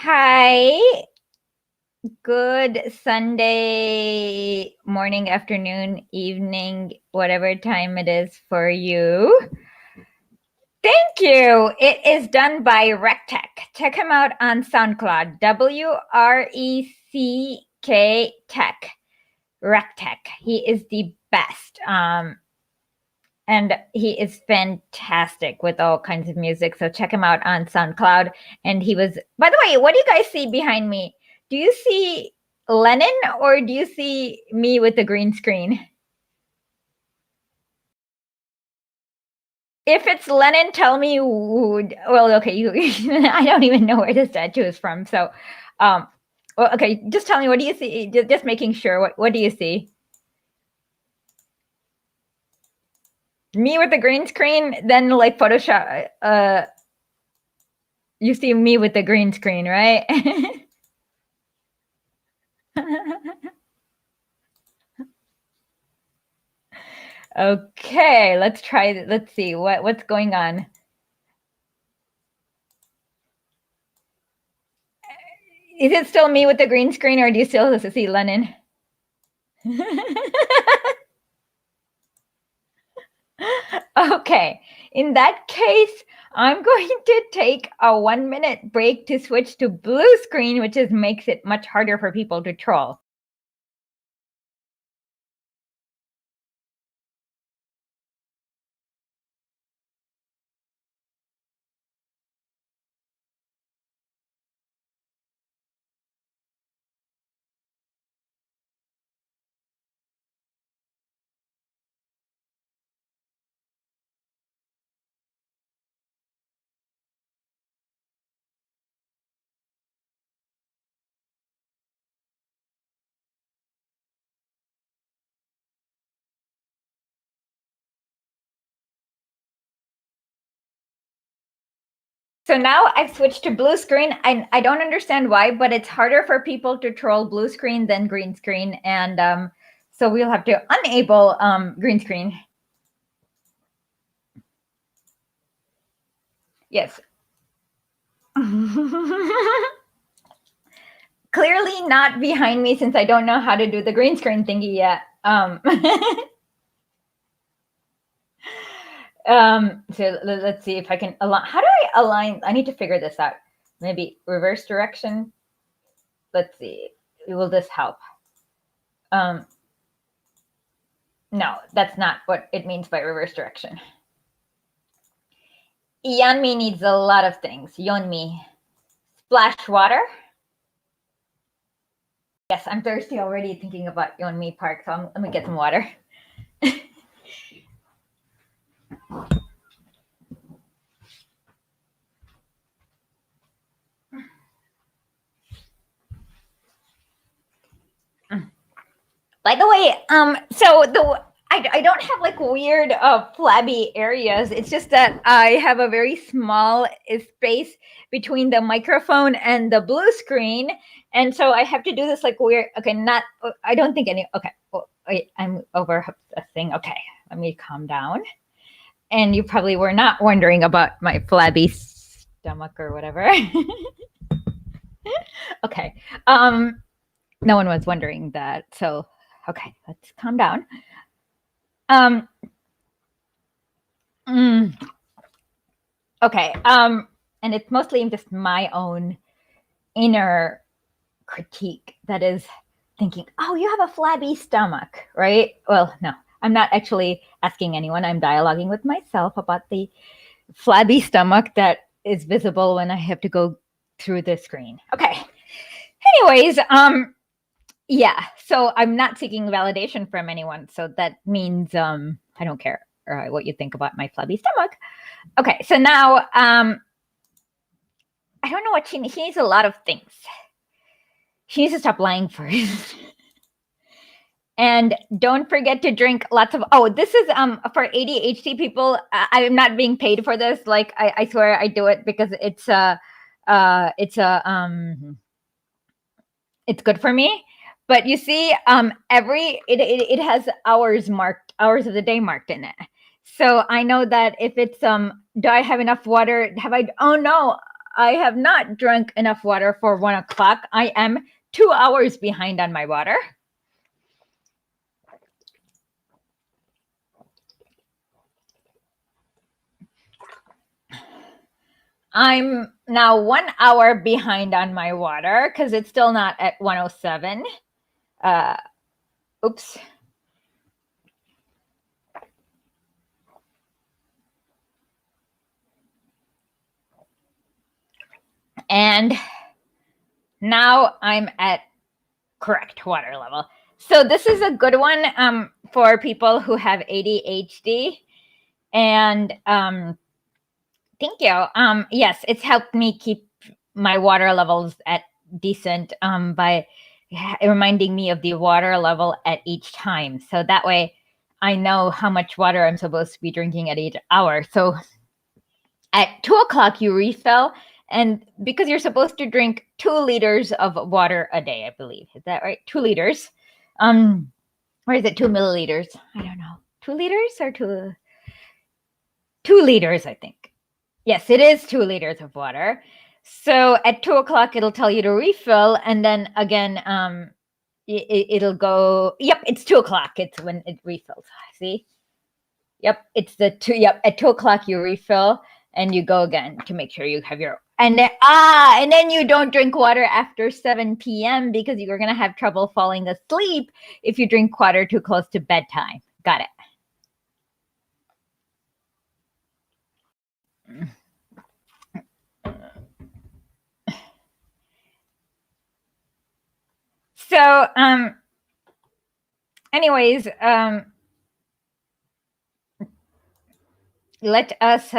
Hi, good Sunday morning, afternoon, evening, whatever time it is for you. Thank you. It is done by Rectech. Check him out on SoundCloud. WRECK Tech. Rectech. He is the best. And he is fantastic with all kinds of music. So check him out on SoundCloud. And he was, by the way, what do you guys see behind me? Do you see Lennon or do you see me with the green screen? If it's Lennon, tell me. Well, okay, I don't even know where the statue is from. So, well, okay, just tell me, what do you see? Just making sure. What do you see? Me with the green screen, then like Photoshop. You see me with the green screen, right? Okay, let's try. Let's see what's going on. Is it still me with the green screen, or do you still see Lennon? Okay, in that case, I'm going to take a 1-minute break to switch to blue screen, which makes it much harder for people to troll. So now I've switched to blue screen. I don't understand why, but it's harder for people to troll blue screen than green screen. And so we'll have to enable green screen. Yes. Clearly not behind me since I don't know how to do the green screen thingy yet. So let's see if I can align. How do I align? I need to figure this out. Maybe reverse direction. Let's see. Will this help? No, that's not what it means by reverse direction. Yeonmi needs a lot of things. Yeonmi. Splash water. Yes, I'm thirsty already thinking about Yeonmi Park, so let me get some water. By the way, so I don't have like weird flabby areas. It's just that I have a very small space between the microphone and the blue screen, and so I have to do this like weird. Okay, not. I don't think any. Okay, well, wait, I'm over a thing. Okay, let me calm down. And you probably were not wondering about my flabby stomach or whatever. Okay. No one was wondering that. So, okay, let's calm down. Okay. And it's mostly just my own inner critique that is thinking, oh, you have a flabby stomach, right? Well, no, I'm not actually asking anyone. I'm dialoguing with myself about the flabby stomach that is visible when I have to go through the screen. Okay. Anyways, yeah, so I'm not seeking validation from anyone. So that means I don't care what you think about my flabby stomach. Okay, so now I don't know what she needs a lot of things. She needs to stop lying first. And don't forget to drink lots of. Oh, this is for ADHD people. I'm not being paid for this. Like I swear I do it because it's it's good for me. But you see, it has hours of the day marked in it. So I know that if it's do I have enough water? Oh no, I have not drunk enough water for 1 o'clock. I am 2 hours behind on my water. I'm now 1 hour behind on my water because it's still not at 107. Oops. And now I'm at correct water level. So this is a good one for people who have ADHD. And thank you. Yes, it's helped me keep my water levels at decent by reminding me of the water level at each time. So that way I know how much water I'm supposed to be drinking at each hour. So at 2 o'clock, you refill. And because you're supposed to drink 2 liters of water a day, I believe. Is that right? 2 liters. Or is it 2 milliliters? I don't know. 2 liters or 2 liters, I think. Yes, it is 2 liters of water. So at 2 o'clock, it'll tell you to refill. And then again, it'll go, yep, it's 2 o'clock. It's when it refills. See? Yep, it's the 2. Yep, at 2 o'clock, you refill and you go again to make sure you have your, and then you don't drink water after 7 p.m. because you're going to have trouble falling asleep if you drink water too close to bedtime. Got it. So, anyways, let us,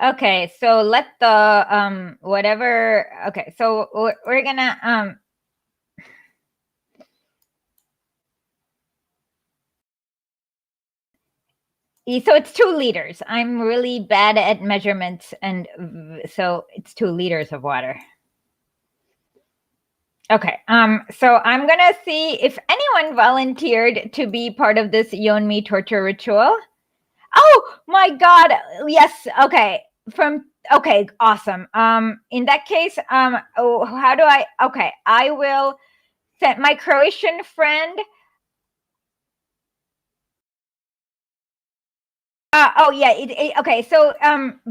okay, so let the, whatever, okay, so we're gonna, so it's 2 liters. I'm really bad at measurements, and so it's 2 liters of water. Okay, so I'm gonna see if anyone volunteered to be part of this Yeonmi torture ritual. Oh my God! Yes. Okay. Okay. Awesome. In that case, how do I? Okay, I will send my Croatian friend. Oh yeah. Okay. So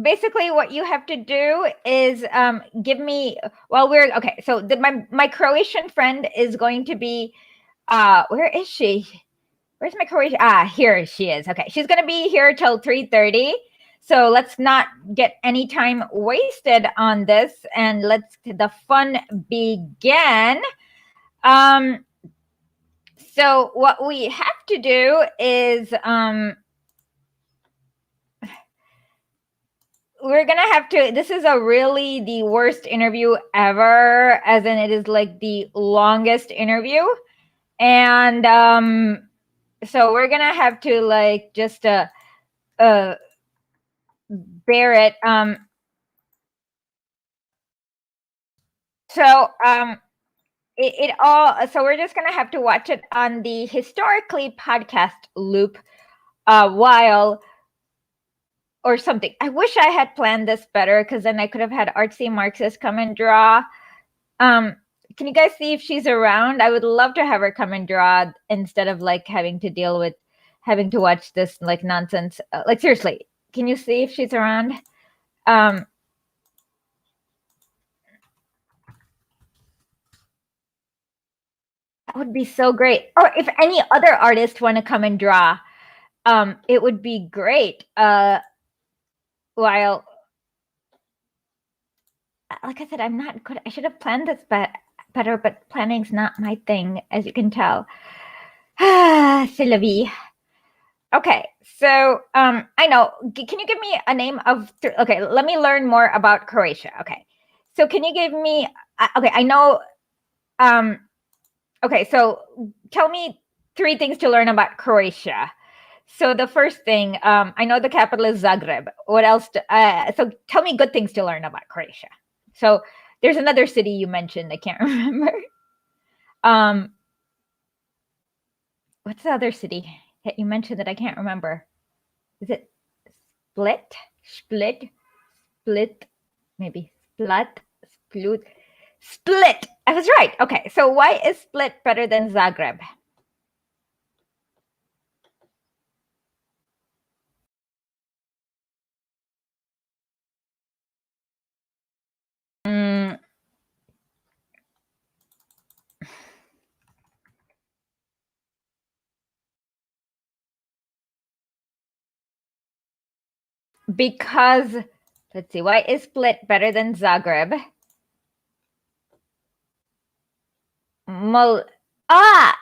basically, what you have to do is give me. Well, we're okay. So my Croatian friend is going to be. Where is she? Where's my Croatian? Here she is. Okay, she's gonna be here till 3:30. So let's not get any time wasted on this, and let's the fun begin. So what we have to do is we're gonna have to. This is a really the worst interview ever, as in it is like the longest interview, and so we're gonna have to like just bear it. So it all. So we're just gonna have to watch it on the historically podcast loop, while or something. I wish I had planned this better because then I could have had Artsy Marxist come and draw. Can you guys see if she's around? I would love to have her come and draw instead of like having to deal with having to watch this like nonsense. Like seriously, can you see if she's around? That would be so great. Or if any other artist want to come and draw, it would be great. While, like I said, I'm not good. I should have planned this better, but planning's not my thing, as you can tell. C'est la vie. Okay, so I know. Can you give me a name of? Okay, let me learn more about Croatia. Okay, so can you give me? Okay, I know. Okay, so tell me 3 things to learn about Croatia. So the first thing, I know the capital is Zagreb. What else? So tell me good things to learn about Croatia. So there's another city you mentioned. I can't remember. What's the other city that you mentioned that I can't remember? Is it Split? Split, maybe Split. I was right. Okay, so why is Split better than Zagreb? Mm, because, let's see, why is Split better than Zagreb?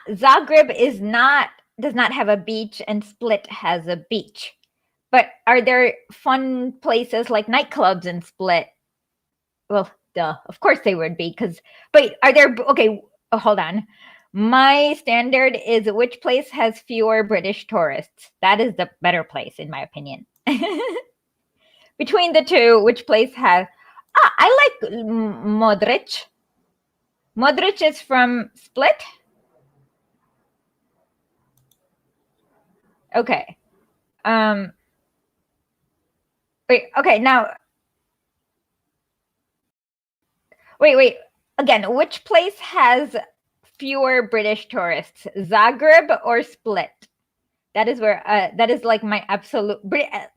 Zagreb does not have a beach and Split has a beach. But are there fun places like nightclubs in Split? Well, duh, of course they would be, but are there, okay, hold on. My standard is which place has fewer British tourists? That is the better place, in my opinion. Between the two, which place has, I like Modric. Modric is from Split? Okay. Wait, okay, now, wait. Again, which place has fewer British tourists, Zagreb or Split? That is where that is like my absolute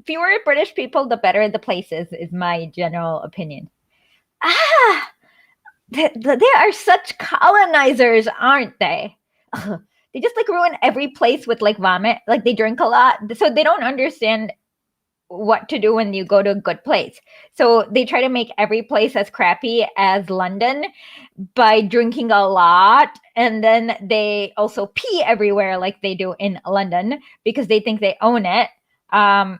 fewer British people, the better the places, is my general opinion. They are such colonizers, aren't they? Ugh. They just like ruin every place with like vomit. Like they drink a lot, so they don't understand what to do when you go to a good place. So they try to make every place as crappy as London by drinking a lot. And then they also pee everywhere like they do in London because they think they own it. Yeah.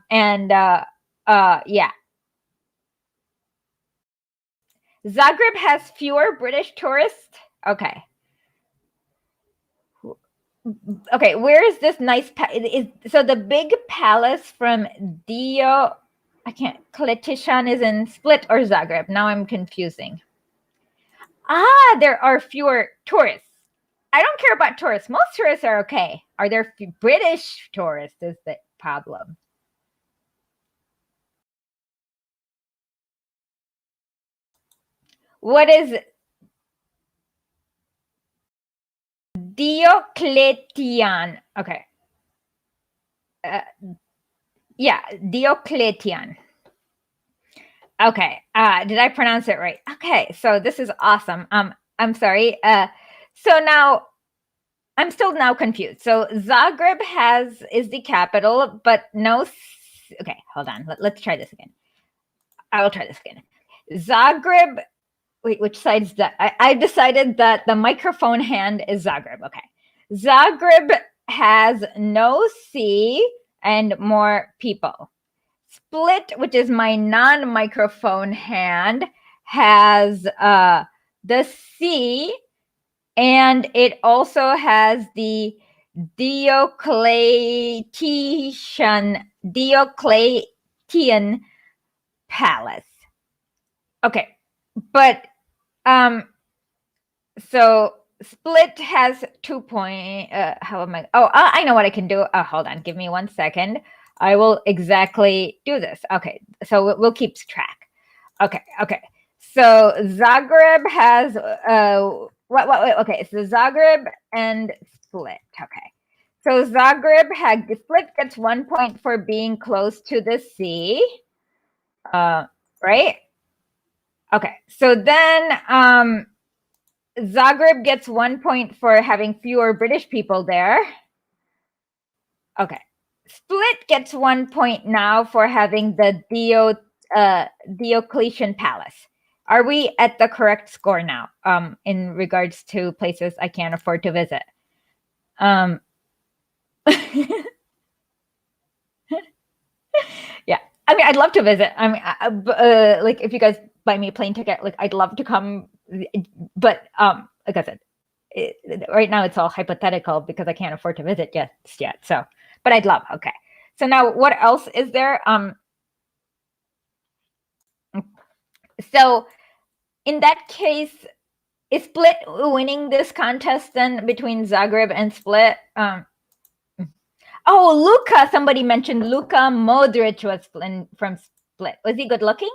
Zagreb has fewer British tourists. Okay. Okay, where is this nice so the big palace from Dio, I can't, Kletishan is in Split or Zagreb? Now I'm confusing. There are fewer tourists. I don't care about tourists. Most tourists are okay. Are there British tourists is the problem. What is Diocletian? Okay. Yeah, Diocletian. Okay. Did I pronounce it right? Okay, so this is awesome. I'm sorry. So now I'm still now confused. So Zagreb is the capital, but no. Okay, hold on. Let's try this again. I will try this again. Zagreb. Wait, which side's that? I decided that the microphone hand is Zagreb. Okay. Zagreb has no sea and more people. Split, which is my non-microphone hand, has the sea, and it also has the Diocletian Palace. Okay, but so Split has 2 point. How am I? I know what I can do. Hold on, give me 1 second. I will exactly do this. Okay, so we'll keep track. Okay. So Zagreb has what? Okay, so Zagreb and Split. Okay, so Split gets 1 point for being close to the sea. Right? Okay, so then Zagreb gets 1 point for having fewer British people there. Okay. Split gets 1 point now for having the Diocletian Palace. Are we at the correct score now in regards to places I can't afford to visit? Yeah. I mean, I'd love to visit. I mean, like if you guys buy me a plane ticket, like I'd love to come. But like I said, right now it's all hypothetical because I can't afford to visit yet. So, but I'd love. Okay. So now, what else is there? So in that case, is Split winning this contest then between Zagreb and Split? Oh, Luka! Somebody mentioned Luka Modric was from Split? Was he good looking?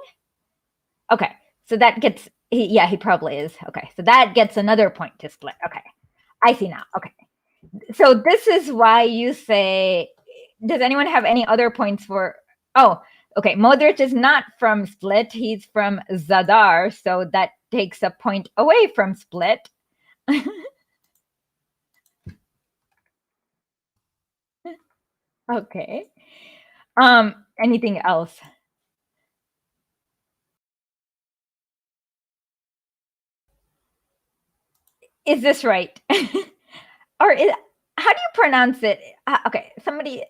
Okay, so that gets he probably is. Okay, so that gets another point to Split. Okay, I see now. Okay, so this is why you say. Does anyone have any other points for? Oh, okay. Modric is not from Split. He's from Zadar, so that takes a point away from Split. Okay. Anything else? Is this right? Or how do you pronounce it? Okay, somebody,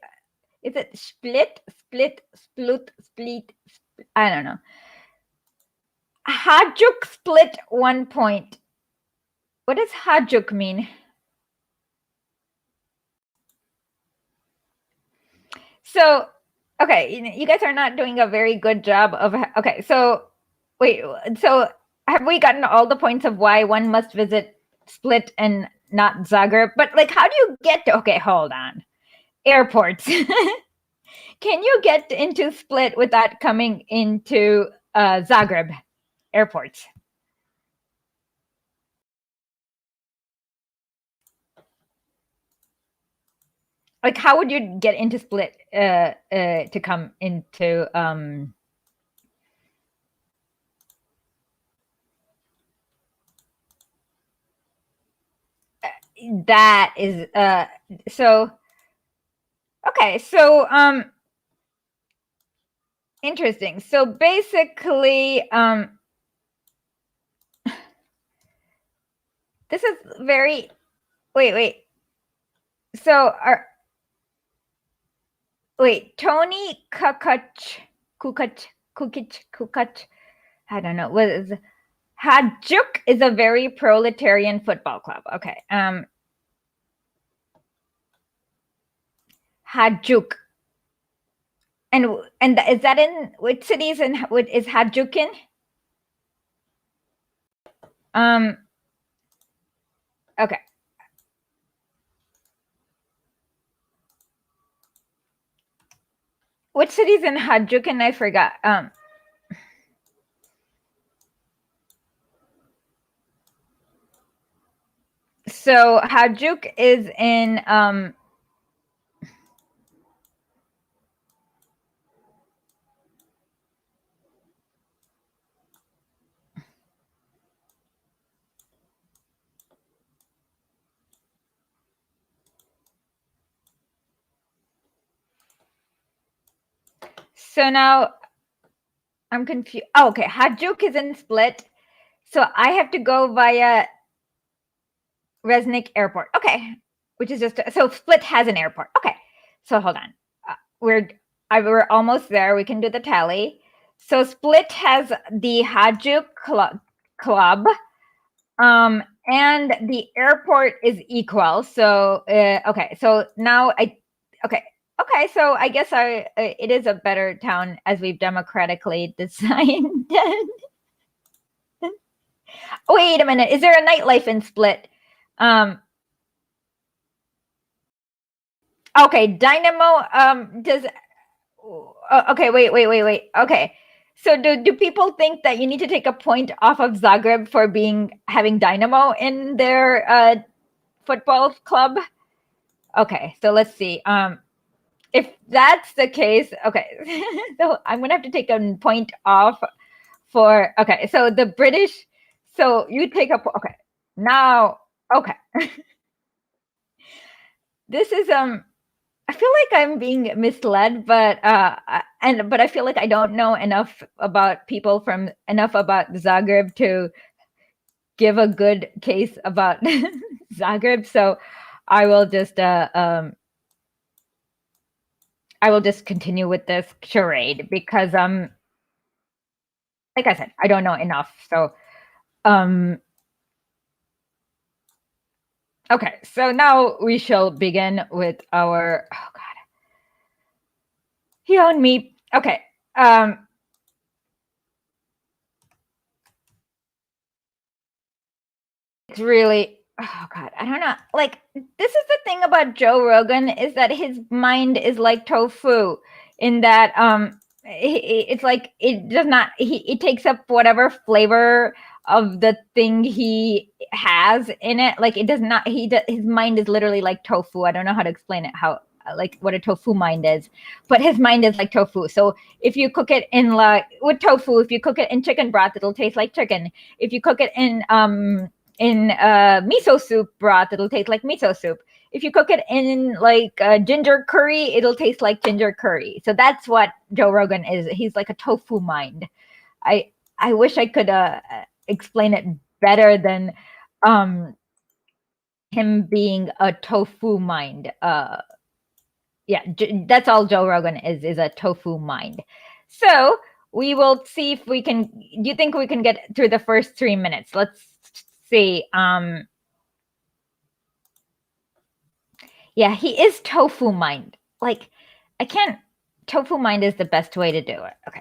is it split, split, split, split? I don't know. Hajuk split 1 point. What does Hajuk mean? So, okay, you guys are not doing a very good job of. Okay, so wait, so have we gotten all the points of why one must visit Split and not Zagreb? But like, how do you get to? Okay, hold on. Airports. Can you get into Split without coming into Zagreb airports? Like, how would you get into Split to come into? That is so. Okay, so interesting. So basically, this is very. Wait. So wait, Tony Kukic. I don't know. What is Hajduk is a very proletarian football club. Okay. Hajduk. And is that in which cities and is Hajduk in? Okay. Which cities in Hajduk? I forgot. So Hajduk is in so now I'm confused. Oh, okay. Hajduk is in Split. So I have to go via Resnik Airport. Okay. Which is just so Split has an airport. Okay. So hold on. We're almost there. We can do the tally. So Split has the Hajduk club. And the airport is equal. So okay. So now okay, so I guess it is a better town as we've democratically designed. Wait a minute, is there a nightlife in Split? Okay, Dynamo does. Okay, wait. Okay, so do people think that you need to take a point off of Zagreb for having Dynamo in their football club? Okay, so let's see. If that's the case, okay, so I'm gonna have to take a point off for. Okay, so the British. So you take a okay now. Okay, this is I feel like I'm being misled, but I feel like I don't know enough about Zagreb to give a good case about Zagreb. So I will just continue with this charade because like I said, I don't know enough. So okay, so now we shall begin with our Yeonmi. Okay. It's really I don't know. Like this is the thing about Joe Rogan is that his mind is like tofu in that it's like it does not. It takes up whatever flavor of the thing he has in it. Like it does not. His mind is literally like tofu. I don't know how to explain it. How like what a tofu mind is, but his mind is like tofu. So if you cook it in like with tofu, if you cook it in chicken broth, it'll taste like chicken. If you cook it in miso soup broth, it'll taste like miso soup. If you cook it in like ginger curry, it'll taste like ginger curry. So that's what Joe Rogan is. He's like a tofu mind. I wish I could explain it better than him being a tofu mind. Yeah, that's all Joe Rogan is a tofu mind. So we will see if we can. Do you think we can get through the first 3 minutes? Let's see. Yeah, he is tofu mind. Like, I can't. Tofu mind is the best way to do it. Okay.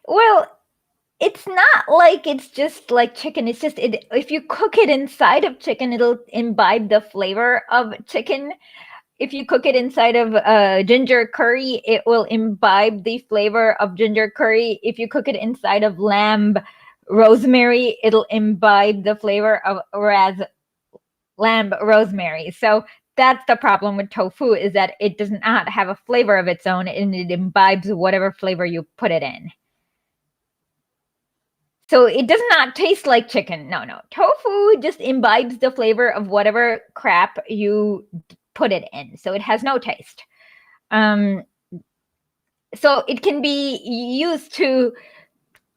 Well, it's not like it's just like chicken. It's just if you cook it inside of chicken, it'll imbibe the flavor of chicken. If you cook it inside of ginger curry, it will imbibe the flavor of ginger curry. If you cook it inside of lamb rosemary, it'll imbibe the flavor of lamb rosemary. So that's the problem with tofu, is that it does not have a flavor of its own, and it imbibes whatever flavor you put it in. So it does not taste like chicken. No. Tofu just imbibes the flavor of whatever crap you put it in. So it has no taste. So it can be used to,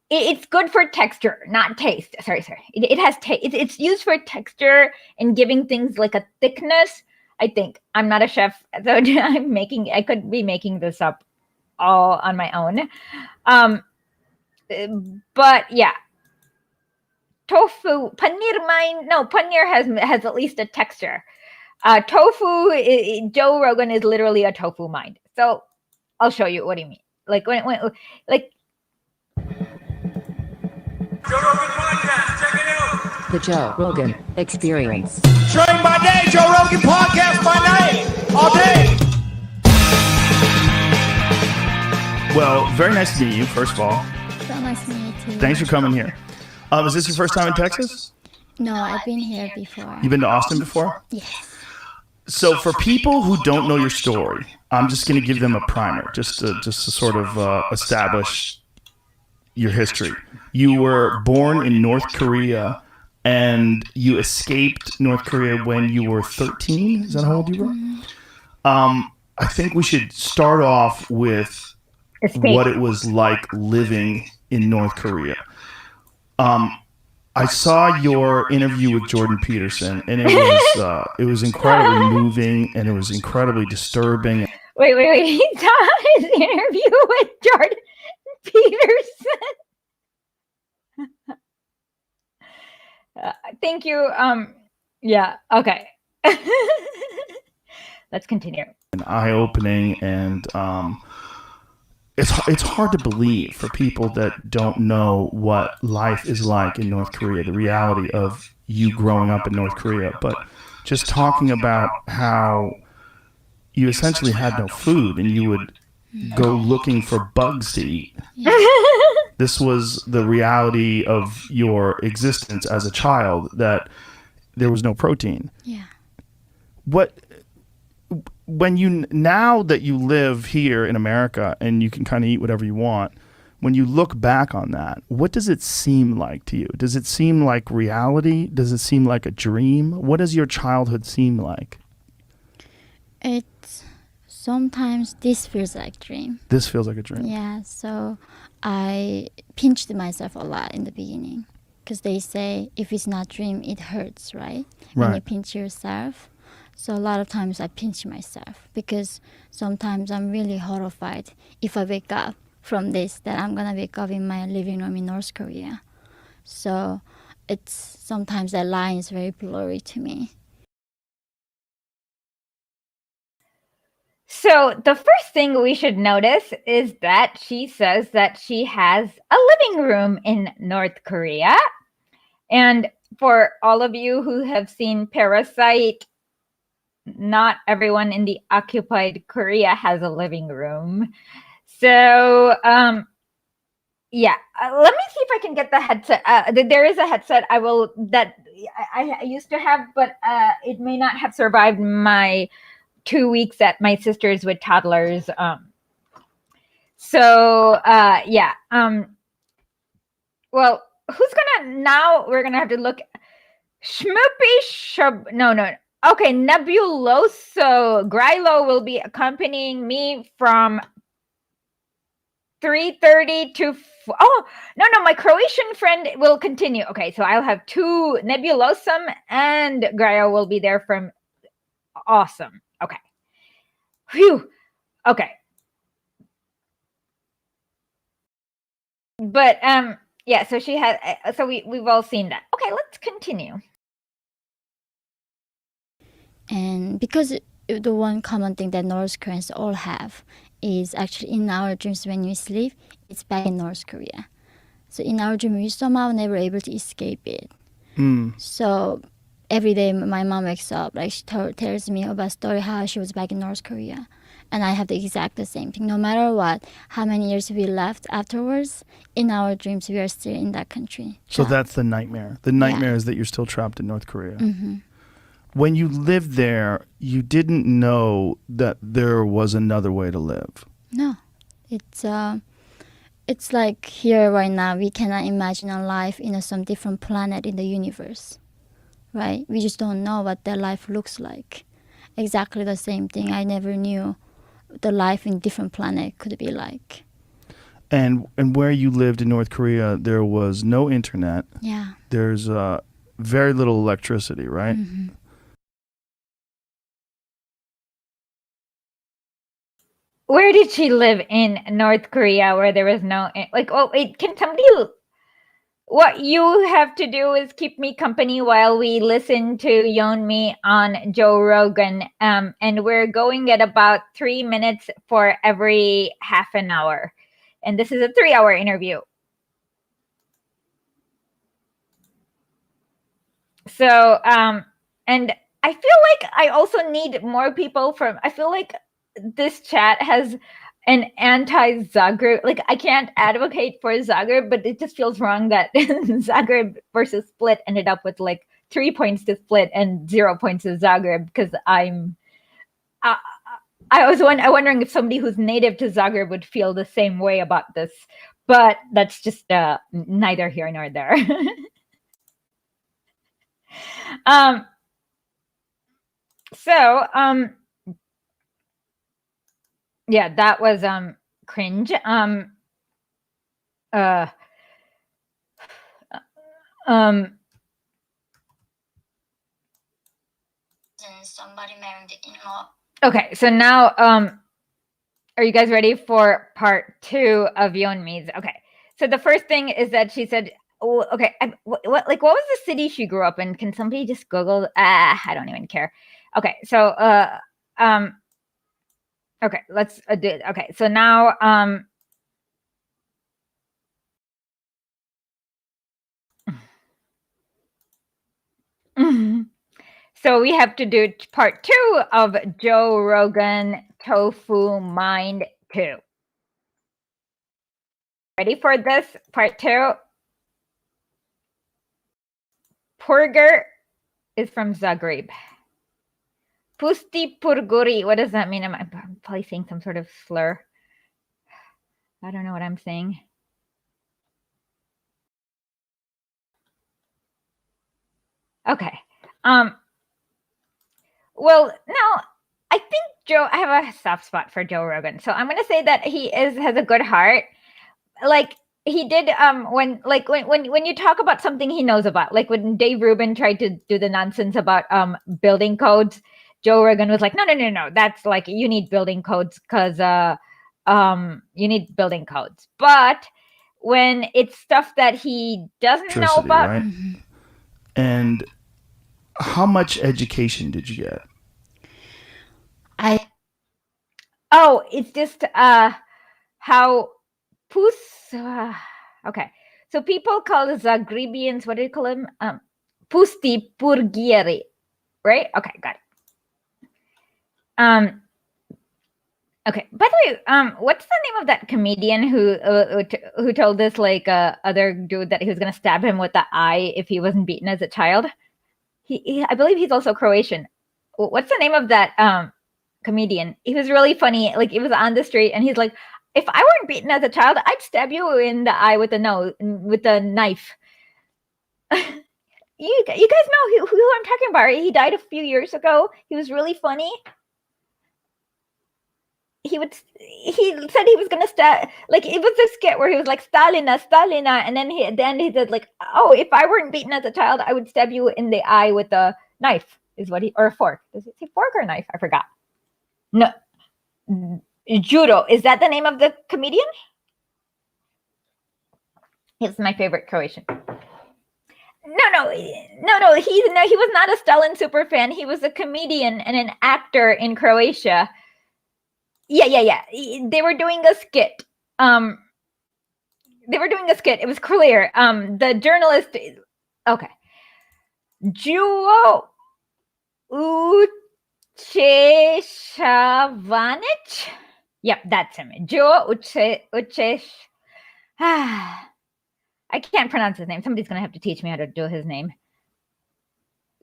it's good for texture, not taste. Sorry. It has taste. It's used for texture and giving things like a thickness. I think. I'm not a chef, so I could be making this up all on my own. But yeah, tofu, paneer has at least a texture. Tofu, Joe Rogan is literally a tofu mind. So I'll show you. What do you mean? Like when like Joe Rogan Podcast, check it out. The Joe Rogan Experience. Train by day, Joe Rogan Podcast by night, all day. Well, very nice to meet you, first of all. So nice to meet you. Thanks for coming here. Is this your first time in Texas? No, I've been here before. You've been to Austin before? Yes. So for people who don't know your story, I'm just going to give them a primer, just to sort of establish your history. You were born in North Korea, and you escaped North Korea when you were 13. Is that how old you were? I think we should start off with what it was like living in North Korea. I saw your interview with Jordan Peterson, and it was incredibly moving, and it was incredibly disturbing. Wait. He saw his interview with Jordan Peterson. Thank you. Yeah. Okay. Let's continue. And eye-opening, and it's hard to believe for people that don't know what life is like in North Korea, the reality of you growing up in North Korea. But just talking about how you essentially had no food and you would go looking for bugs to eat. This was the reality of your existence as a child, that there was no protein. Yeah. Now that you live here in America and you can kind of eat whatever you want, when you look back on that, what does it seem like to you? Does it seem like reality? Does it seem like a dream? What does your childhood seem like? Sometimes this feels like dream. This feels like a dream. Yeah, so I pinched myself a lot in the beginning, because they say if it's not dream, it hurts, right? When you pinch yourself. So a lot of times I pinch myself, because sometimes I'm really horrified if I wake up from this, that I'm gonna wake up in my living room in North Korea. So sometimes that line is very blurry to me. So the first thing we should notice is that she says that she has a living room in North Korea. And for all of you who have seen Parasite, not everyone in the occupied Korea has a living room. So, yeah, let me see if I can get the headset. There is a headset I used to have, but it may not have survived my 2 weeks at my sister's with toddlers. Yeah. Well, we're gonna have to look. No. Okay, Nebuloso Grylo will be accompanying me from 3:30 to my Croatian friend will continue. Okay, so I'll have two. Nebulosum and Grylo will be there from awesome. Okay. Phew. Okay. But yeah, so she had so we've all seen that. Okay, let's continue. And because the one common thing that North Koreans all have is actually in our dreams when we sleep, it's back in North Korea. So in our dream, we somehow never able to escape it. So every day my mom wakes up, like she tells me about story how she was back in North Korea. And I have the exact same thing. No matter what, how many years we left afterwards, in our dreams, we are still in that country. So that's the nightmare. The nightmare is that you're still trapped in North Korea. Mm-hmm. When you lived there, you didn't know that there was another way to live. No. It's like here right now, we cannot imagine a life in some different planet in the universe, right? We just don't know what that life looks like. Exactly the same thing. I never knew the life in different planet could be like. And where you lived in North Korea, there was no internet. Yeah. There's very little electricity, right? Mm-hmm. Where did she live in North Korea where there was no can somebody? What you have to do is keep me company while we listen to Yeonmi on Joe Rogan. And we're going at about 3 minutes for every half an hour. And this is a 3-hour interview. So, and I feel like I also need more people I feel like this chat has an anti-Zagreb. Like, I can't advocate for Zagreb, but it just feels wrong that Zagreb versus Split ended up with like 3 points to Split and 0 points to Zagreb because I'm wondering if somebody who's native to Zagreb would feel the same way about this, but that's just neither here nor there. Yeah, that was cringe. Somebody married the in-law. Okay, so now are you guys ready for part 2 of Yeonmi's? Okay, so the first thing is that she said, okay, what was the city she grew up in? Can somebody just Google? I don't even care. Okay, so okay, let's do it. Okay, so now so we have to do part 2 of Joe Rogan Tofu Mind 2. Ready for this? Part 2? Purger is from Zagreb. Pusti Purguri. What does that mean? I'm probably saying some sort of slur. I don't know what I'm saying. Okay. Well, no, I think I have a soft spot for Joe Rogan. So I'm going to say that he has a good heart. Like he did when you talk about something he knows about, like when Dave Rubin tried to do the nonsense about building codes, Joe Rogan was like, no, that's like, you need building codes because you need building codes. But when it's stuff that he doesn't know about, right? And how much education did you get? Oh, it's just how okay. So people call Zagrebians, what do you call them? Pusti purgieri, right? Okay, got it. Okay. By the way, what's the name of that comedian who told this like other dude that he was gonna stab him with the eye if he wasn't beaten as a child? I believe he's also Croatian. What's the name of that comedian? He was really funny. Like it was on the street, and he's like, "If I weren't beaten as a child, I'd stab you in the eye with a knife." You guys know who I'm talking about, right? He died a few years ago. He was really funny. He said he was gonna stab, like it was a skit where he was like Stalina, and then he said like, oh, if I weren't beaten as a child, I would stab you in the eye with a knife, or a fork. Does it say fork or knife? I forgot. No, Judo. Is that the name of the comedian? He's my favorite Croatian. No. He was not a Stalin super fan. He was a comedian and an actor in Croatia. Yeah. They were doing a skit. It was clear. The journalist. Okay. Joe Ucheshavanic. Yep, that's him. Joe Uchesh. I can't pronounce his name. Somebody's gonna have to teach me how to do his name.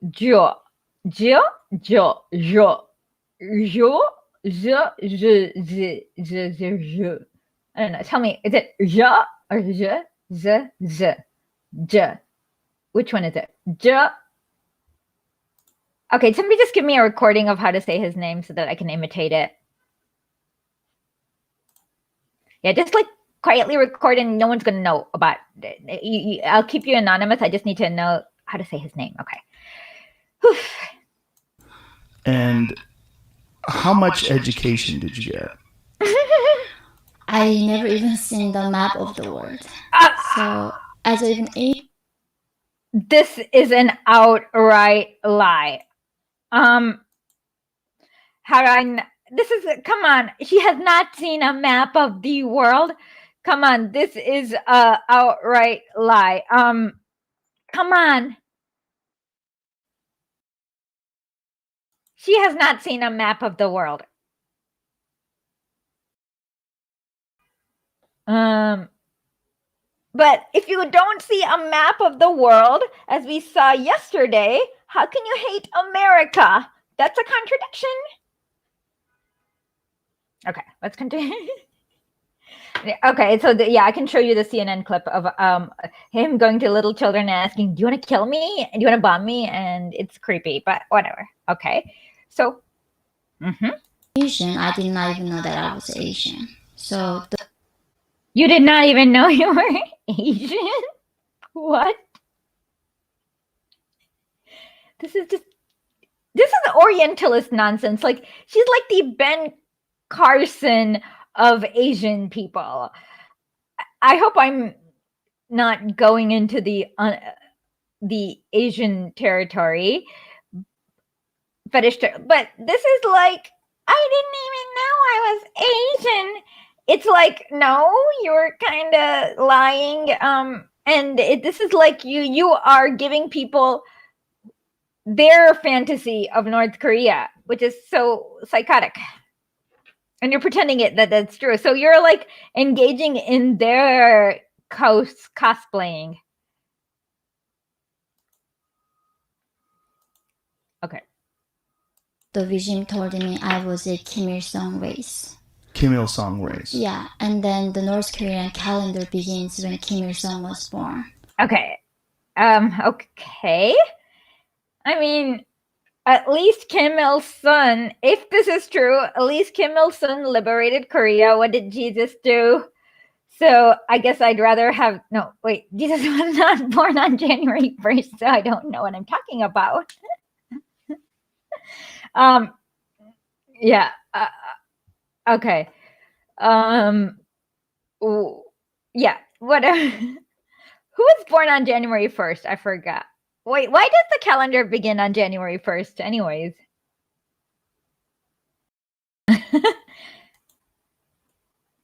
Joe. I don't know. Tell me, is it ja or ja? Which one is it? Ja. Okay, somebody just give me a recording of how to say his name so that I can imitate it. Yeah, just like quietly record and no one's gonna know about it. I'll keep you anonymous. I just need to know how to say his name. Okay. Whew. And how much education did you get? I never even seen the map of the world. So as even this is an outright lie. Come on. She has not seen a map of the world. Come on, this is a outright lie. Come on. She has not seen a map of the world. But if you don't see a map of the world, as we saw yesterday, how can you hate America? That's a contradiction. Okay, let's continue. Okay, so I can show you the CNN clip of him going to little children and asking, "Do you want to kill me? Do you want to bomb me?" And it's creepy, but whatever. Okay, so. Asian, I did not even know that I was Asian. So you did not even know you were Asian? What? This is Orientalist nonsense. Like she's like the Ben Carson of Asian people. I hope I'm not going into the Asian territory fetish, but this is like, I didn't even know I was Asian. It's like, no, you're kind of lying. And this is like you are giving people their fantasy of North Korea, which is so psychotic. And you're pretending that's true. So you're like engaging in their cosplaying. Okay. The regime told me I was a Kim Il-sung race. Kim Il-sung race. Yeah, and then the North Korean calendar begins when Kim Il-sung was born. Okay. Okay. I mean, at least Kim Il-sung, if this is true, at least Kim Il-sung liberated Korea. What did Jesus do? So I guess I'd rather have, no, wait, Jesus was not born on January 1st, so I don't know what I'm talking about. Yeah. Okay. Yeah, whatever. Who was born on January 1st? I forgot. Wait, why does the calendar begin on January 1st anyways?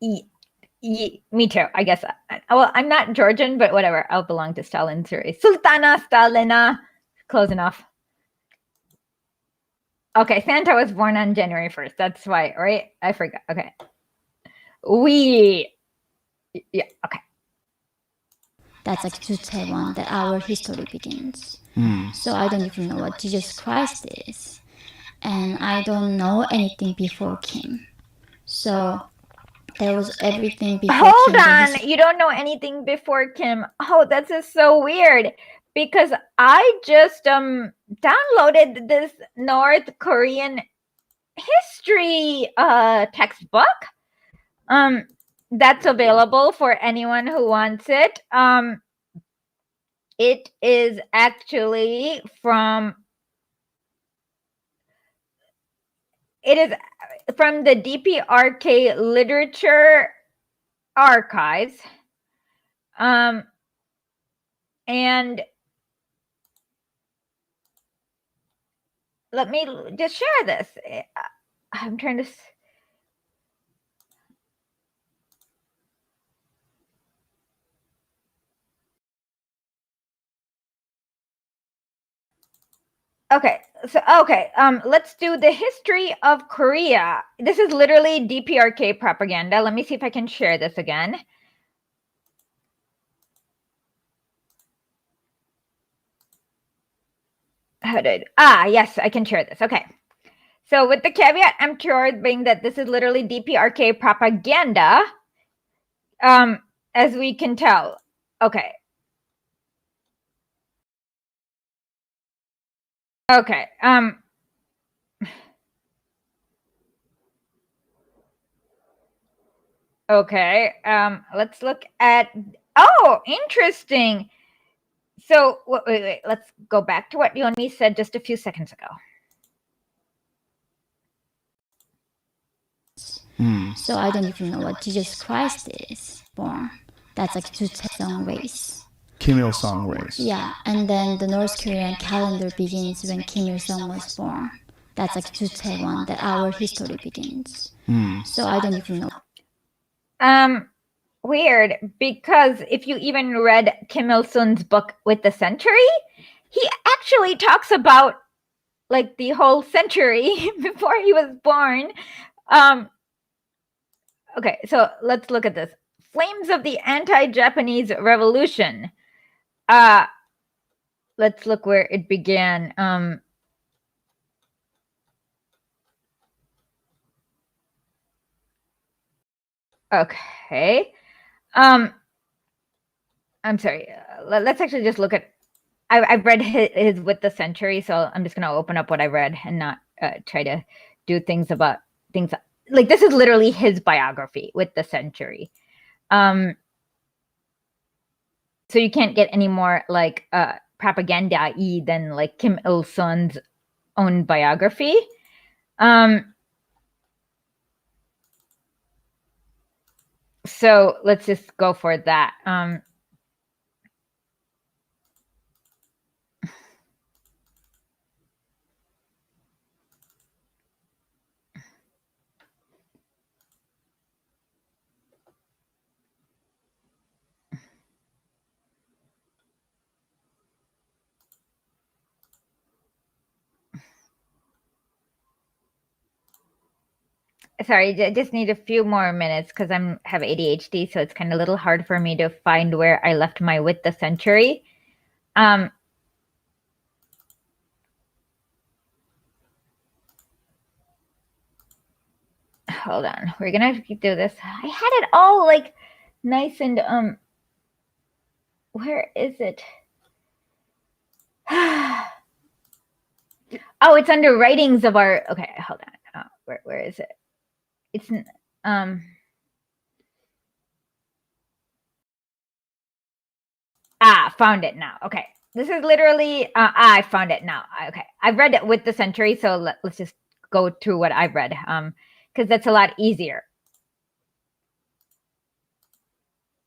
Me too, I guess. Well, I'm not Georgian, but whatever. I'll belong to Stalin's race. Sultana Stalina. Close enough. Okay, Santa was born on January 1st. That's why, right? I forgot. Okay. Yeah, okay. That's like to Taiwan that our history begins. So I don't even know what Jesus Christ is. And I don't know anything before Kim. So there was everything before Hold Kim. on. You don't know anything before Kim. Oh, that's just so weird. Because I just downloaded this North Korean history textbook. That's available for anyone who wants it. It is actually from the DPRK Literature Archives. And let me just share this. I'm trying to. Okay, so let's do the history of Korea. This is literally DPRK propaganda. Let me see if I can share this again. Yes, I can share this. Okay. So with the caveat, I'm sure being that this is literally DPRK propaganda, as we can tell. Okay. Okay. Okay. Let's look at. Oh, interesting. So wait. Let's go back to what Yeonmi said just a few seconds ago. So I don't even know what Jesus Christ is born. That's like to Taesung race. Kim Il Sung race. Yeah, and then the North Korean calendar begins when Kim Il Sung was born. That's like to Taiwan that our history begins. So I don't even know. Weird, because if you even read Kim Il Sung's book With the Century, he actually talks about like the whole century before he was born. Okay, so let's look at this. Flames of the Anti-Japanese Revolution. Let's look where it began. Okay. I'm sorry. Let's actually just look at. I've read his With the Century, so I'm just gonna open up what I read and not try to do things about things like this is literally his biography With the Century. So you can't get any more like propaganda-y than like Kim Il Sung's own biography. So let's just go for that. Sorry, I just need a few more minutes because have ADHD, so it's kind of a little hard for me to find where I left my With the Century. Hold on, we're gonna do this. I had it all like nice and where is it? Oh, it's under writings of our. Okay, hold on. Where is it? It's found it now. Okay, this is literally I found it now. Okay, I've read it With the Century, so let's just go through what I've read because that's a lot easier.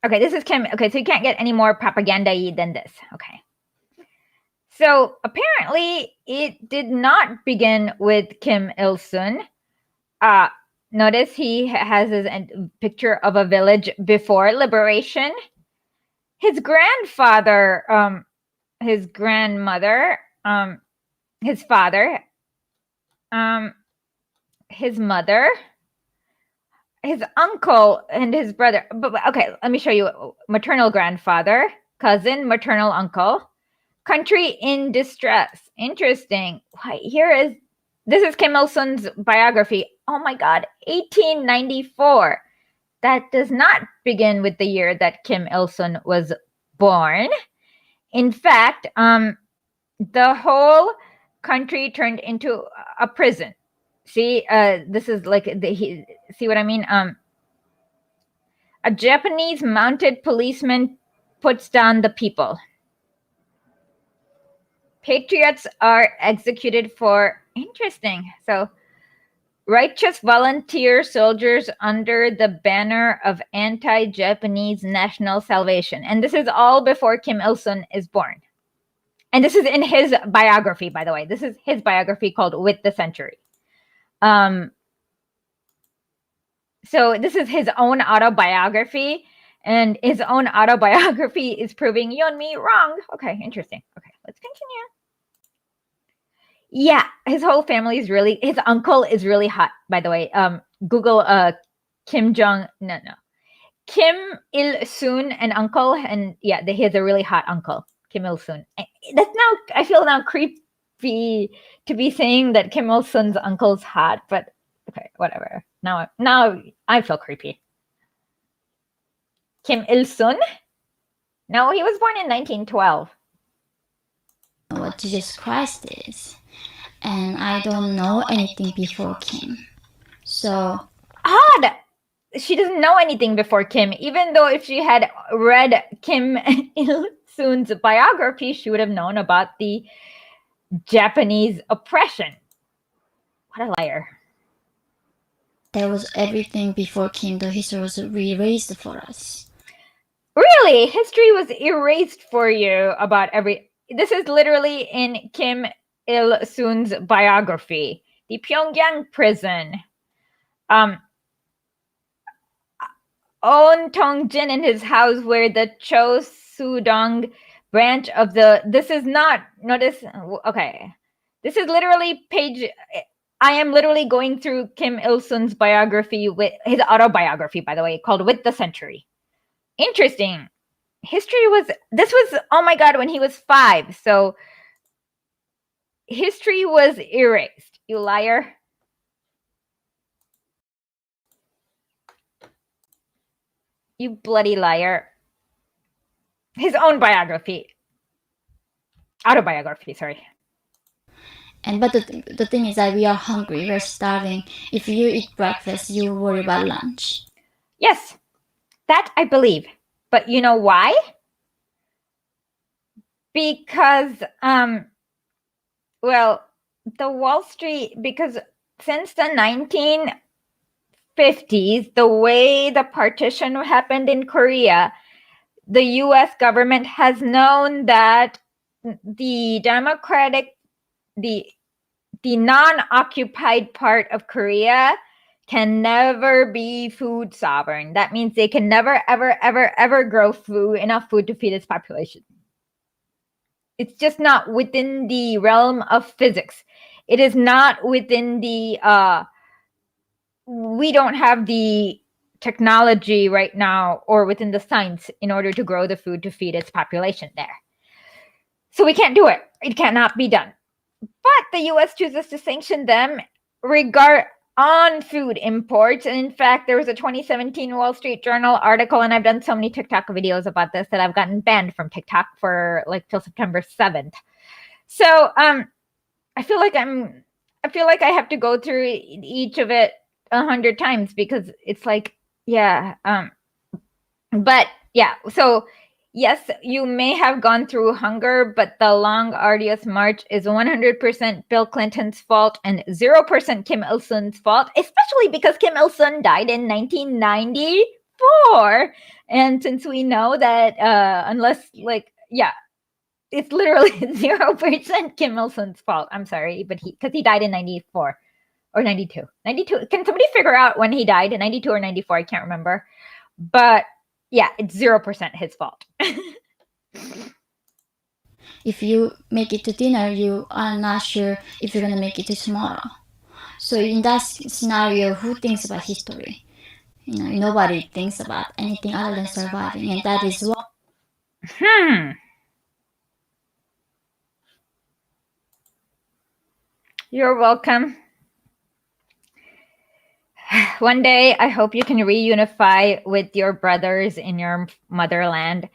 Okay, this is Kim. Okay, so you can't get any more propaganda-y than this. Okay. So apparently it did not begin with Kim Il Sung. notice he has his picture of a village before liberation. His grandfather, his grandmother, his father, his mother, his uncle, and his brother. But okay, let me show you. Maternal grandfather, cousin, maternal uncle. Country in distress. Interesting. This is Kim Il-sung's biography. Oh my God, 1894. That does not begin with the year that Kim Il-sung was born. In fact, the whole country turned into a prison. See, this is like see what I mean? A Japanese mounted policeman puts down the people. Patriots are executed for interesting. So righteous volunteer soldiers under the banner of anti-Japanese national salvation. And this is all before Kim Il-sung is born. And this is in his biography, by the way. This is his biography called With the Century. So this is his own autobiography. And his own autobiography is proving Yeonmi wrong. Okay, interesting. Okay, let's continue. Yeah, his whole family is really, his uncle is really hot, by the way. Google Kim Il-sung and uncle, and yeah, he has a really hot uncle, Kim Il-sung. That's now, I feel now creepy to be saying that Kim Il-sung's uncle's hot, but okay, whatever. Now I feel creepy. Kim Il-sung? No, he was born in 1912. What Jesus Christ is. And I don't know anything before Kim. So odd. She doesn't know anything before Kim, even though if she had read Kim Il-sung's biography, she would have known about the Japanese oppression. What a liar. there was everything before Kim. The history was erased for us. Really? History was erased for you about this is literally in Kim Il-sung's biography. The Pyongyang prison. On Tongjin in his house where the Chosudong branch of this is not, notice, okay. This is literally I am literally going through Kim Il-sung's biography, with his autobiography, by the way, called With the Century. Interesting. This was, oh my God, when he was 5. So history was erased. You liar. You bloody liar. His own autobiography, sorry. But the thing is that we are hungry, we're starving. If you eat breakfast, you worry about lunch. Yes, that I believe. But you know why? Because, the Wall Street, because since the 1950s, the way the partition happened in Korea, the US government has known that the the non-occupied part of Korea can never be food sovereign. That means they can never, ever, ever, ever grow enough food to feed its population. It's just not within the realm of physics. It is not within the, we don't have the technology right now or within the science in order to grow the food to feed its population there. So we can't do it. It cannot be done. But the US chooses to sanction them on food imports. And in fact, there was a 2017 Wall Street Journal article, and I've done so many TikTok videos about this that I've gotten banned from TikTok for till September 7th. So I feel like I have to go through each of it 100 times because it's like, yeah. But yeah, so yes, you may have gone through hunger, but the long, arduous march is 100% Bill Clinton's fault and 0% Kim Il-sung's fault, especially because Kim Il-sung died in 1994. And since we know that it's literally 0% Kim Il-sung's fault. I'm sorry, but because he died in 94. or 92. 92. Can somebody figure out when he died? 92 or 94? I can't remember. But yeah, it's 0% his fault. If you make it to dinner, you are not sure if you're going to make it to tomorrow. So in that scenario, who thinks about history? Nobody thinks about anything other than surviving, and that is why. You're welcome. One day, I hope you can reunify with your brothers in your motherland.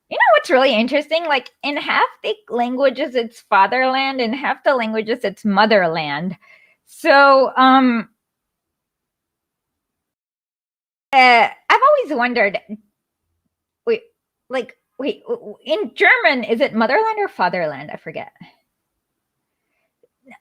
You know what's really interesting? Like in half the languages, it's fatherland, and half the languages, it's motherland. So, I've always wondered. Wait, in German, is it motherland or fatherland? I forget.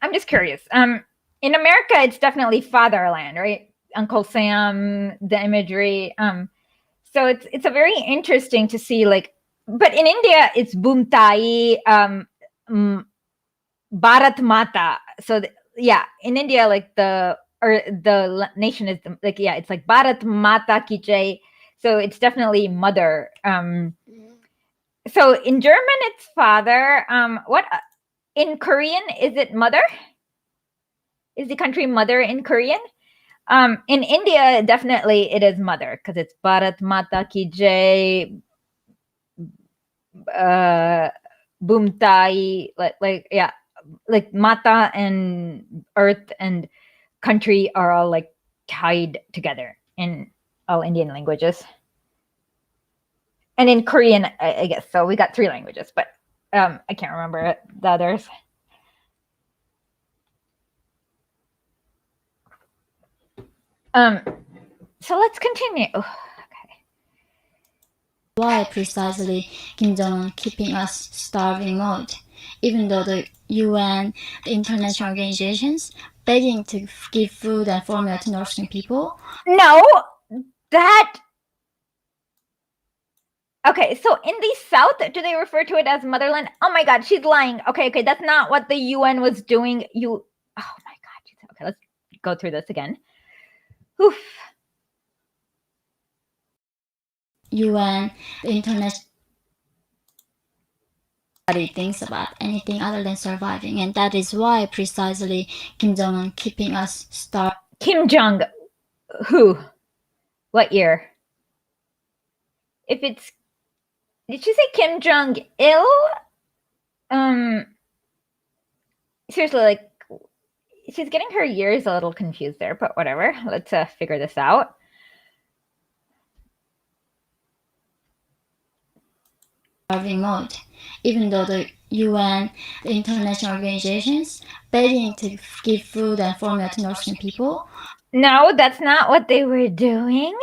I'm just curious. In America, it's definitely fatherland, right? Uncle Sam, the imagery. So it's a very interesting to see, like, but in India, it's Bhumtai, Bharat Mata. So yeah, in India, like the nation is like, yeah, it's like Bharat Mata Ki Jai. So it's definitely mother. So in German, it's father. What in Korean is it mother? Is the country mother in Korean? In India, definitely it is mother because it's Bharat Mata Ki Jai, Bhumtai, like Mata and Earth and country are all like tied together in all Indian languages. And in Korean, I guess so. We got 3 languages, but I can't remember the others. So let's continue. Why precisely Kim Jong-un keeping us starving mode, even though the UN, the international organizations, begging to give food and formula to North Korean people? No, that. Okay, so in the South, do they refer to it as motherland? Oh my God, she's lying. Okay, that's not what the UN was doing. Oh my God. Okay, let's go through this again. Oof. UN, the international. Nobody thinks about anything other than surviving, and that is why precisely Kim Jong-un keeping us starving. Kim Jong, who? What year? If it's, did she say Kim Jong Il? Seriously, like, she's getting her years a little confused there, but whatever. Let's figure this out. Starving mode, even though the UN, the international organizations, begging to give food and formula to North Korean people. No, that's not what they were doing.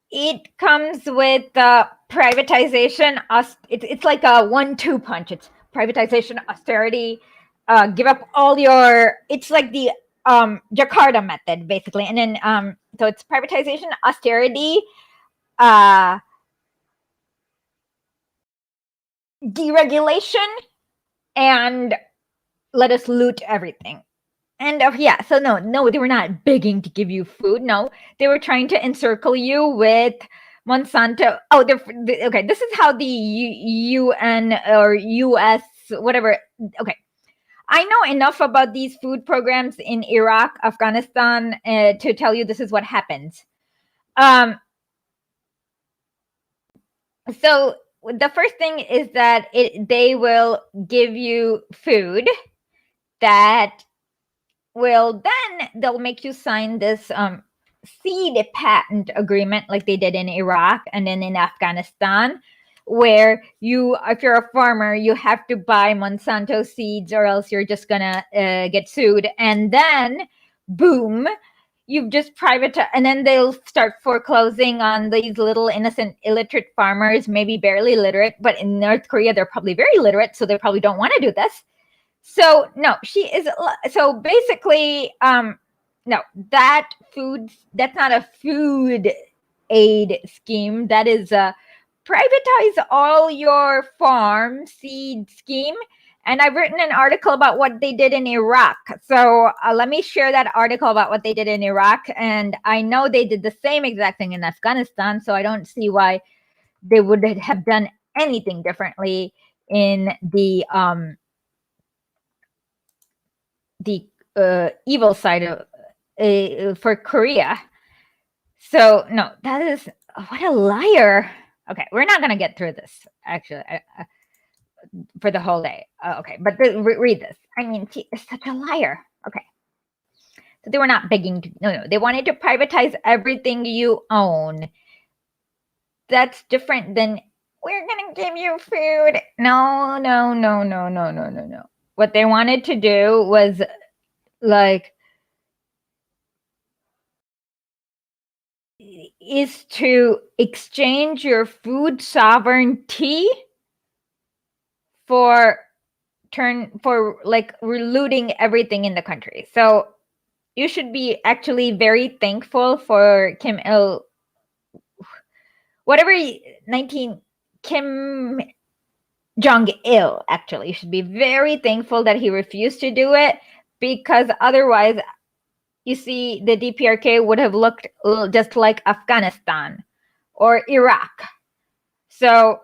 It comes with privatization. It's like a 1-2 punch. It's privatization, austerity, give up all your. It's like the Jakarta method, basically. And then so it's privatization, austerity, deregulation, and let us loot everything. And yeah, so no, they were not begging to give you food. No, they were trying to encircle you with Monsanto. Oh, okay. This is how the UN or US, whatever. Okay, I know enough about these food programs in Iraq, Afghanistan, to tell you this is what happens. So the first thing is that they will give you food that will then they'll make you sign this seed patent agreement like they did in Iraq and then in Afghanistan, where if you're a farmer, you have to buy Monsanto seeds or else you're just gonna get sued. And then boom, you've just privatized, and then they'll start foreclosing on these little innocent illiterate farmers, maybe barely literate, but in North Korea they're probably very literate, so they probably don't want to do this. So no, she is. So basically, no, that's not a food aid scheme. That is a privatize all your farm seed scheme, And I've written an article about what they did in Iraq. So let me share that article about what they did in Iraq. And I know they did the same exact thing in Afghanistan. So I don't see why they would have done anything differently in the evil side of for Korea. So no, that is what a liar. Okay, we're not gonna get through this actually for the whole day. Okay, but read this. I mean, she is such a liar. Okay, so they were not begging to. No, they wanted to privatize everything you own. That's different than we're gonna give you food. No. What they wanted to do was like is to exchange your food sovereignty for like looting everything in the country. So you should be actually very thankful for Kim Jong-il, actually. You should be very thankful that he refused to do it, because otherwise, you see, the DPRK would have looked just like Afghanistan or Iraq. So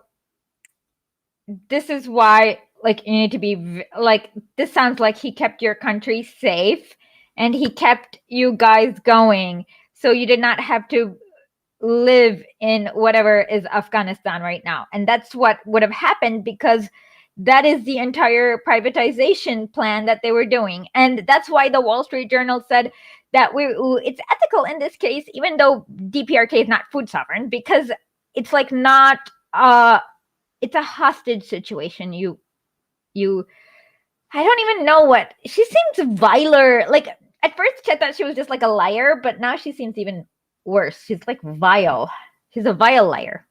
this is why, like, you need to be, like, this sounds like he kept your country safe and he kept you guys going. So you did not have to live in whatever is Afghanistan right now. And that's what would have happened, because that is the entire privatization plan that they were doing. And that's why the Wall Street Journal said that it's ethical in this case, even though DPRK is not food sovereign, because it's like not it's a hostage situation. I don't even know what she seems viler. Like at first I thought she was just like a liar, but now she seems even worse. She's like vile. She's a vile liar.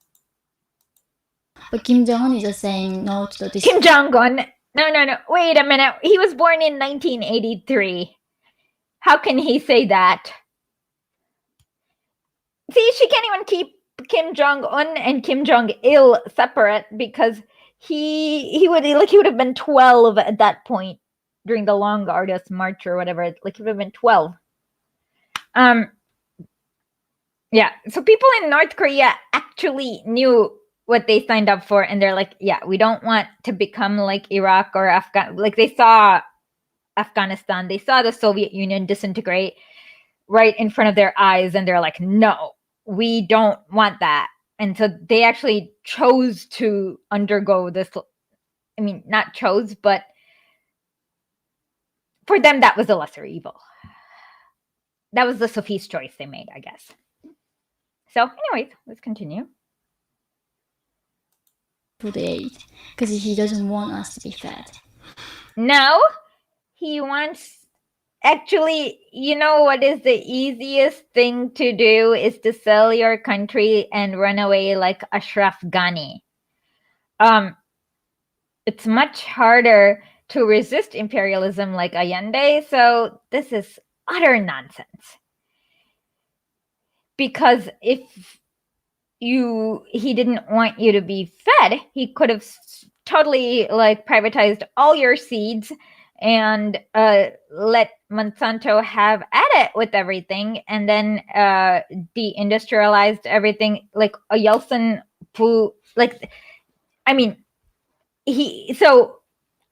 But Kim Jong-un is just saying no to the Kim Jong-un. No. Wait a minute. He was born in 1983. How can he say that? See, she can't even keep Kim Jong-un and Kim Jong-il separate, because he would have been 12 at that point during the Long Arduous March or whatever. Like he would have been 12. Yeah. So people in North Korea actually knew what they signed up for, and they're like, yeah, we don't want to become like Iraq or Afghan. Like they saw Afghanistan, they saw the Soviet Union disintegrate right in front of their eyes, and they're like, no, we don't want that. And so they actually chose to undergo this. I mean, not chose, but for them, that was the lesser evil. That was the Sophie's choice they made, I guess. So anyways, let's continue. food aid because he doesn't want us to be fed. No, he wants, actually, you know what is the easiest thing to do is to sell your country and run away like Ashraf Ghani. It's much harder to resist imperialism like Allende, so this is utter nonsense. Because if he didn't want you to be fed, he could have totally like privatized all your seeds and let Monsanto have at it with everything, and then deindustrialized everything like a Yeltsin who, like, I mean,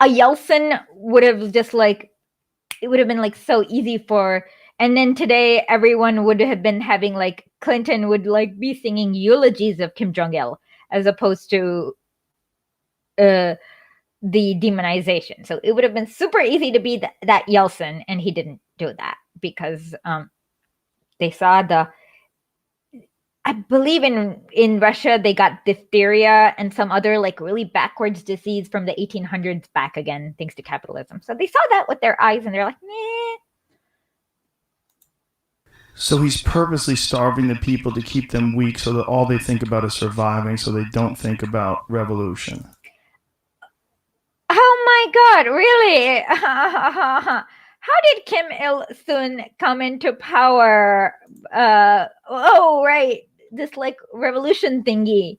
a Yeltsin would have just like, it would have been like so easy for, and then today everyone would have been having like, Clinton would like be singing eulogies of Kim Jong-il as opposed to the demonization. So it would have been super easy to be that Yeltsin, and he didn't do that because they saw I believe in Russia, they got diphtheria and some other like really backwards disease from the 1800s back again, thanks to capitalism. So they saw that with their eyes, and they're like, meh. So he's purposely starving the people to keep them weak so that all they think about is surviving, so they don't think about revolution. Oh my God, really? How did Kim Il-sung come into power? Oh, right. This like revolution thingy.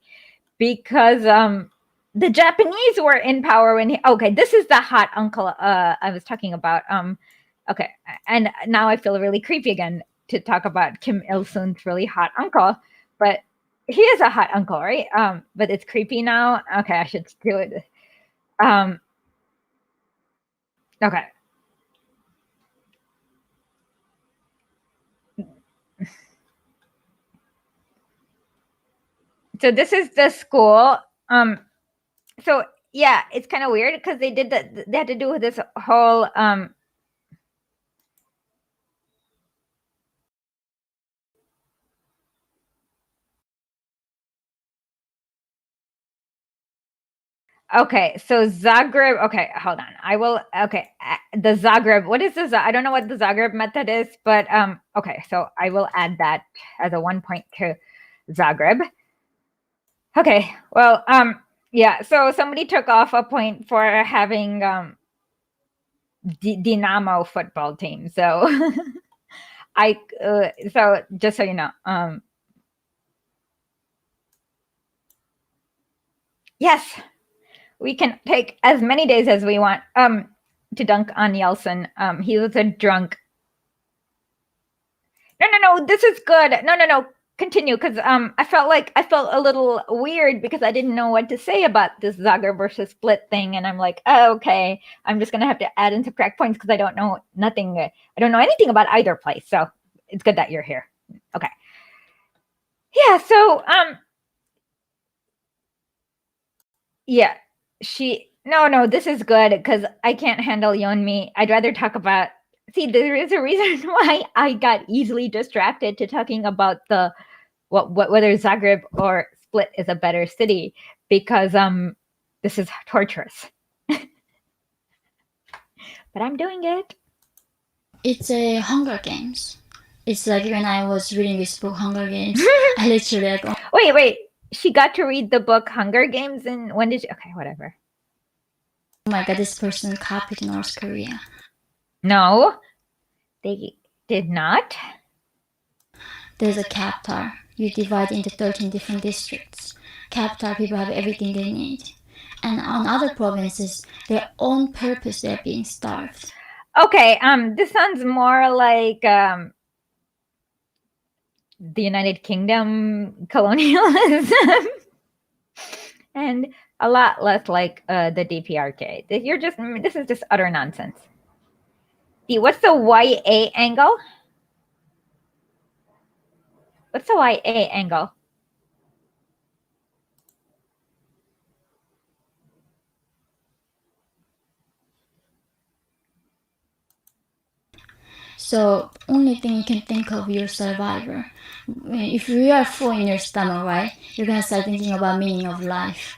Because the Japanese were in power when okay, this is the hot uncle I was talking about. Okay, and now I feel really creepy again to talk about Kim Il-sung's really hot uncle, but he is a hot uncle, right? But it's creepy now. Okay, I should do it. Okay. So this is the school. So yeah, it's kind of weird because they did that. They had to do this whole okay, so Zagreb. Okay, hold on. I will. Okay, the Zagreb. What is this? I don't know what the Zagreb method is, but okay, so I will add that as a 1 point to Zagreb. Okay, well, yeah. So somebody took off a point for having Dinamo football team. So so just so you know, yes. We can take as many days as we want to dunk on Yeltsin. He was a drunk. No, this is good. No, continue, because I felt a little weird because I didn't know what to say about this Zagreb versus Split thing, and I'm like, oh, okay, I'm just gonna have to add and subtract points because I don't know nothing. I don't know anything about either place, so it's good that you're here. Okay. Yeah. So yeah. No, this is good because I can't handle Yeonmi. I'd rather talk about. See, there is a reason why I got easily distracted to talking about the whether Zagreb or Split is a better city because this is torturous. But I'm doing it. It's a Hunger Games. It's like when I was reading this book, Hunger Games. I literally like, Wait. She got to read the book Hunger Games, and when did she? Okay, whatever. oh my god, this person copied North Korea. No, they did not. There's a capital. You divide into 13 different districts. Capital people have everything they need. And on other provinces, their own purpose, they're being starved. Okay, this sounds more like the United Kingdom colonialism and a lot less like the DPRK. This is just utter nonsense. What's the YA angle? What's the YA angle? So only thing you can think of, your survivor. If you are full in your stomach, right, you're gonna start thinking about meaning of life,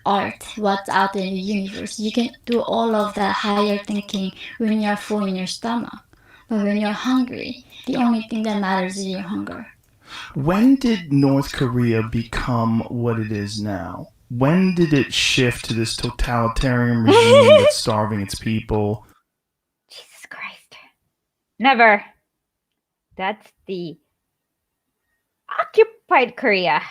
art, what's out there in the universe. You can do all of that higher thinking when you are full in your stomach. But when you're hungry, the only thing that matters is your hunger. When did North Korea become what it is now? When did it shift to this totalitarian regime that's starving its people? Jesus Christ. Never. That's the occupied Korea.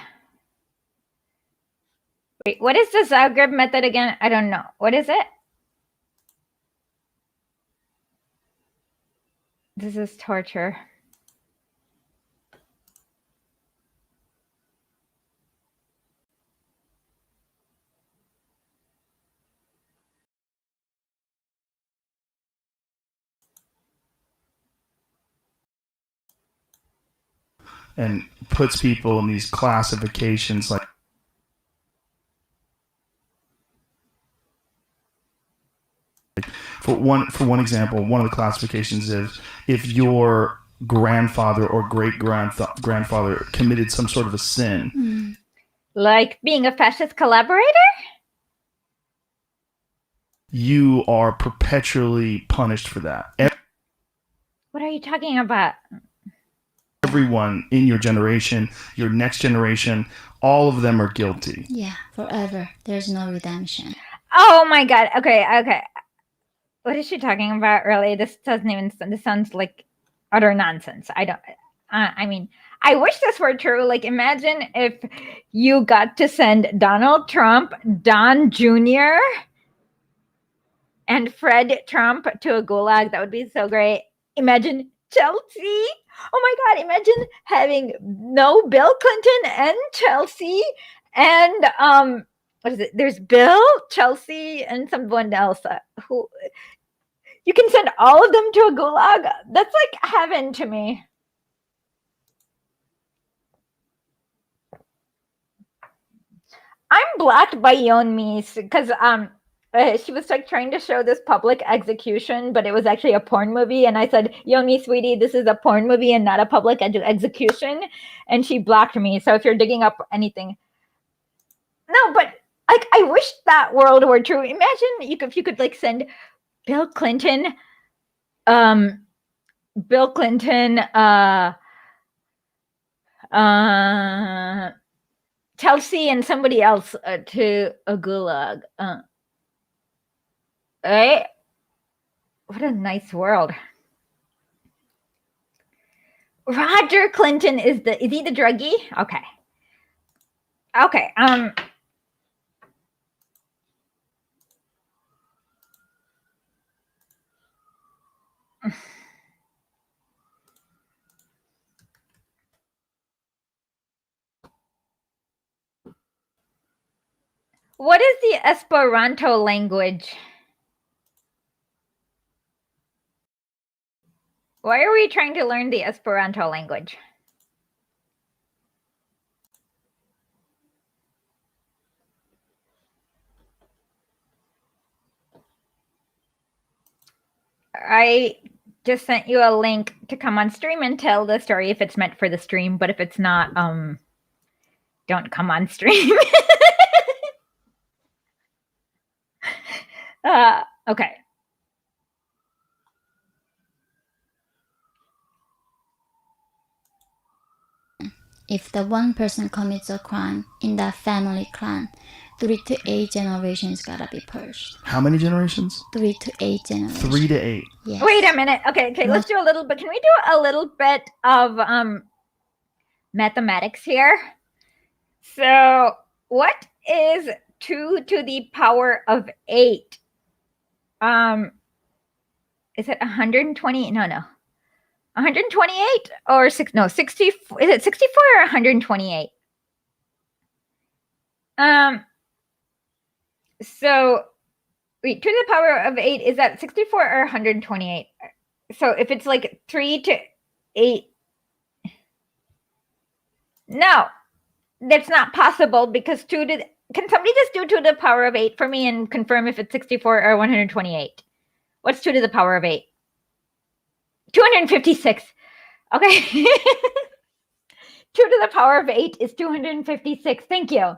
Wait, what is the Zagreb method again? I don't know. What is it? This is torture. And puts people in these classifications like for one example, one of the classifications is if your grandfather or great grandfather committed some sort of a sin. Like being a fascist collaborator? You are perpetually punished for that. What are you talking about? Everyone in your generation, your next generation, all of them are guilty. Yeah, forever. There's no redemption. Oh my god. Okay. What is she talking about? Really? This sounds like utter nonsense. I mean, I wish this were true. Like, imagine if you got to send Donald Trump, Don Jr., and Fred Trump to a gulag. That would be so great. Imagine Chelsea. Oh my God. Imagine having no Bill Clinton and Chelsea and what is it? There's Bill, Chelsea, and someone else who you can send all of them to a gulag. That's like heaven to me. I'm blocked by Yeonmi because she was like trying to show this public execution, but it was actually a porn movie. And I said, Yeonmi, sweetie, this is a porn movie and not a public execution. And she blocked me. So if you're digging up anything, no, but like I wish that world were true. Imagine if you could like send Bill Clinton, Chelsea and somebody else to a gulag. Right? What a nice world. Roger Clinton is he the druggie? Okay. Okay. What is the Esperanto language? Why are we trying to learn the Esperanto language? I just sent you a link to come on stream and tell the story if it's meant for the stream, but if it's not, don't come on stream. Okay. If the one person commits a crime in that family clan, 3 to 8 generations gotta be purged. How many generations? 3 to 8 generations. 3 to 8. Yes. Wait a minute. Okay, let's do a little bit. Can we do a little bit of mathematics here? So what is 2 to the power of 8? Is it 120? No. 128 or 60? Is it 64 or 128? So wait, 2 to the power of 8, is that 64 or 128? So if it's like 3 to 8, no, that's not possible because can somebody just do 2 to the power of 8 for me and confirm if it's 64 or 128? What's 2 to the power of 8? 256. Okay. 2 to the power of 8 is 256. Thank you.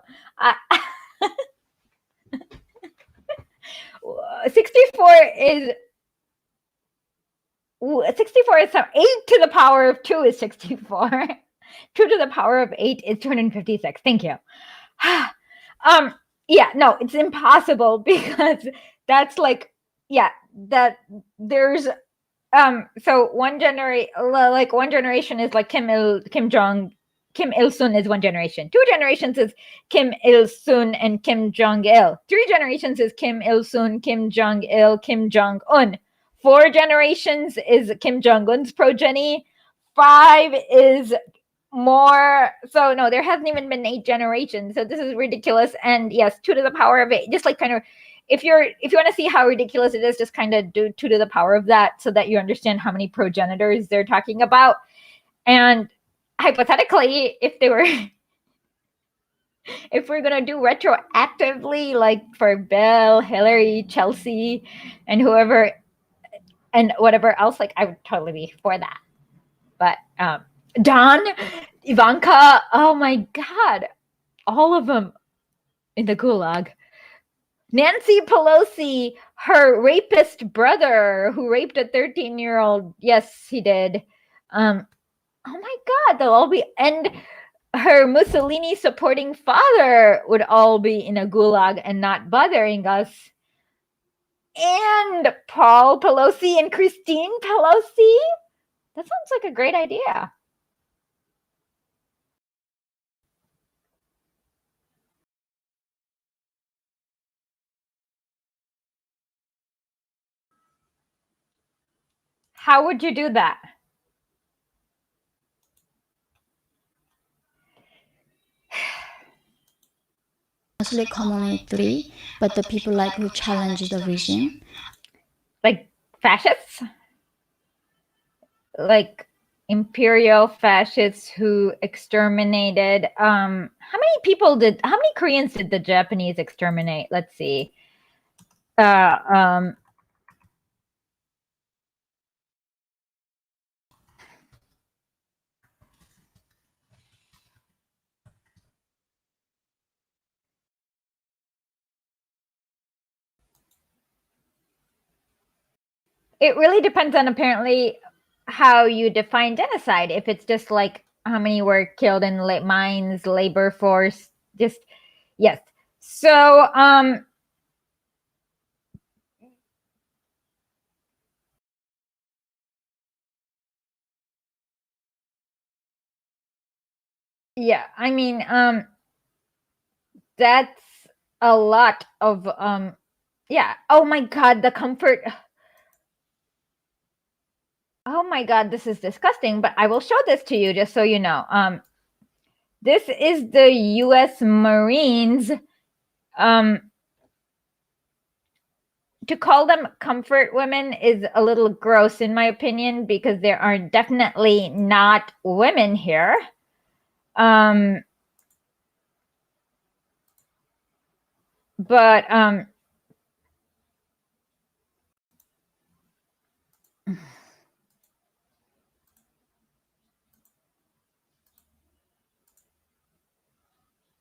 64 is 8 to the power of 2 is 64. 2 to the power of 8 is 256. Thank you. Yeah, no, it's impossible because that's like, yeah, that there's so one generation is like Kim Il-sung is one generation. 2 generations is Kim Il-sung and Kim Jong-il. 3 generations is Kim Il-sung, Kim Jong-il, Kim Jong-un. 4 generations is Kim Jong-un's progeny. 5 is more. So no, there hasn't even been 8 generations. So this is ridiculous. And yes, 2 to the power of 8. Just like kind of, if you want to see how ridiculous it is, just kind of do 2 to the power of that so that you understand how many progenitors they're talking about. And hypothetically, if we're going to do retroactively, like for Bill, Hillary, Chelsea, and whoever, and whatever else, like I would totally be for that. But Don, Ivanka, oh my God, all of them in the gulag. Nancy Pelosi, her rapist brother who raped a 13-year-old. Yes, he did. Oh my God, they'll all be, and her Mussolini supporting father would all be in a gulag and not bothering us. And Paul Pelosi and Christine Pelosi. That sounds like a great idea. How would you do that? Mostly commonly 3, but the people like who challenge the regime. Like fascists? Like imperial fascists who exterminated how many Koreans did the Japanese exterminate? Let's see. It really depends on apparently how you define genocide. If it's just like how many were killed in mines, labor force, just yes. So yeah, I mean that's a lot of yeah. Oh my god, the comfort. Oh my god, this is disgusting, but I will show this to you just so you know. This is the US Marines. To call them comfort women is a little gross in my opinion because there are definitely not women here. But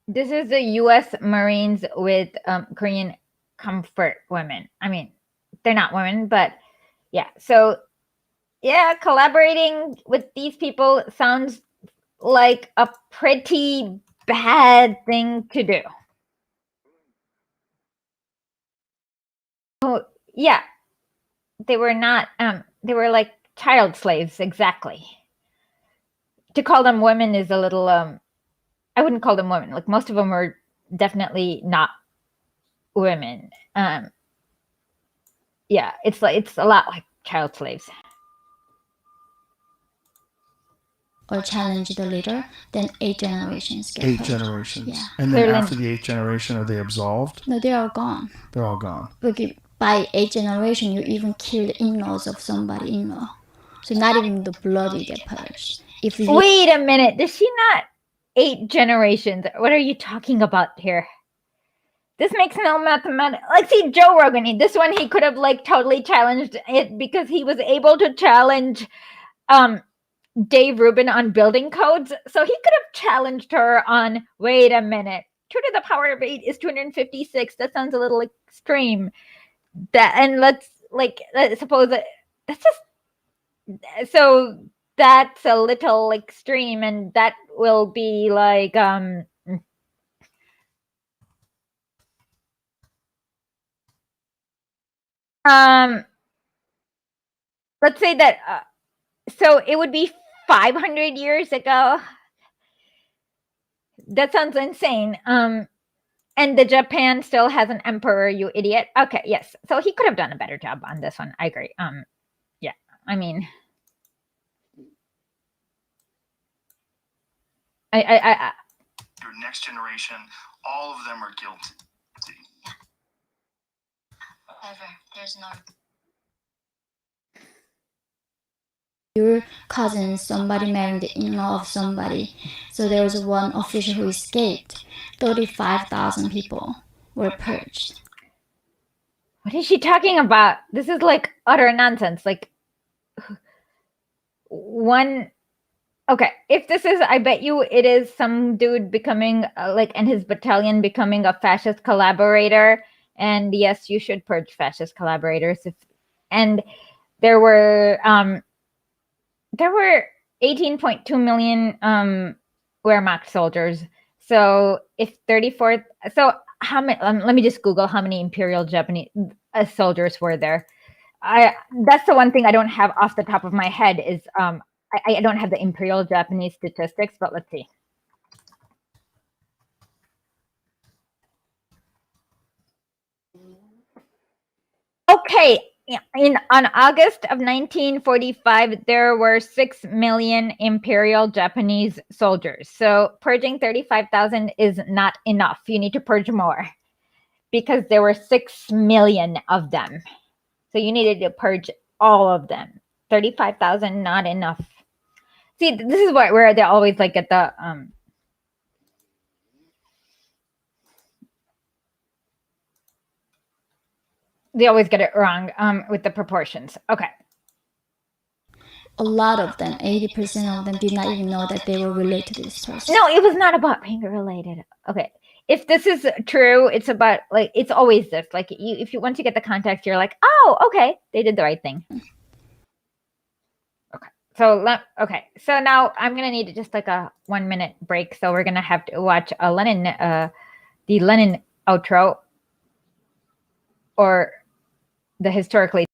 this is the US Marines with Korean comfort women. I mean, they're not women, but yeah. So yeah, collaborating with these people sounds like a pretty bad thing to do. Oh, yeah. They were not they were like child slaves, exactly. To call them women is a little I wouldn't call them women. Like most of them were definitely not women. Yeah, it's a lot like child slaves. Or challenge the leader, then 8 generations get 8 purged. generations. Yeah. And then Clearly- after the 8th generation, are they absolved? No, they are gone. They're all gone. Look, by 8 generation, you even kill the in-laws of somebody in-law. So not even the blood you get purged. If you Wait a minute. Does she not 8 generations? What are you talking about here? This makes no mathematics. Like, see, Joe Rogan, this one he could have like totally challenged it because he was able to challenge Dave Rubin on building codes. So he could have challenged her on, wait a minute, 2 to the power of 8 is 256. That sounds a little extreme. And let's suppose that that's just so that's a little extreme, and that will be like let's say that so it would be 500 years ago. That sounds insane. And the Japan still has an emperor, you idiot. Okay, yes. So he could have done a better job on this one. I agree. Yeah. I mean, I Your next generation, all of them are guilty. ever, there's no. Your cousin, somebody marrying the in-law of somebody. So there was one official who escaped. 35,000 people were purged. what is she talking about? This is like utter nonsense. Like one okay, if this is, I bet you it is some dude becoming and his battalion becoming a fascist collaborator. And yes, you should purge fascist collaborators. And there were 18.2 million Wehrmacht soldiers. So if 34, so how many? Let me just Google how many Imperial Japanese soldiers were there. That's the one thing I don't have off the top of my head is I don't have the Imperial Japanese statistics, but let's see. Okay, On August of 1945, there were 6 million Imperial Japanese soldiers. So purging 35,000 is not enough. You need to purge more because there were 6 million of them. So you needed to purge all of them. 35,000, not enough. See, this is where they always like get the they always get it wrong with the proportions. Okay. A lot of them, 80% of them, did not even know that they were related to this person. No, it was not about being related. Okay. If this is true, it's about like it's always this. Like if you once you get the context, you're like, oh, okay, they did the right thing. Okay. So now I'm gonna need just like a 1 minute break. So we're gonna have to watch the Lenin outro, or the historically.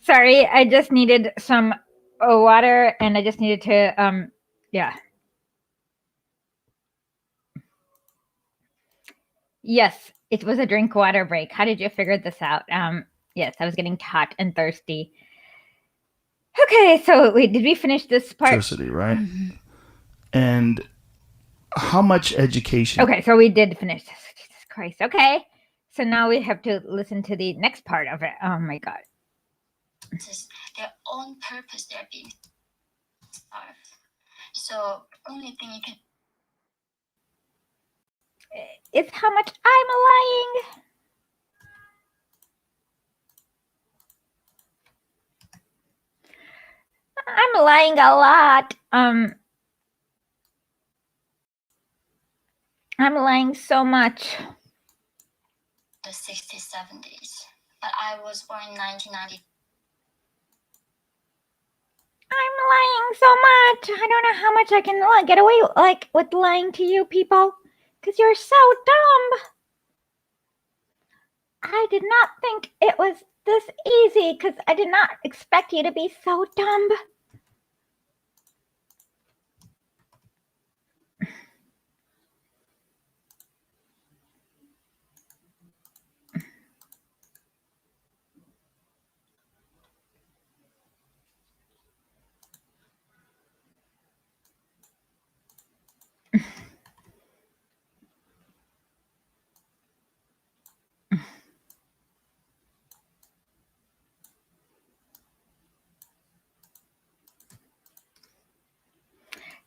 Sorry, I just needed some water, and I just needed to yeah. Yes, it was a drink water break. How did you figure this out? Yes, I was getting hot and thirsty. Okay, so wait, did we finish this part? Electricity, right? And how much education? Okay, so we did finish this. Jesus Christ. Okay, so now we have to listen to the next part of it. Oh my God. Just their own purpose, they're being starved. So only thing you can It's how much I'm lying. I'm lying a lot. I'm lying so much. the 60s, 70s. But I was born in 1990. I'm lying so much. I don't know how much I can get away with lying to you people, because you're so dumb. I did not think it was this easy, because I did not expect you to be so dumb.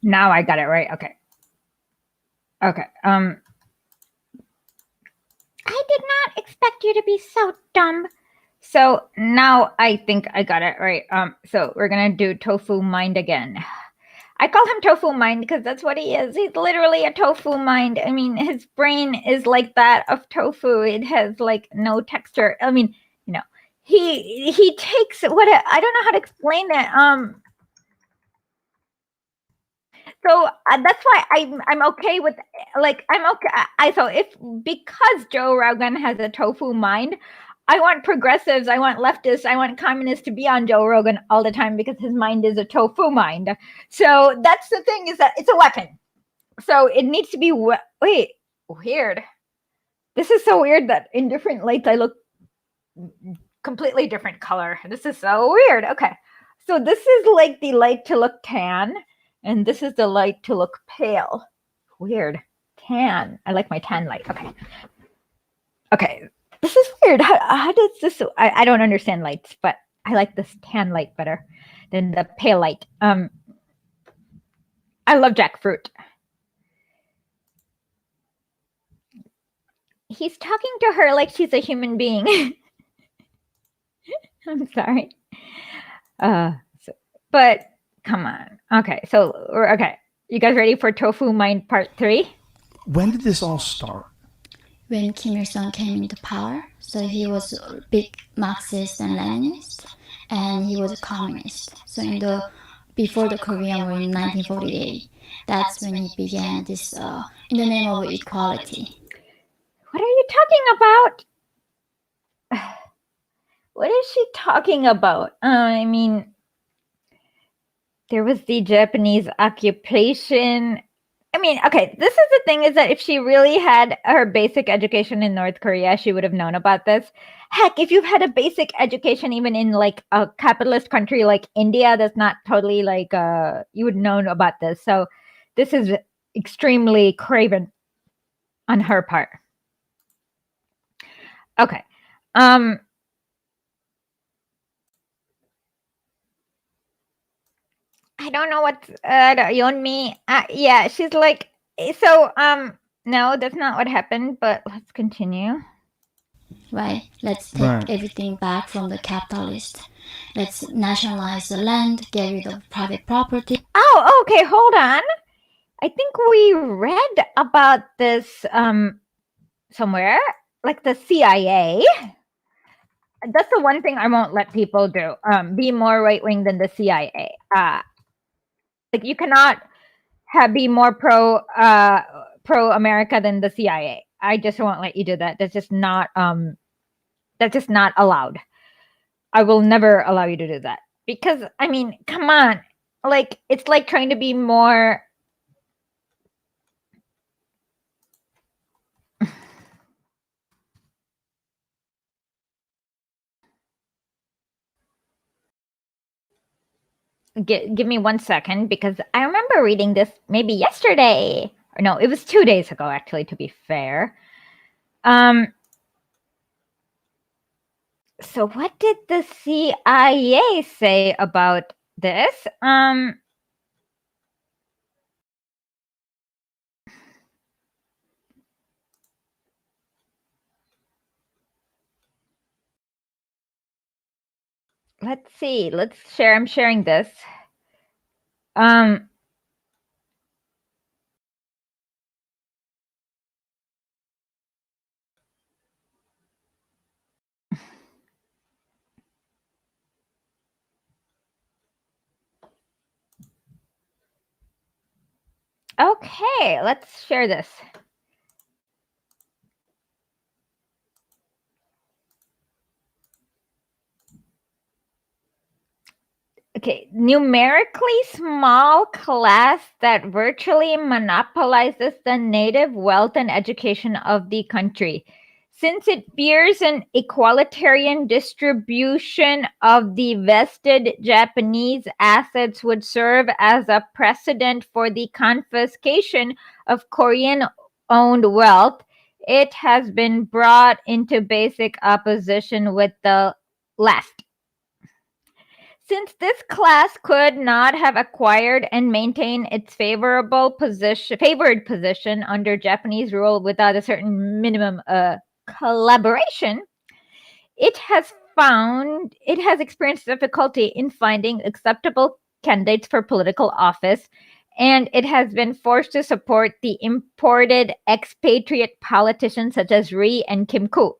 Now I got it right. Okay. Okay. I did not expect you to be so dumb. So now I think I got it right. So we're gonna do tofu mind again. I call him tofu mind because that's what he is. He's literally a tofu mind. I mean, his brain is like that of tofu. It has like no texture. I mean, he takes what I don't know how to explain it. So that's why I'm okay with I'm okay. So if because Joe Rogan has a tofu mind, I want progressives, I want leftists, I want communists to be on Joe Rogan all the time because his mind is a tofu mind. So that's the thing, is that it's a weapon. So it needs to be wait, weird. This is so weird that in different lights I look completely different color. This is so weird. Okay. So this is like the light to look tan, and this is the light to look pale. Weird. Tan. I like my tan light. Okay. Okay. This is weird. How does this? I don't understand lights, but I like this tan light better than the pale light. I love jackfruit. He's talking to her like she's a human being. I'm sorry. But come on. Okay. So, okay. You guys ready for Tofu Mind Part 3? When did this all start? When Kim Il-sung came into power, so he was a big Marxist and Leninist, and he was a communist. So before the Korean War in 1948, that's when he began this in the name of equality. What are you talking about? What is she talking about? I mean, there was the Japanese occupation. I mean, okay, this is the thing, is that if she really had her basic education in North Korea, she would have known about this. Heck, if you've had a basic education even in like a capitalist country like India, that's not totally like you would know about this. So this is extremely craven on her part. Okay. I don't know what Yeonmi. Yeah, she's like, so. No, that's not what happened. But let's continue. Right. Let's take everything back from the capitalist. Let's nationalize the land, get rid of private property. Oh, okay. Hold on. I think we read about this somewhere, like the CIA. That's the one thing I won't let people do. Be more right wing than the CIA. Like you cannot be more pro America than the CIA. I just won't let you do that. That's just not allowed. I will never allow you to do that, because I mean, come on, like it's like trying to be more. Give me 1 second, because I remember reading this maybe yesterday. Or no, it was 2 days ago, actually, to be fair. So what did the CIA say about this? Let's see. Let's share. I'm sharing this. Okay, let's share this. Okay, numerically small class that virtually monopolizes the native wealth and education of the country. since it fears an equalitarian distribution of the vested Japanese assets would serve as a precedent for the confiscation of Korean-owned wealth, it has been brought into basic opposition with the left. Since this class could not have acquired and maintained its favored position under Japanese rule without a certain minimum collaboration, it has experienced difficulty in finding acceptable candidates for political office, and it has been forced to support the imported expatriate politicians such as Ri and Kim Koo.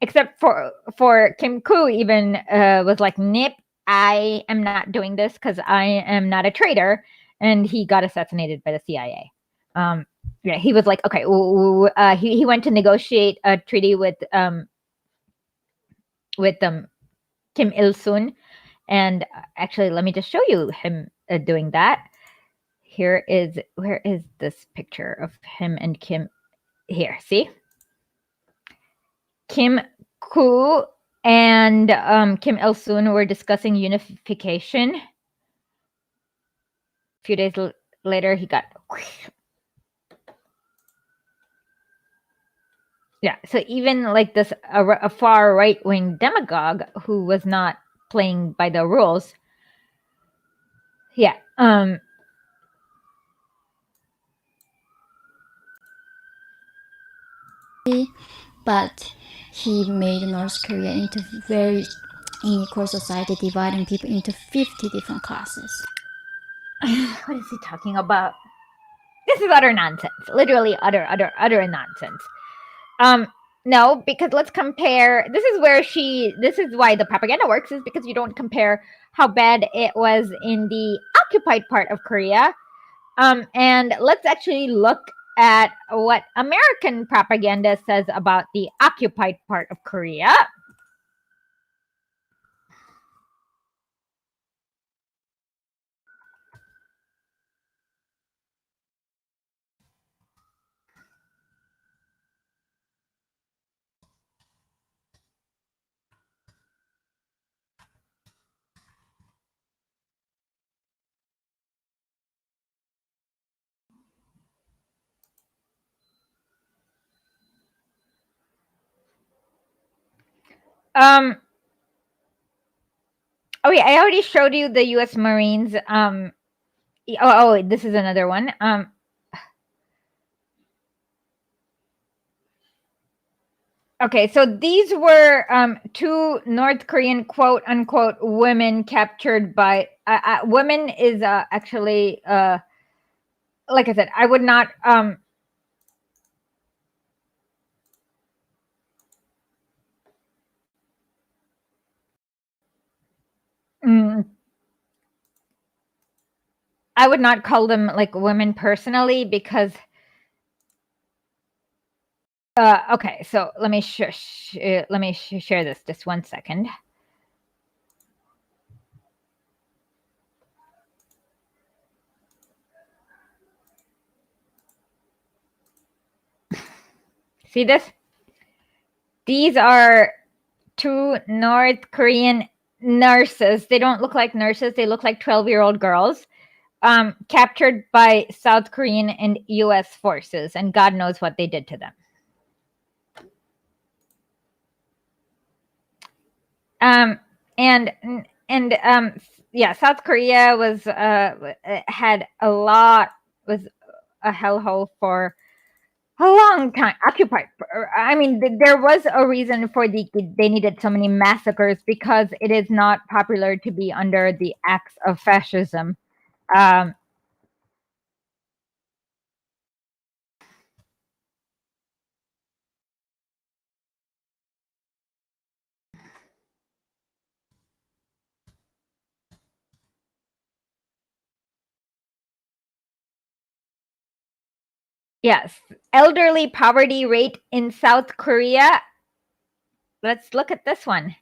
Except for Kim Koo, even was like, "Nip, I am not doing this because I am not a traitor," and he got assassinated by the CIA. Yeah, he was like, okay, he went to negotiate a treaty with Kim Il Sung, and actually, let me just show you him doing that. Where is this picture of him and Kim? Here, see, Kim Koo and Kim Il Sung were discussing unification. A few days later, he got. Yeah, so even like this, a far right wing demagogue who was not playing by the rules. Yeah. But he made North Korea into very unequal society, dividing people into 50 different classes. What is he talking about? This is utter nonsense. Literally utter nonsense. No, because let's compare. This is why the propaganda works, is because you don't compare how bad it was in the occupied part of Korea. And let's actually look at what American propaganda says about the occupied part of Korea. Oh yeah, I already showed you the U.S. Marines. This is another one. Okay, so these were two North Korean quote unquote women captured by women is actually like I said, I would not I would not call them like women personally, because okay, so let me share this just 1 second. See this? These are two North Korean nurses. They don't look like nurses. They look like 12-year-old girls. Captured by South Korean and U.S. forces, and God knows what they did to them. Yeah, South Korea was had was a hellhole for a long time, occupied. I mean, there was a reason for they needed so many massacres, because it is not popular to be under the axe of fascism. Yes, elderly poverty rate in South Korea. Let's look at this one.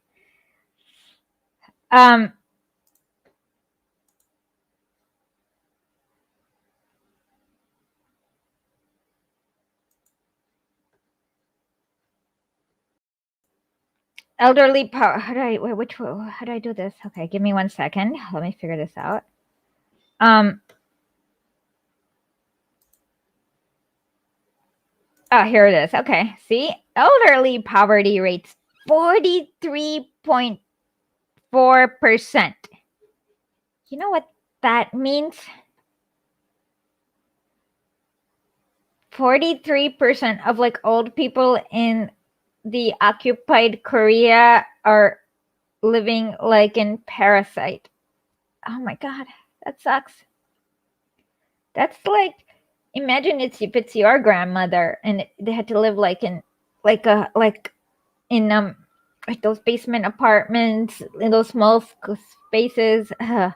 elderly power. How do I do this? Okay, give me 1 second. Let me figure this out. Oh, here it is. Okay, see, elderly poverty rates 43.4%. You know what that means? 43% of like old people in the occupied Korea are living like in parasite. Oh my god, that sucks. That's like, imagine if it's your grandmother and they had to live like in like those basement apartments in those small spaces. Yeah,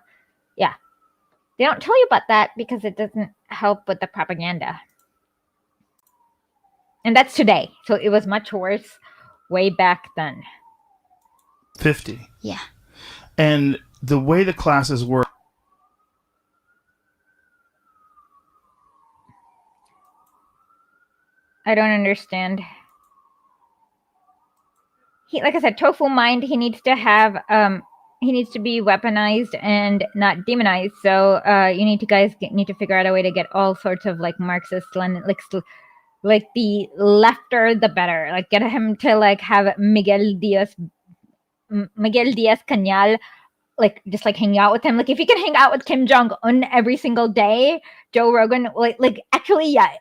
they don't tell you about that because it doesn't help with the propaganda. And that's today, so it was much worse way back then. 50. Yeah. And the way the classes work. I don't understand. He, like I said, tofu mind. He needs to have he needs to be weaponized and not demonized. So you need to figure out a way to get all sorts of like Marxist, Lenin, like the lefter the better. Like get him to like have Miguel Diaz Canal, like just like hang out with him. Like if you can hang out with Kim Jong-un every single day, Joe Rogan, like actually, yeah,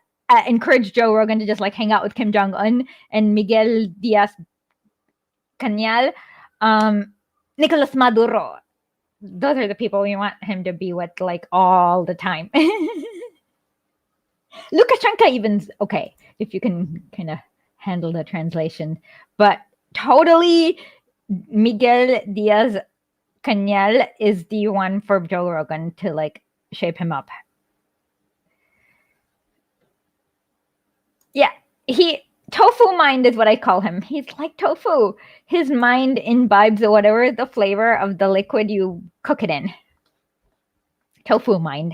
encourage Joe Rogan to just like hang out with Kim Jong-un and Miguel Diaz Canal, Nicolas Maduro. Those are the people we want him to be with like all the time. Lukashenko even's okay if you can kind of handle the translation, but totally Miguel Diaz Canal is the one for Joe Rogan to like shape him up. Yeah, tofu mind is what I call him. He's like tofu. His mind imbibes whatever the flavor of the liquid you cook it in. Tofu mind.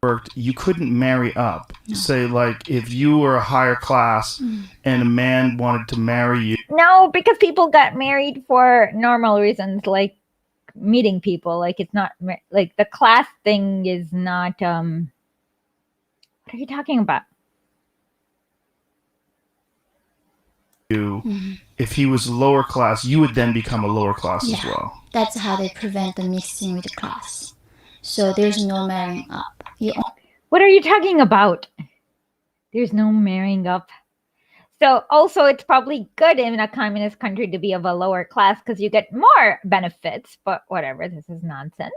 Worked, you couldn't marry up. Say, like, if you were a higher class and a man wanted to marry you. No, because people got married for normal reasons, like meeting people. Like it's not like the class thing is not. What are you talking about? If he was lower class, you would then become a lower class as well. That's how they prevent the mixing with the class. So there's no marrying up. What are you talking about? There's no marrying up. So also it's probably good in a communist country to be of a lower class because you get more benefits, but whatever, this is nonsense.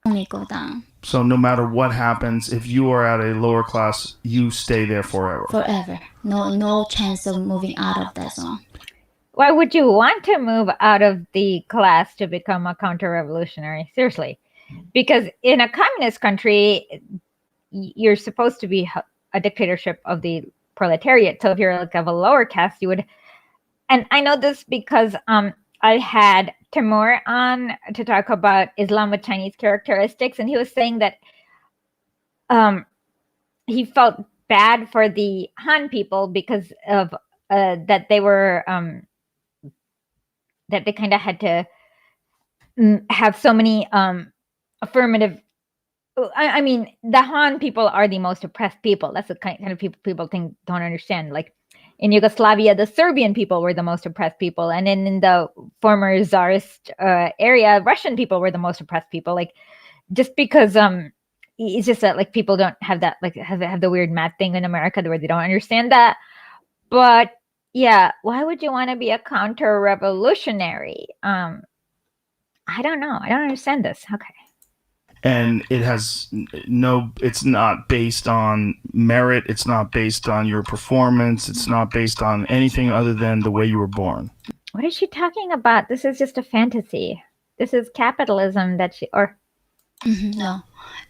Only go down. So no matter what happens, if you are at a lower class, you stay there forever. Forever. No chance of moving out of that zone. Why would you want to move out of the class to become a counter-revolutionary? Seriously. Because in a communist country, you're supposed to be a dictatorship of the proletariat. So if you're like of a lower caste, you would. And I know this because I had Timur on to talk about Islam with Chinese characteristics, and he was saying that he felt bad for the Han people because of that they were that they kind of had to have so many affirmative. I mean, the Han people are the most oppressed people. That's the kind of people don't understand. Like in Yugoslavia, the Serbian people were the most oppressed people, and in the former Tsarist area, Russian people were the most oppressed people. Like just because it's just that like people don't have that like have the weird math thing in America where they don't understand that. But yeah, why would you want to be a counter-revolutionary? I don't know. I don't understand this. Okay. And it has it's not based on merit. It's not based on your performance. It's not based on anything other than the way you were born. What is she talking about? This is just a fantasy. This is capitalism No.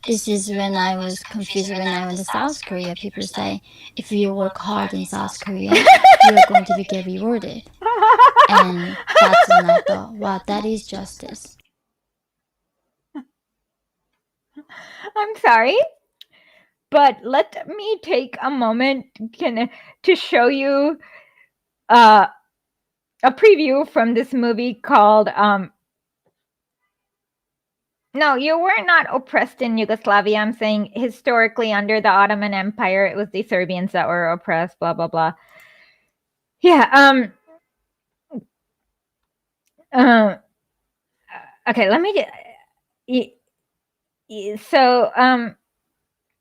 This is when I was confused when I went to South Korea. People say, if you work hard in South Korea, you're going to get rewarded. And that's when I thought, wow, that is justice. I'm sorry, but let me take a moment to show you a preview from this movie called no, you were not oppressed in Yugoslavia. I'm saying historically under the Ottoman Empire, it was the Serbians that were oppressed, blah, blah, blah. Yeah. Okay, let me so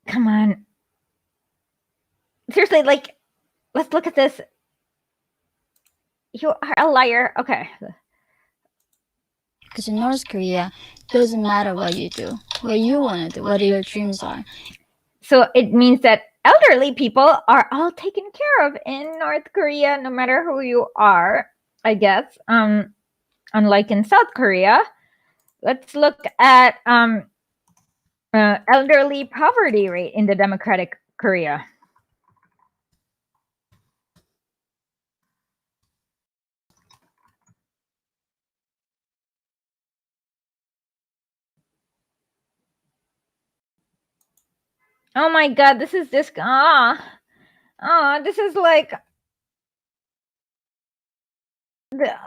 come on. Seriously, like, let's look at this. You are a liar. Okay. Because in North Korea, doesn't matter what you do, what you want to do, what your dreams are. So it means that elderly people are all taken care of in North Korea, no matter who you are, I guess. Unlike in South Korea. Let's look at elderly poverty rate in the Democratic Korea. Oh my God, this is this. This is like.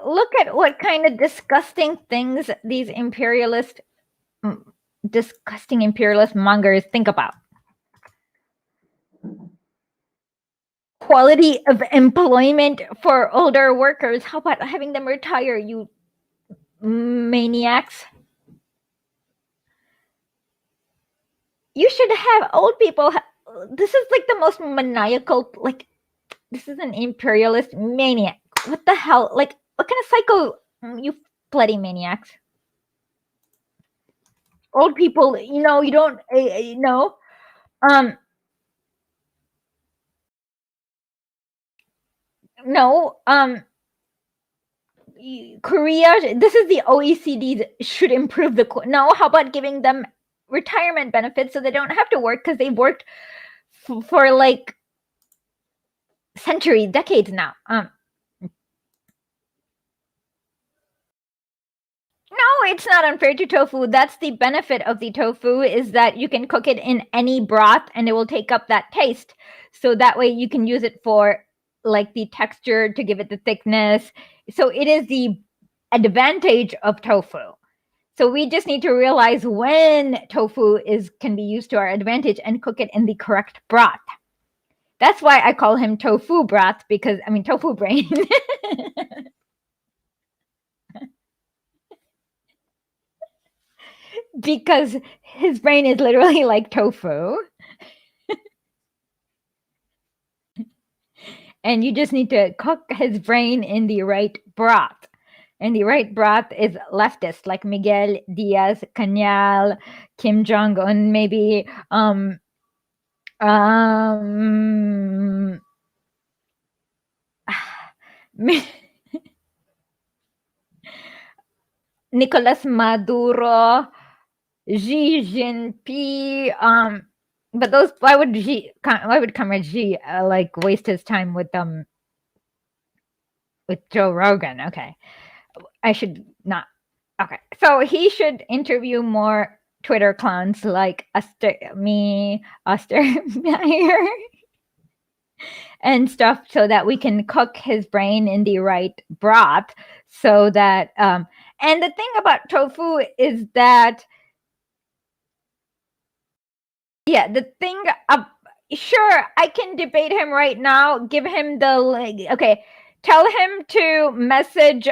Look at what kind of disgusting things these disgusting imperialist mongers think about. Quality of employment for older workers. How about having them retire, you maniacs? You should have old people. This is like the most maniacal, like, this is an imperialist maniac. What the hell? Like, what kind of psycho, you bloody maniacs? Old people, you don't, no, Korea, this is the OECD should improve no, how about giving them retirement benefits so they don't have to work because they've worked for like centuries, decades now. No, it's not unfair to tofu. That's the benefit of the tofu, is that you can cook it in any broth and it will take up that taste. So that way you can use it for like the texture to give it the thickness. So it is the advantage of tofu. So we just need to realize when tofu can be used to our advantage and cook it in the correct broth. That's why I call him tofu broth, because tofu brain. Because his brain is literally like tofu. And you just need to cook his brain in the right broth. And the right broth is leftist, like Miguel Diaz-Canel, Kim Jong-un, maybe. Nicolas Maduro, Xi Jinping, but those, why would Comrade Xi like waste his time with Joe Rogan? Okay, I should not. Okay, so he should interview more Twitter clowns like Ostermeyer and stuff, so that we can cook his brain in the right broth. So that and the thing about tofu is that, yeah, the thing, sure, I can debate him right now. Give him the link. Okay, tell him to message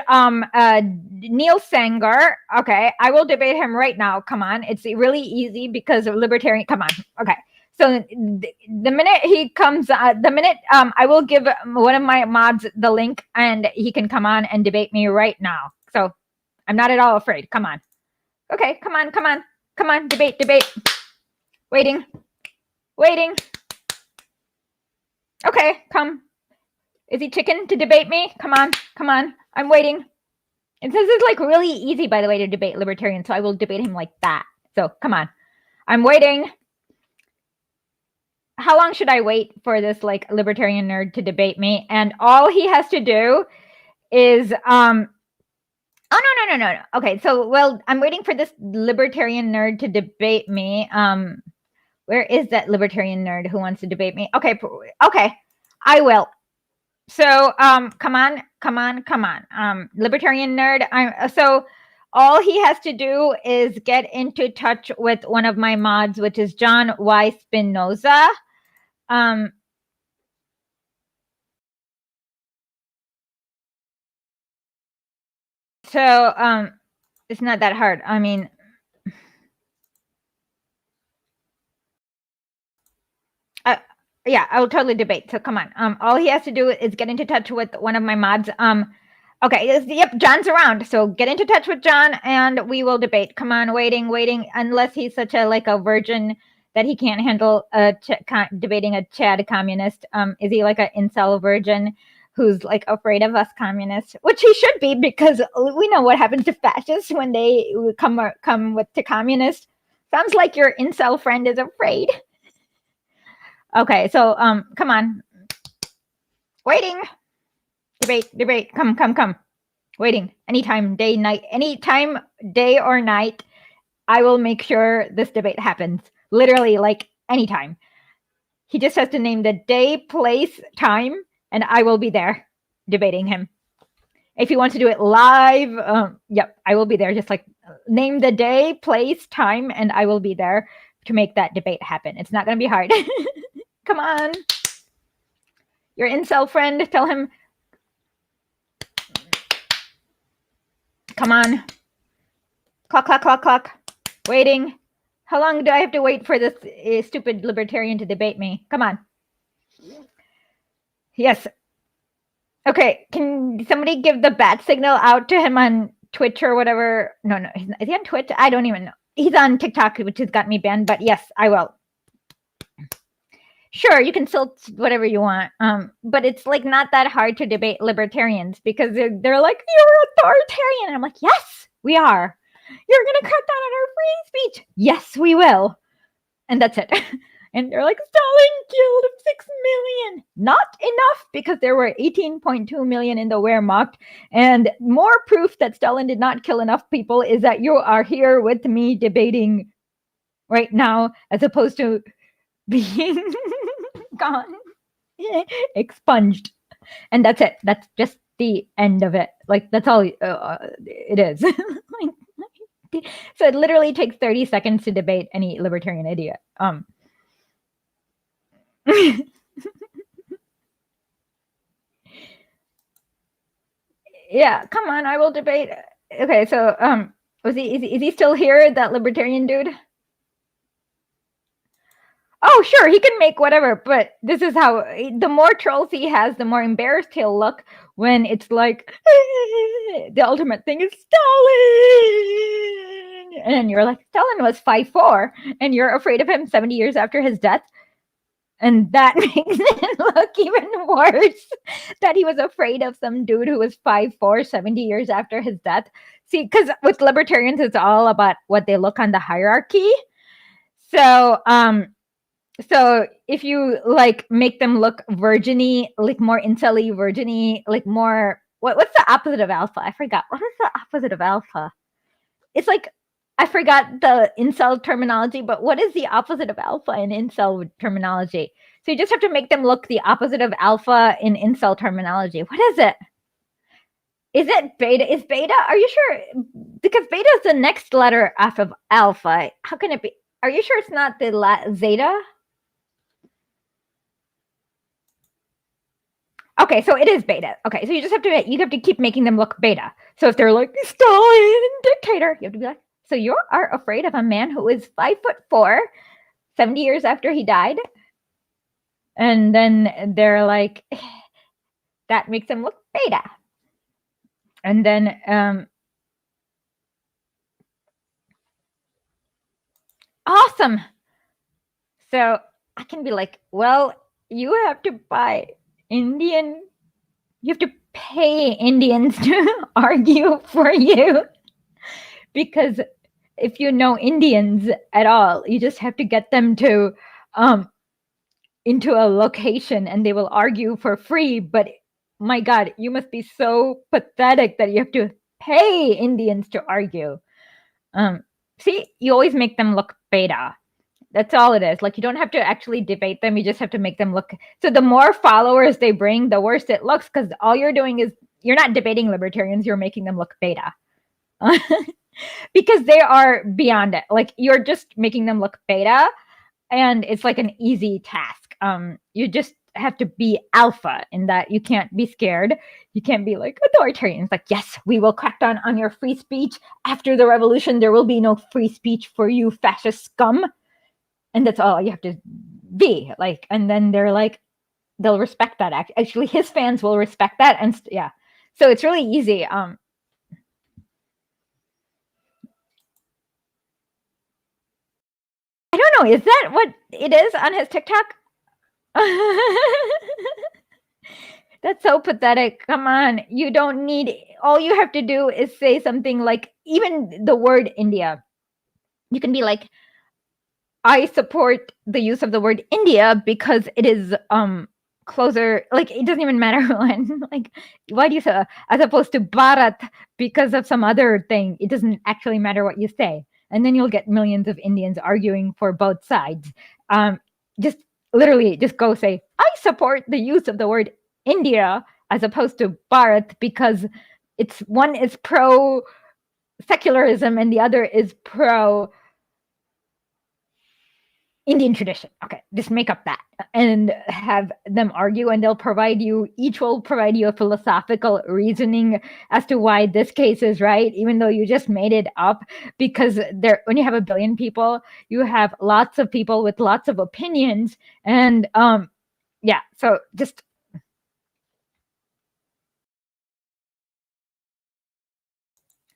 Neil Sanger. Okay, I will debate him right now. Come on, it's really easy because of libertarian. Come on. Okay, so the minute he comes, I will give one of my mods the link, and he can come on and debate me right now. So I'm not at all afraid. Come on. Okay, come on, debate. Waiting. Okay, come. Is he chicken to debate me? Come on. I'm waiting. And this is like really easy, by the way, to debate libertarian, so I will debate him like that. So come on. I'm waiting. How long should I wait for this like libertarian nerd to debate me? And all he has to do is Oh, no. Okay, so, well, I'm waiting for this libertarian nerd to debate me. Where is that libertarian nerd who wants to debate me? Okay, I will. So come on. Libertarian nerd. So all he has to do is get into touch with one of my mods, which is John Y. Spinoza. So it's not that hard. I mean, yeah, I will totally debate. So come on. All he has to do is get into touch with one of my mods. Okay, yep, John's around. So get into touch with John and we will debate. Come on, waiting. Unless he's such a virgin that he can't handle debating a Chad communist. Is he like an incel virgin who's like afraid of us communists? Which he should be, because we know what happens to fascists when they come to communists. Sounds like your incel friend is afraid. Okay, so come on. Waiting. Debate. Come. Waiting. Anytime, day, or night, I will make sure this debate happens. Literally, like anytime. He just has to name the day, place, time, and I will be there debating him. If he wants to do it live, yep, I will be there. Just like name the day, place, time, and I will be there to make that debate happen. It's not going to be hard. Come on. Your incel friend, tell him. Come on. Clock. Waiting. How long do I have to wait for this stupid libertarian to debate me? Come on. Yes. Okay, can somebody give the bat signal out to him on Twitch or whatever? No, is he on Twitch? I don't even know. He's on TikTok, which has got me banned, but yes, I will. Sure, you can still whatever you want. But it's like not that hard to debate libertarians because they're like, you're authoritarian. And I'm like, yes, we are. You're going to cut down on our free speech. Yes, we will. And that's it. And they're like, Stalin killed 6 million. Not enough, because there were 18.2 million in the Wehrmacht. And more proof that Stalin did not kill enough people is that you are here with me debating right now, as opposed to being gone, expunged. And that's it. That's just the end of it. Like, that's all it is. So it literally takes 30 seconds to debate any libertarian idiot. Yeah, come on, I will debate. Okay, so is he still here, that libertarian dude? Oh, sure, he can make whatever, but this is how, the more trolls he has, the more embarrassed he'll look when it's like, the ultimate thing is Stalin. And you're like, Stalin was 5'4", and you're afraid of him 70 years after his death. And that makes it look even worse, that he was afraid of some dude who was 5'4", 70 years after his death. See, because with libertarians, it's all about what they look on the hierarchy. So if you like make them look virgin-y, like more incel-y, virgin-y, like more, what's the opposite of alpha? I forgot. What is the opposite of alpha? It's like, I forgot the incel terminology, but what is the opposite of alpha in incel terminology? So you just have to make them look the opposite of alpha in incel terminology. What is it? Is it beta? Is beta? Are you sure? Because beta is the next letter off of alpha. How can it be? Are you sure it's not the zeta? Okay, so it is beta. Okay, so you just have to keep making them look beta. So if they're like Stalin dictator, you have to be like, so you are afraid of a man who is 5'4", 70 years after he died? And then they're like, that makes him look beta. And then, awesome. So I can be like, well, you have to you have to pay Indians to argue for you. Because if you know Indians at all, you just have to get them to into a location and they will argue for free. But my God, you must be so pathetic that you have to pay Indians to argue. See, you always make them look beta. That's all it is. Like, you don't have to actually debate them. You just have to make them look. So the more followers they bring, the worse it looks, because all you're doing is you're not debating libertarians. You're making them look beta. Because they are beyond it. Like, you're just making them look beta, and it's like an easy task. You just have to be alpha in that you can't be scared. You can't be like authoritarians. Like, yes, we will crack down on your free speech. After the revolution, there will be no free speech for you fascist scum. And that's all you have to be. Like, and then they're like, they'll respect that. Actually, his fans will respect that. And yeah, so it's really easy. I don't know. Is that what it is on his TikTok? That's so pathetic. Come on. You don't need, all you have to do is say something like, even the word India. You can be like, I support the use of the word India because it is closer, like, it doesn't even matter when, like, why do you say, as opposed to Bharat because of some other thing. It doesn't actually matter what you say. And then you'll get millions of Indians arguing for both sides. Just literally just go say, I support the use of the word India as opposed to Bharat because it's one is pro secularism and the other is pro Indian tradition. Okay, just make up that and have them argue, and they'll provide you, each will provide you a philosophical reasoning as to why this case is right, even though you just made it up. Because there, when you have 1 billion people, you have lots of people with lots of opinions, and yeah, so just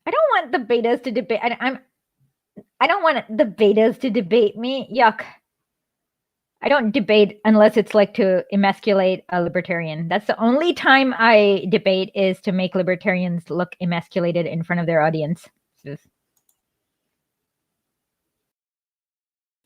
I don't want the betas to debate. I don't want the betas to debate me. Yuck. I don't debate unless it's like to emasculate a libertarian. That's the only time I debate, is to make libertarians look emasculated in front of their audience.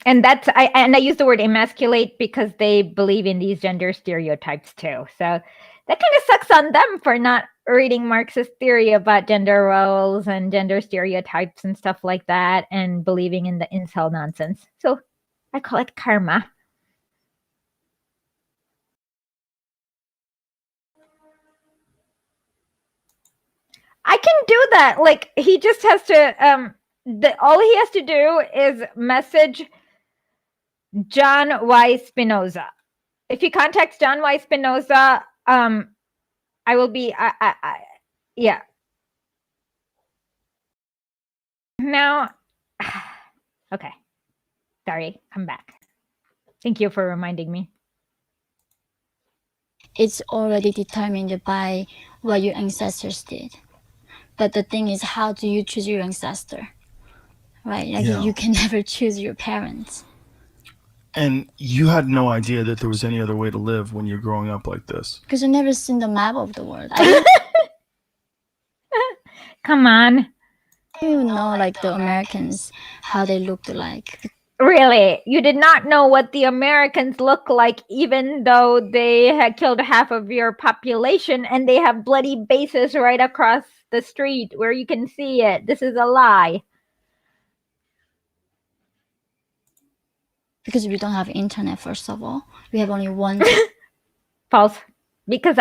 And that's I use the word emasculate because they believe in these gender stereotypes too. So that kind of sucks on them for not reading Marxist theory about gender roles and gender stereotypes and stuff like that, and believing in the incel nonsense. So I call it karma. I can do that. Like, he just has to all he has to do is message John Y. Spinoza. If he contacts John Y. Spinoza, I will be yeah. Now okay. Sorry, come back. Thank you for reminding me. It's already determined by what your ancestors did. But the thing is, how do you choose your ancestor? Right? Like, you can never choose your parents. And you had no idea that there was any other way to live when you're growing up like this. Because you've never seen the map of the world. Come on. You know, like, the Americans, how they looked like. Really? You did not know what the Americans look like, even though they had killed half of your population and they have bloody bases right across the street where you can see it. This is a lie. Because we don't have internet, first of all. We have only one. False. Because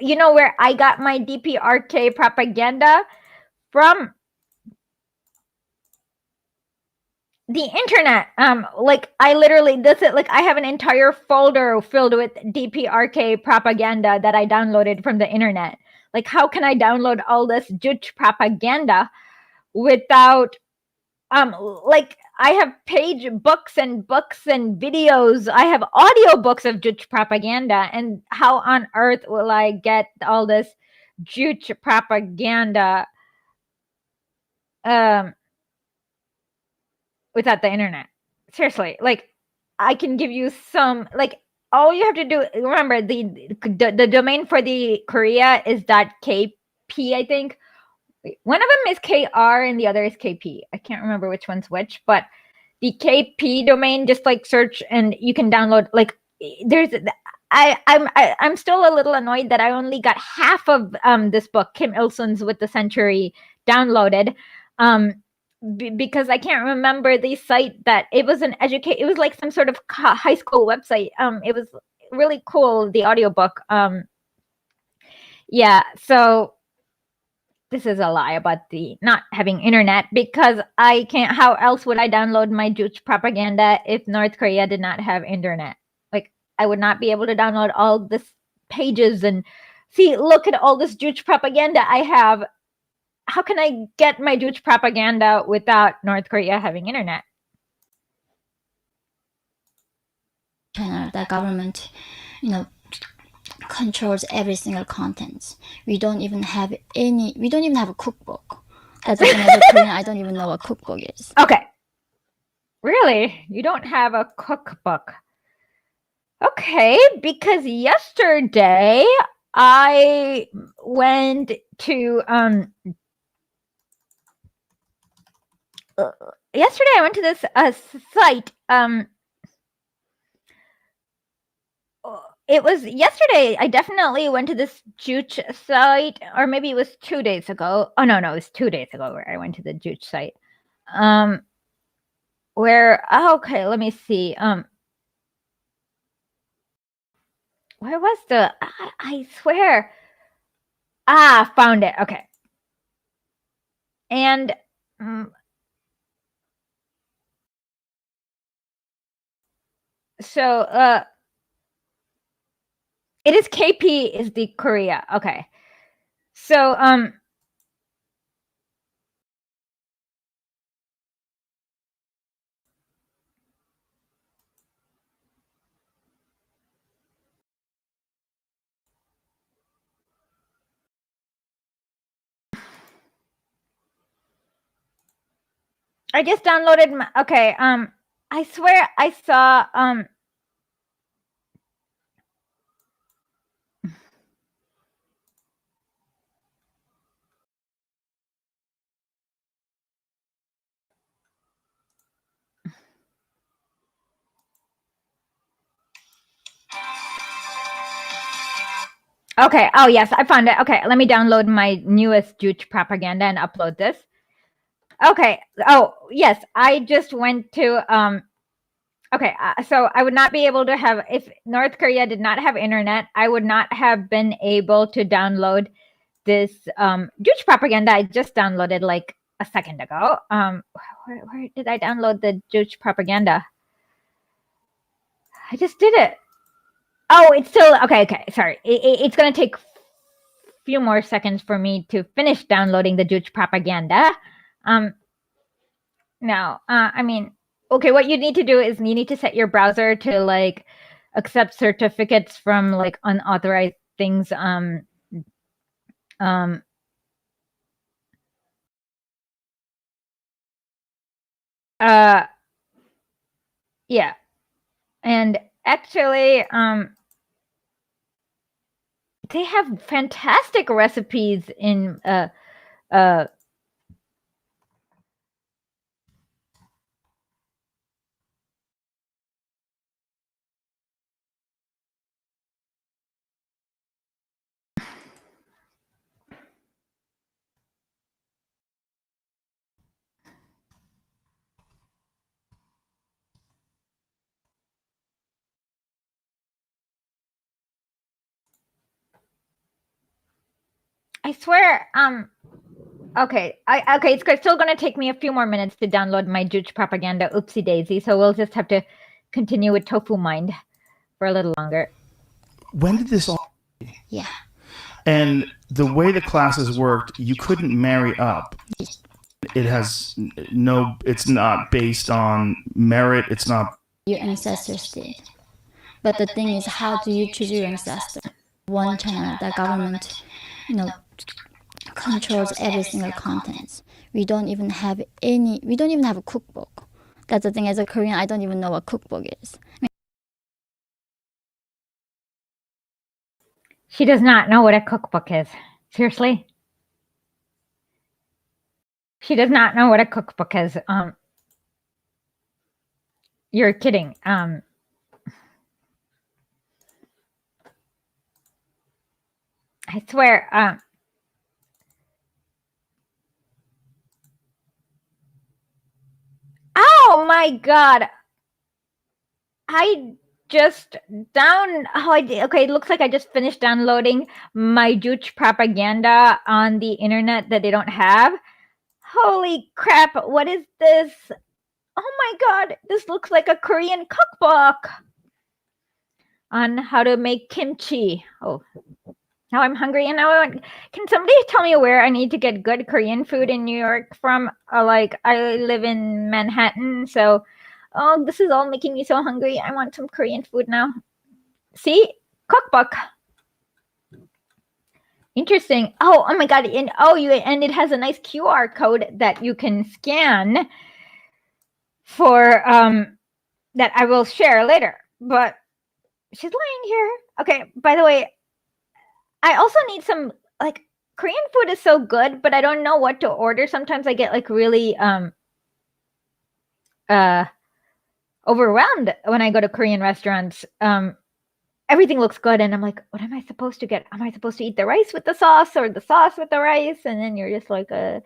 you know where I got my DPRK propaganda? From the internet. Like, I literally, I have an entire folder filled with DPRK propaganda that I downloaded from the internet. Like, how can I download all this Juch propaganda without, like, I have page books and videos. I have audiobooks of Juch propaganda. And how on earth will I get all this Juch propaganda without the internet? Seriously, like, I can give you some, like, all you have to do, remember, the domain for the Korea is .kp, I think. One of them is KR and the other is KP. I can't remember which one's which, but the KP domain, just like search and you can download, like, there's, I'm still a little annoyed that I only got half of this book, Kim Il-sung's With the Century, downloaded. because I can't remember the site that it was it was like some sort of high school website. It was really cool, the audiobook. Yeah, so this is a lie about the not having internet, because I can't. How else would I download my Juche propaganda if North Korea did not have internet? Like, I would not be able to download all this pages and see, look at all this Juche propaganda I have. How can I get my Juche propaganda without North Korea having internet? China, the government, controls every single content. We don't even have a cookbook. That's the thing, as a Korean, I don't even know what cookbook is. Okay. Really? You don't have a cookbook? Okay, because yesterday I went to this site. It was yesterday. I definitely went to this Juche site, or maybe it was 2 days ago. Oh no, it was 2 days ago where I went to the Juche site. Okay, let me see. Where was I swear. Found it. Okay. And so it is KP is the Korea. Okay. So I just downloaded I swear I saw okay. Oh yes, I found it. Okay, let me download my newest Juche propaganda and upload this. Okay. Oh yes, I just went to okay, so I would not be able to have, if North Korea did not have internet, I would not have been able to download this Juche propaganda I just downloaded like a second ago. Where did I download the Juche propaganda? I just did it. Oh, it's still okay. Sorry, it's gonna take a few more seconds for me to finish downloading the Juche propaganda. Now, I mean, okay, what you need to do is you need to set your browser to like accept certificates from like unauthorized things. Yeah, and actually, they have fantastic recipes in I swear, okay, okay, it's still going to take me a few more minutes to download my Juche propaganda. Oopsie daisy. So we'll just have to continue with Tofu Mind for a little longer. When did this all? Yeah. And the way the classes worked, you couldn't marry up. It has no. It's not based on merit. It's not. Your ancestors did. But the thing is, how do you choose your ancestor? One China, the government, controls every single content. We don't even have a cookbook. That's the thing, as a Korean, I don't even know what cookbook is. She does not know what a cookbook is. Seriously? She does not know what a cookbook is. You're kidding. I swear. my god. I just okay, it looks like I just finished downloading my Juche propaganda on the internet that they don't have. Holy crap, what is this? Oh my god, this looks like a Korean cookbook on how to make kimchi. Oh, now I'm hungry and can somebody tell me where I need to get good Korean food in New York from? Like, I live in Manhattan, so this is all making me so hungry. I want some Korean food now. See? Cookbook. Interesting. Oh my god. And it has a nice QR code that you can scan for that I will share later. But she's lying here. Okay, by the way, I also need some, like, Korean food is so good, but I don't know what to order. Sometimes I get like really overwhelmed when I go to Korean restaurants. Everything looks good and I'm like, what am I supposed to get? Am I supposed to eat the rice with the sauce or the sauce with the rice? And then you're just like yeah.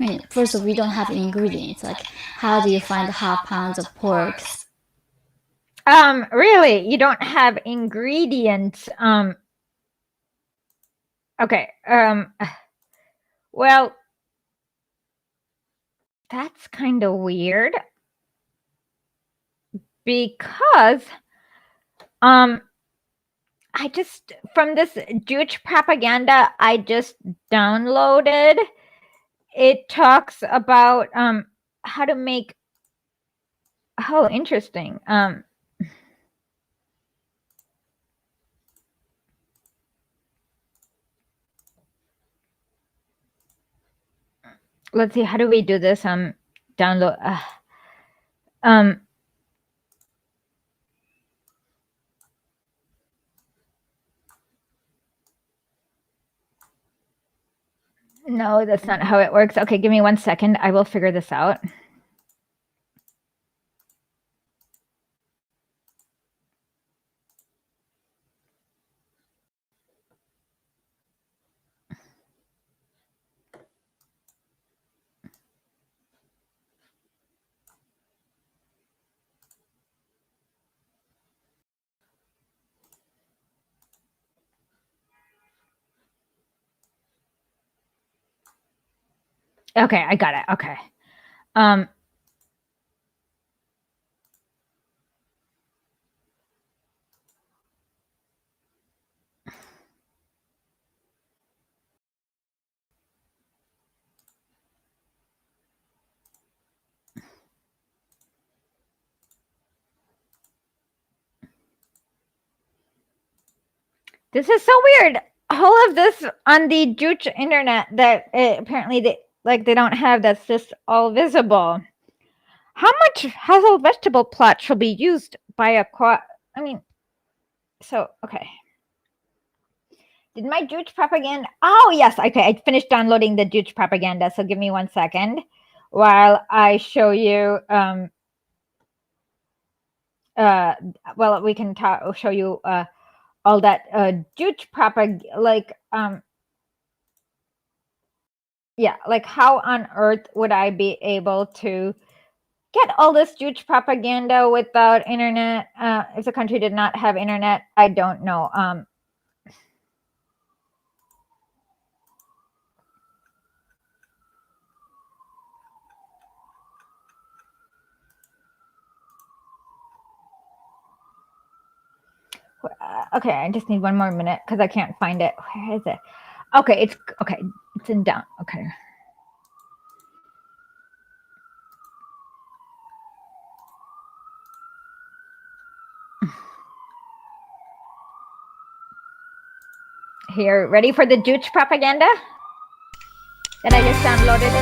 I mean, first of all, we don't have ingredients. Like, how do you find half pounds of pork? Really, you don't have ingredients. Okay. Well, that's kind of weird because I just, from this Juche propaganda I just downloaded, it talks about how to make, oh, interesting. Let's see, how do we do this? Download. No, that's not how it works. Okay, give me 1 second. I will figure this out. Okay, I got it. Okay. This is so weird. All of this on the Juche internet that apparently they don't have, that's just all visible. How much household vegetable plot shall be used by a okay. Did my Juche propaganda? Oh, yes. Okay, I finished downloading the Juche propaganda, so give me 1 second while I show you. Well, we can show you all that Juche propaganda, like yeah, like how on earth would I be able to get all this Juche propaganda without internet? If the country did not have internet, I don't know. Okay, I just need 1 more minute because I can't find it. Where is it? Okay, it's in down. Okay. Here, ready for the Juche propaganda that I just downloaded?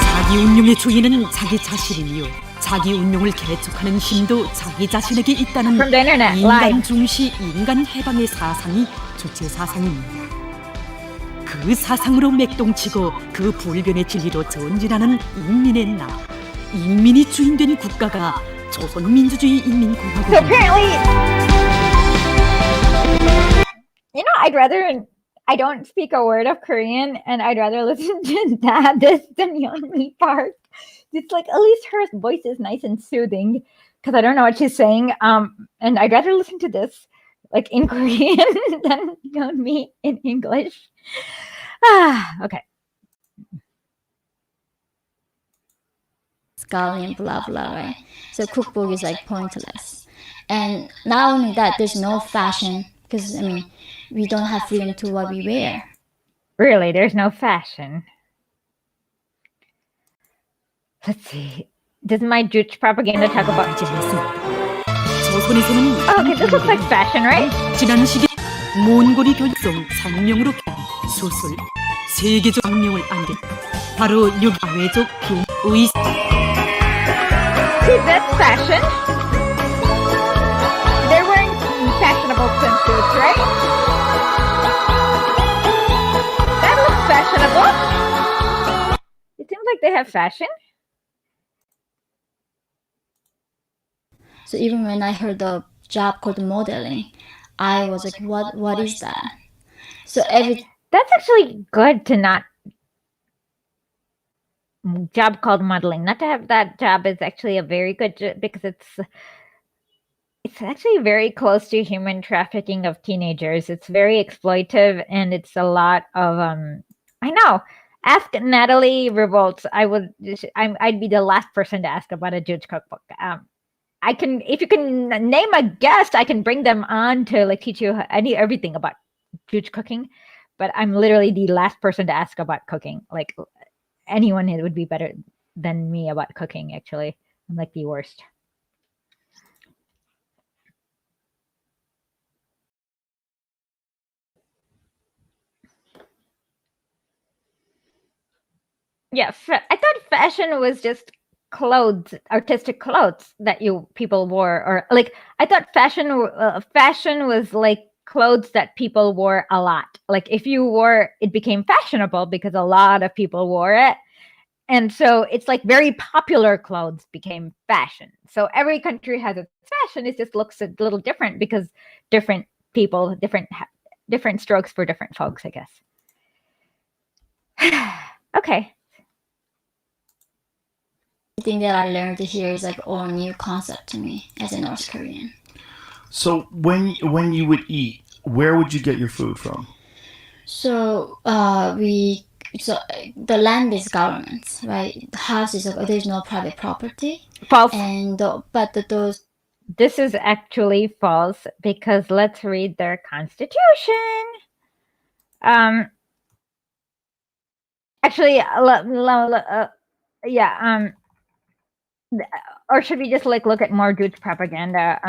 자기 운명의 주인은 자기 자신이며 자기 운명을 개척하는 힘도 자기 자신에게 있다는 From the internet, 인간 live. 중시 인간 해방의 사상이 주체 사상입니다. 그 사상으로 맥동치고 그 불변의 진리로 전진하는 인민의 나라, 인민이 주인된 국가가 조선민주주의 So 인민공화국입니다. apparently, I don't speak a word of Korean, and I'd rather listen to this than Yeonmi Park. It's like at least her voice is nice and soothing because I don't know what she's saying. And I'd rather listen to this like in Korean than Yeonmi in English. Okay. Scholarly, blah blah, right? So cookbook is like pointless. And not only that, there's no fashion because I mean, we don't have freedom to what we wear. Really, there's no fashion. Let's see. Does my Juche propaganda talk about? Oh, okay, this looks like fashion, right? 지난 시기 몬고리 교육성 생명으로 수술 세계적 혁명을 안겼 바로 육아외적 의 See, that's fashion. They're wearing fashionable swimsuits, right? That looks fashionable. It seems like they have fashion. So even when I heard the job called modeling, I was like, what is that? So that's actually good to not job called modeling. Not to have that job is actually a very good job because it's actually very close to human trafficking of teenagers. It's very exploitive and it's a lot of I know. Ask Natalie Revolts. I'd be the last person to ask about a Jewish cookbook. I can, if you can name a guest, I can bring them on to like teach you everything about Jewish cooking. But I'm literally the last person to ask about cooking. Like anyone would be better than me about cooking. Actually, I'm like the worst. Yeah, I thought fashion was just clothes, artistic clothes that people wore, or like I thought fashion was like clothes that people wore a lot. Like if you wore it became fashionable because a lot of people wore it. And so it's like very popular clothes became fashion. So every country has its fashion. It just looks a little different because different people, different strokes for different folks, I guess. Okay. thing that I learned here is like all new concept to me as a North Korean. So when you would eat, where would you get your food from? So the land is government, right? The house is there's no private property. False. And those. This is actually false because let's read their constitution. Actually, yeah. Or should we just like look at more Jewish propaganda?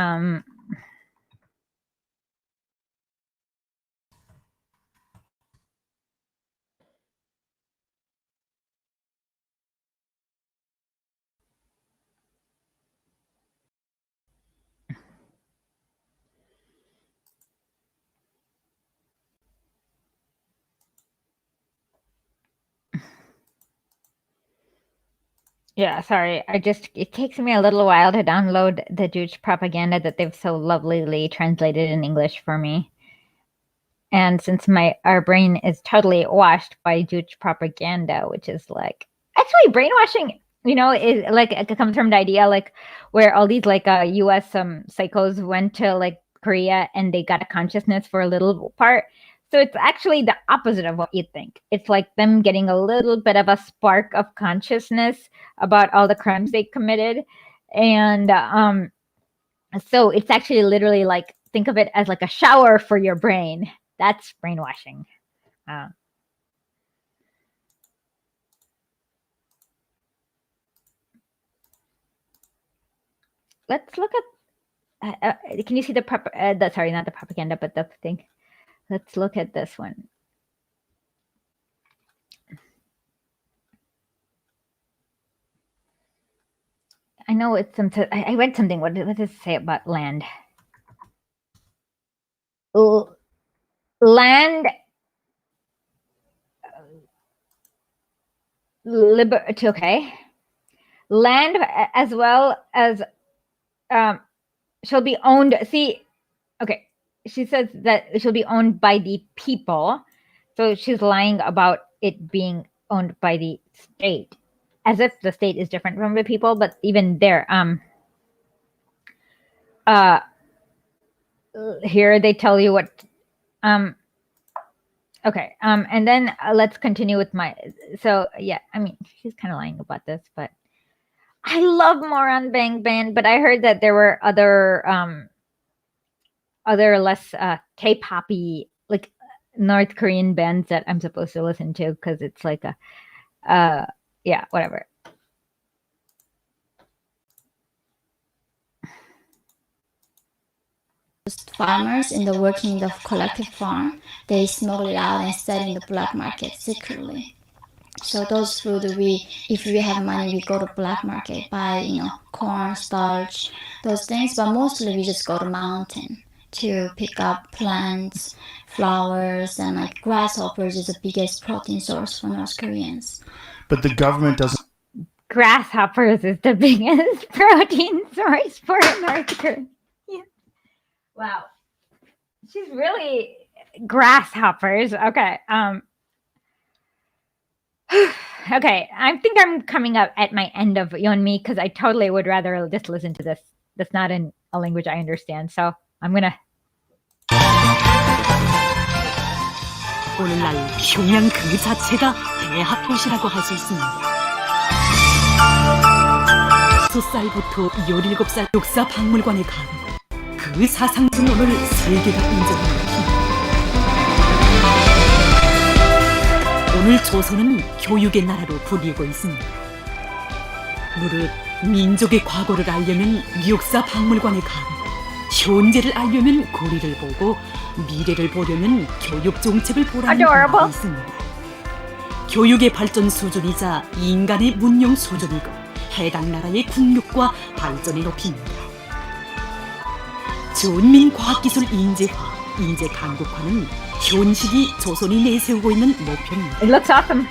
Yeah, sorry. It takes me a little while to download the Jewish propaganda that they've so lovelyly translated in English for me. And since our brain is totally washed by Jewish propaganda, which is like actually brainwashing, is like it comes from the idea like where all these like US psychos went to like Korea and they got a consciousness for a little part. So it's actually the opposite of what you think. It's like them getting a little bit of a spark of consciousness about all the crimes they committed. And so it's actually literally like, think of it as like a shower for your brain. That's brainwashing. Let's look at, can you see sorry, not the propaganda, but the thing. Let's look at this one. I know it's I read something. What does it say about land? Land liberty. Okay. Land as well as shall be owned. See, okay. she says that it should be owned by the people. So she's lying about it being owned by the state, as if the state is different from the people. But even there, here they tell you what, okay, and then let's continue with my. So yeah, I mean, she's kind of lying about this, but I love Moran Bang Band. But I heard that there were other less K-poppy, like North Korean bands that I'm supposed to listen to because it's like a yeah, whatever. Farmers in the working the collective farm, they smuggle it out and sell in the black market secretly. So those food if we have money, we go to black market, buy, corn, starch, those things. But mostly we just go to mountain to pick up plants, flowers, and like grasshoppers is the biggest protein source for North Koreans. But the government doesn't. Grasshoppers is the biggest protein source for North Korea. Wow, she's really grasshoppers. Okay, okay. I think I'm coming up at my end of Yeonmi because I totally would rather just listen to this. That's not in a language I understand, so I'm gonna. 오늘날 평양 그 자체가 대학 도시라고 할 수 있습니다. 6살부터 17살 역사 박물관에 가고 그 사상은 오늘 세계가 인정합니다. 오늘 조선은 교육의 나라로 불리고 있습니다. 무릇 민족의 과거를 알려면 역사 박물관에 가고 현재를 알려면 고리를 보고 미래를 보려면 교육 정책을 보라는 말이 있습니다. 교육의 발전 수준이자 인간의 문명 수준이고 해당 나라의 국력과 발전을 높입니다. 전민과학기술 인재화, 인재 강국화는 현실이 조선이 내세우고 있는 목표입니다. It looks awesome.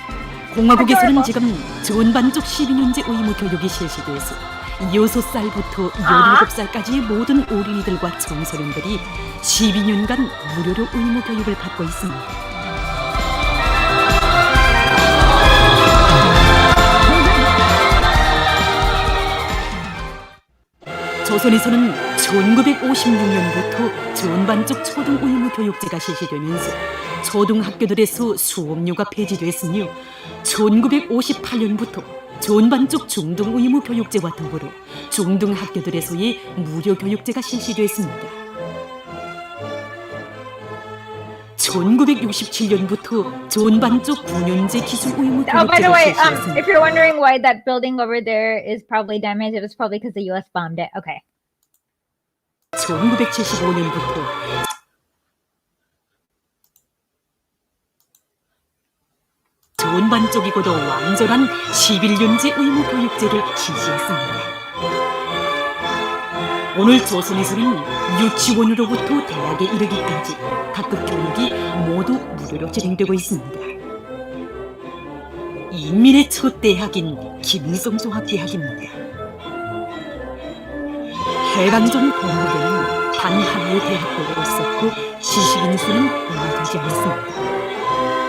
공화국에서는 지금 전반적 12년제 의무 교육이 실시돼서 6살부터 17살까지의 모든 어린이들과 청소년들이 12년간 무료로 의무 교육을 받고 있습니다. 조선에서는 1956년부터 전반적 초등 의무 교육제가 실시되면서 초등학교들에서 수업료가 폐지됐으며 1958년부터 전반적 중등 의무 교육제와 더불어 중등학교들에서의 무료 교육제가 실시됐습니다. 1967년부터 전반적 9년제 기술 의무 Oh, by the 교육제가 way, 실시됐습니다. if you're wondering why that building over there is probably damaged, it was probably because the U.S. bombed it. Okay. 1975년부터 전반적이고도 완전한 11년제 의무 교육제를 실시했습니다. 오늘 조선에서는 유치원으로부터 대학에 이르기까지 각급 교육이 모두 무료로 진행되고 있습니다. 인민의 첫 대학인 김일성종합대학입니다. 해방전 건국에는 단 하나의 대학도 없었고 지식인 수는 얼마되지 않습니다.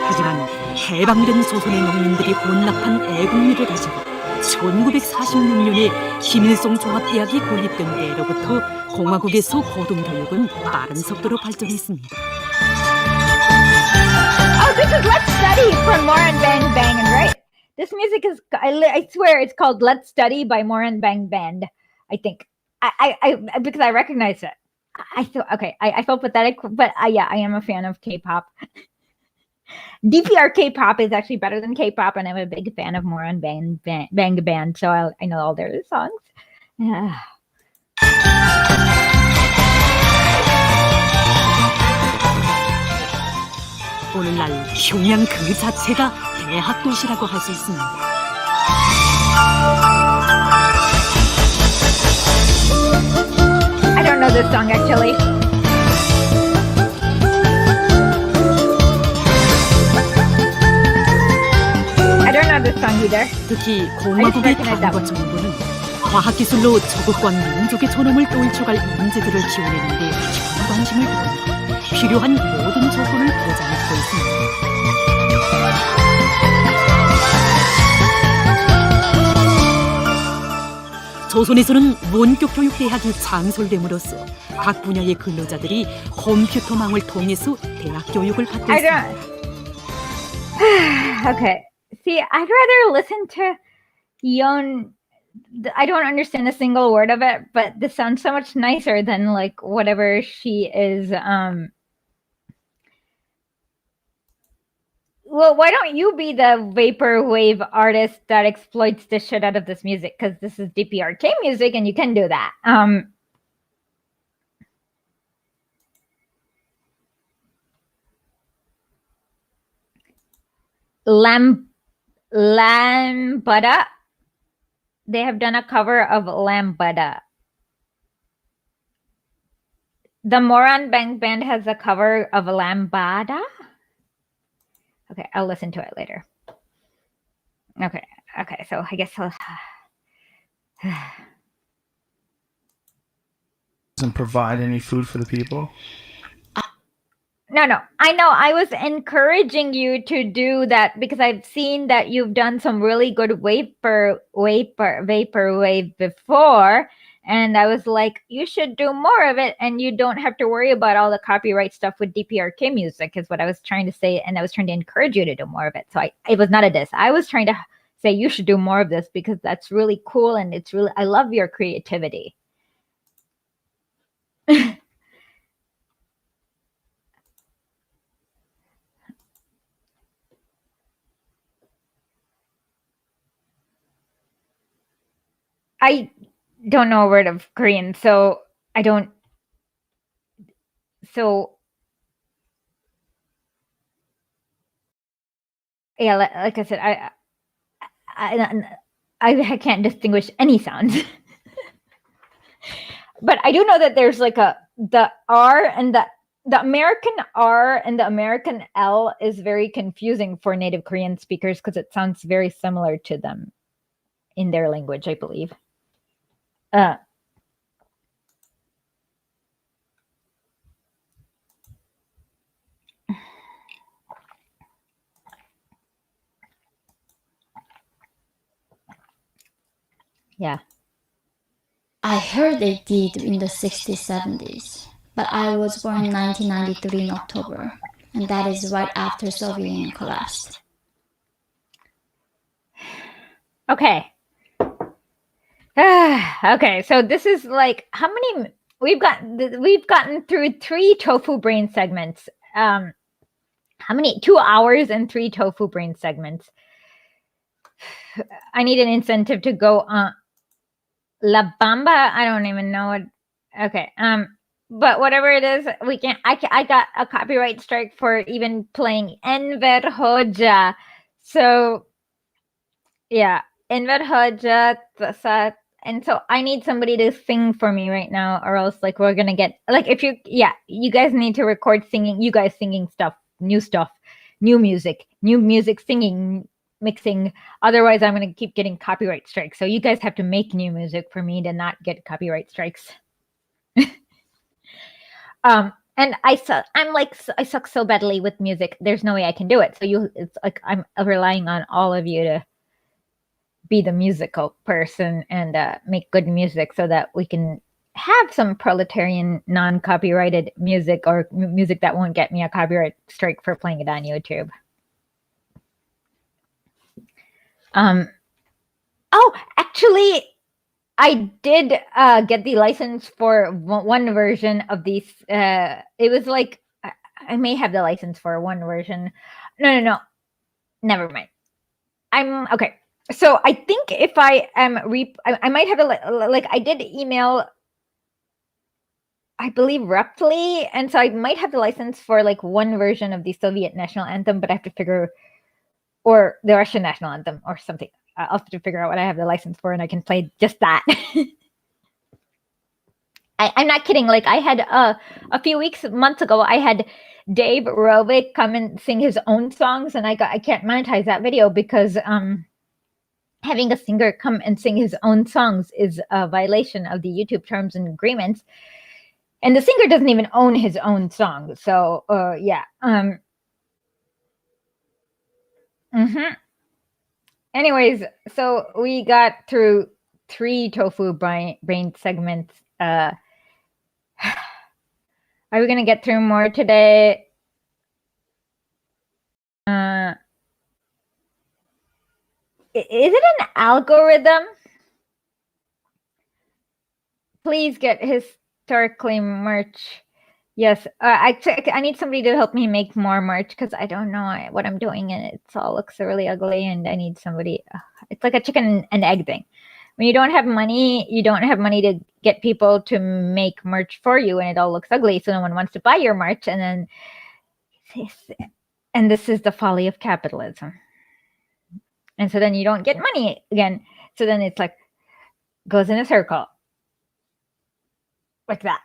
하지만 해방된 조선의 농민들이 혼납한 애국미를 가지고 1946년에 김일성 종합대학이 건립된 때로부터 공화국에서 고등교육은 빠른 속도로 발전했습니다. Oh, this is Let's Study from Moran Bang Bang, and right? This music is, I swear it's called Let's Study by Moran Bang Band, I think. I because I recognize it. I feel okay. I felt pathetic, but yeah, I am a fan of K-pop. DPR K-pop is actually better than K-pop, and I'm a big fan of Moran Bang Band, so I know all their songs. Yeah. 오늘날 평양 그 자체가 대학 도시라고 할 수 있습니다. I don't know this song actually. I don't know this song either. 특히 공화국의 당과 정부는 과학기술로 조국과 민족의 존엄을 떨쳐갈 인재들을 키워내는 데 큰 관심을 두고 필요한 모든 조건을 보장해주고 있습니다. 조선에서는 원격 교육 대학이 창설됨으로써 각 분야의 근로자들이 컴퓨터망을 통해서 대학 교육을 받고 I 있습니다. don't. Okay. See, I'd rather listen to Yeon. I don't understand a single word of it, but this sounds so much nicer than like whatever she is. Well, why don't you be the vaporwave artist that exploits the shit out of this music? Because this is DPRK music, and you can do that. Lambada. They have done a cover of Lambada. The Moran Band has a cover of Lambada. Okay, I'll listen to it later. Okay, so I guess I'll... Doesn't provide any food for the people. No, I know. I was encouraging you to do that because I've seen that you've done some really good vaporwave before. And I was like, you should do more of it, and you don't have to worry about all the copyright stuff with DPRK music, is what I was trying to say. And I was trying to encourage you to do more of it. So it was not a diss. I was trying to say you should do more of this because that's really cool, and it's really, I love your creativity. I don't know a word of Korean, so I don't. So yeah, like I said, I can't distinguish any sounds. But I do know that there's like the R and the American R and the American L is very confusing for native Korean speakers because it sounds very similar to them in their language, I believe. Yeah. I heard they did in the 60s, 70s, but I was born in 1993 in October, and that is right after Soviet Union collapsed. Okay. Okay, so this is like how many we've gotten through 3 tofu brain segments. How many? 2 hours and 3 tofu brain segments. I need an incentive to go on La Bamba. I don't even know what. Okay. But whatever it is, we can. I got a copyright strike for even playing Enver Hoja. So yeah, Enver Hoja. And so I need somebody to sing for me right now, or else like we're gonna get like if you you guys need to record singing. You guys singing stuff, new music, singing, mixing. Otherwise, I'm gonna keep getting copyright strikes. So you guys have to make new music for me to not get copyright strikes. And I suck so badly with music. There's no way I can do it. So it's like I'm relying on all of you to be the musical person and make good music so that we can have some proletarian non-copyrighted music or music that won't get me a copyright strike for playing it on YouTube. Oh, actually, I did get the license for one version of these. It was like, I may have the license for one version. No. Never mind. I'm okay. So I think if I am I might have like I did email, I believe Reply, and so I might have the license for like one version of the Soviet national anthem, but I have to figure, or the Russian national anthem or something. I'll have to figure out what I have the license for, and I can play just that. I'm not kidding. Like I had a few months ago, I had Dave Rovick come and sing his own songs, and I can't monetize that video because having a singer come and sing his own songs is a violation of the YouTube terms and agreements. And the singer doesn't even own his own song. So yeah. Anyways, so we got through 3 tofu brain segments. Are we gonna get through more today? Is it an algorithm? Please get historically merch. Yes, I need somebody to help me make more merch because I don't know what I'm doing and it all looks really ugly and I need somebody. It's like a chicken and egg thing. When you don't have money, you don't have money to get people to make merch for you and it all looks ugly. So no one wants to buy your merch and this is the folly of capitalism. And so then you don't get money again. So then it's like goes in a circle like that.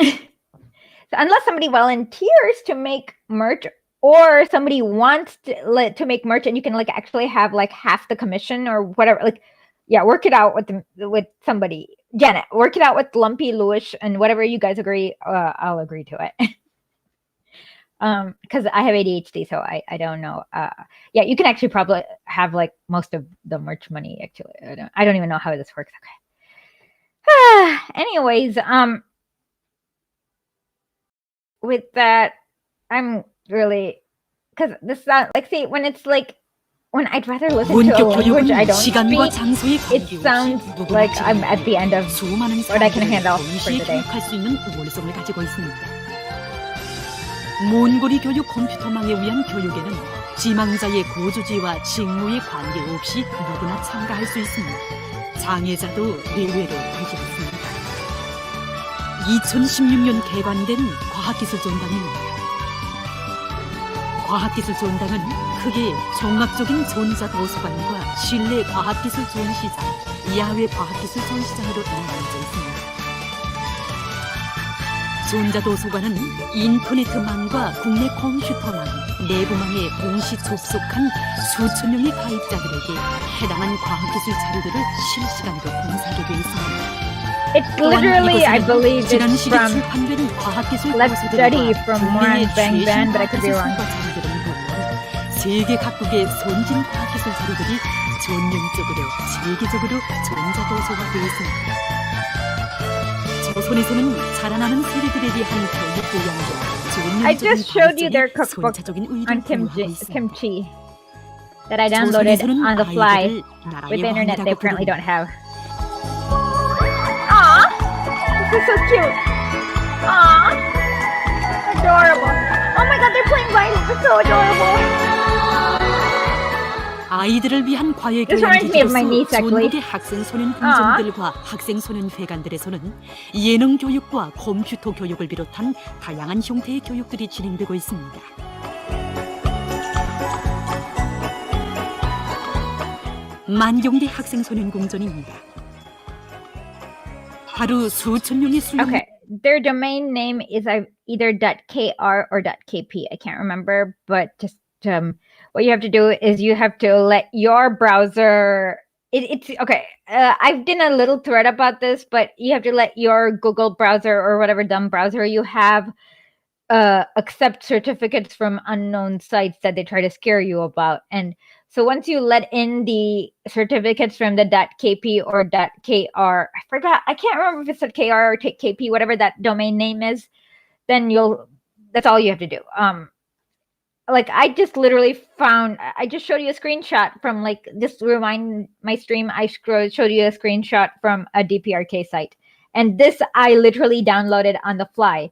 So unless somebody volunteers to make merch or somebody wants to make merch and you can like actually have like half the commission or whatever, like, yeah, work it out with somebody. Janet, work it out with Lumpy, Lewis, and whatever you guys agree, I'll agree to it. Because I have ADHD, so I don't know. Yeah, you can actually probably have like most of the merch money. Actually, I don't even know how this works. Okay. Anyways, with that, I'm really because this sound like see when it's like when I'd rather listen to a language I don't speak, it sounds like I'm at the end of what I can handle for today. 몬고리 교육 컴퓨터망에 의한 교육에는 지망자의 거주지와 직무에 관계없이 누구나 참가할 수 있으며 장애자도 예외로 되지 않습니다. 2016년 개관된 과학기술전당입니다. 과학기술전당은 크게 종합적인 전자도서관과 실내 과학기술 전시장, 야외 과학기술 전시장으로 나눠져 있습니다. 전자도서관은 인터넷망과 국내 컴퓨터망, 내부망에 동시 접속한 수천 명의 가입자들에게 해당한 과학기술 자료들을 실시간으로 공사하게 되어 있습니다. It's literally, I believe, it's from Let's Study from Moran Bang Ban, but I could be wrong. 세계 각국의 선진 과학기술 자료들이 전형적으로 세계적으로 전자도서화되어 있습니다. 조선에서는 자라나는 세대들에 대한 교육 보양과 I just showed you their cookbook on kimchi that I downloaded on the fly with the internet they apparently don't have. Aww! This is so cute! Aww! Adorable! Oh my god, they're playing violin! It's so adorable! 아이들을 위한 과외 교양기지로서 전국의 학생 소년 공정들과 학생 소년 회관들에서는 예능 교육과 컴퓨터 교육을 비롯한 다양한 형태의 교육들이 진행되고 있습니다. 만경대 학생 소년 공전입니다. 하루 수천 명의 수련. Okay, their domain name is either .kr or .kp. I can't remember, but just what you have to do is you have to let your browser. It's okay. I've done a little thread about this, but you have to let your Google browser or whatever dumb browser you have accept certificates from unknown sites that they try to scare you about. And so once you let in the certificates from the .kp or .kr, I forgot. I can't remember if it's a .kr or .kp, whatever that domain name is. Then that's all you have to do. Like I just literally found, I just showed you a screenshot from like, just rewind my stream. I showed you a screenshot from a DPRK site. And this I literally downloaded on the fly.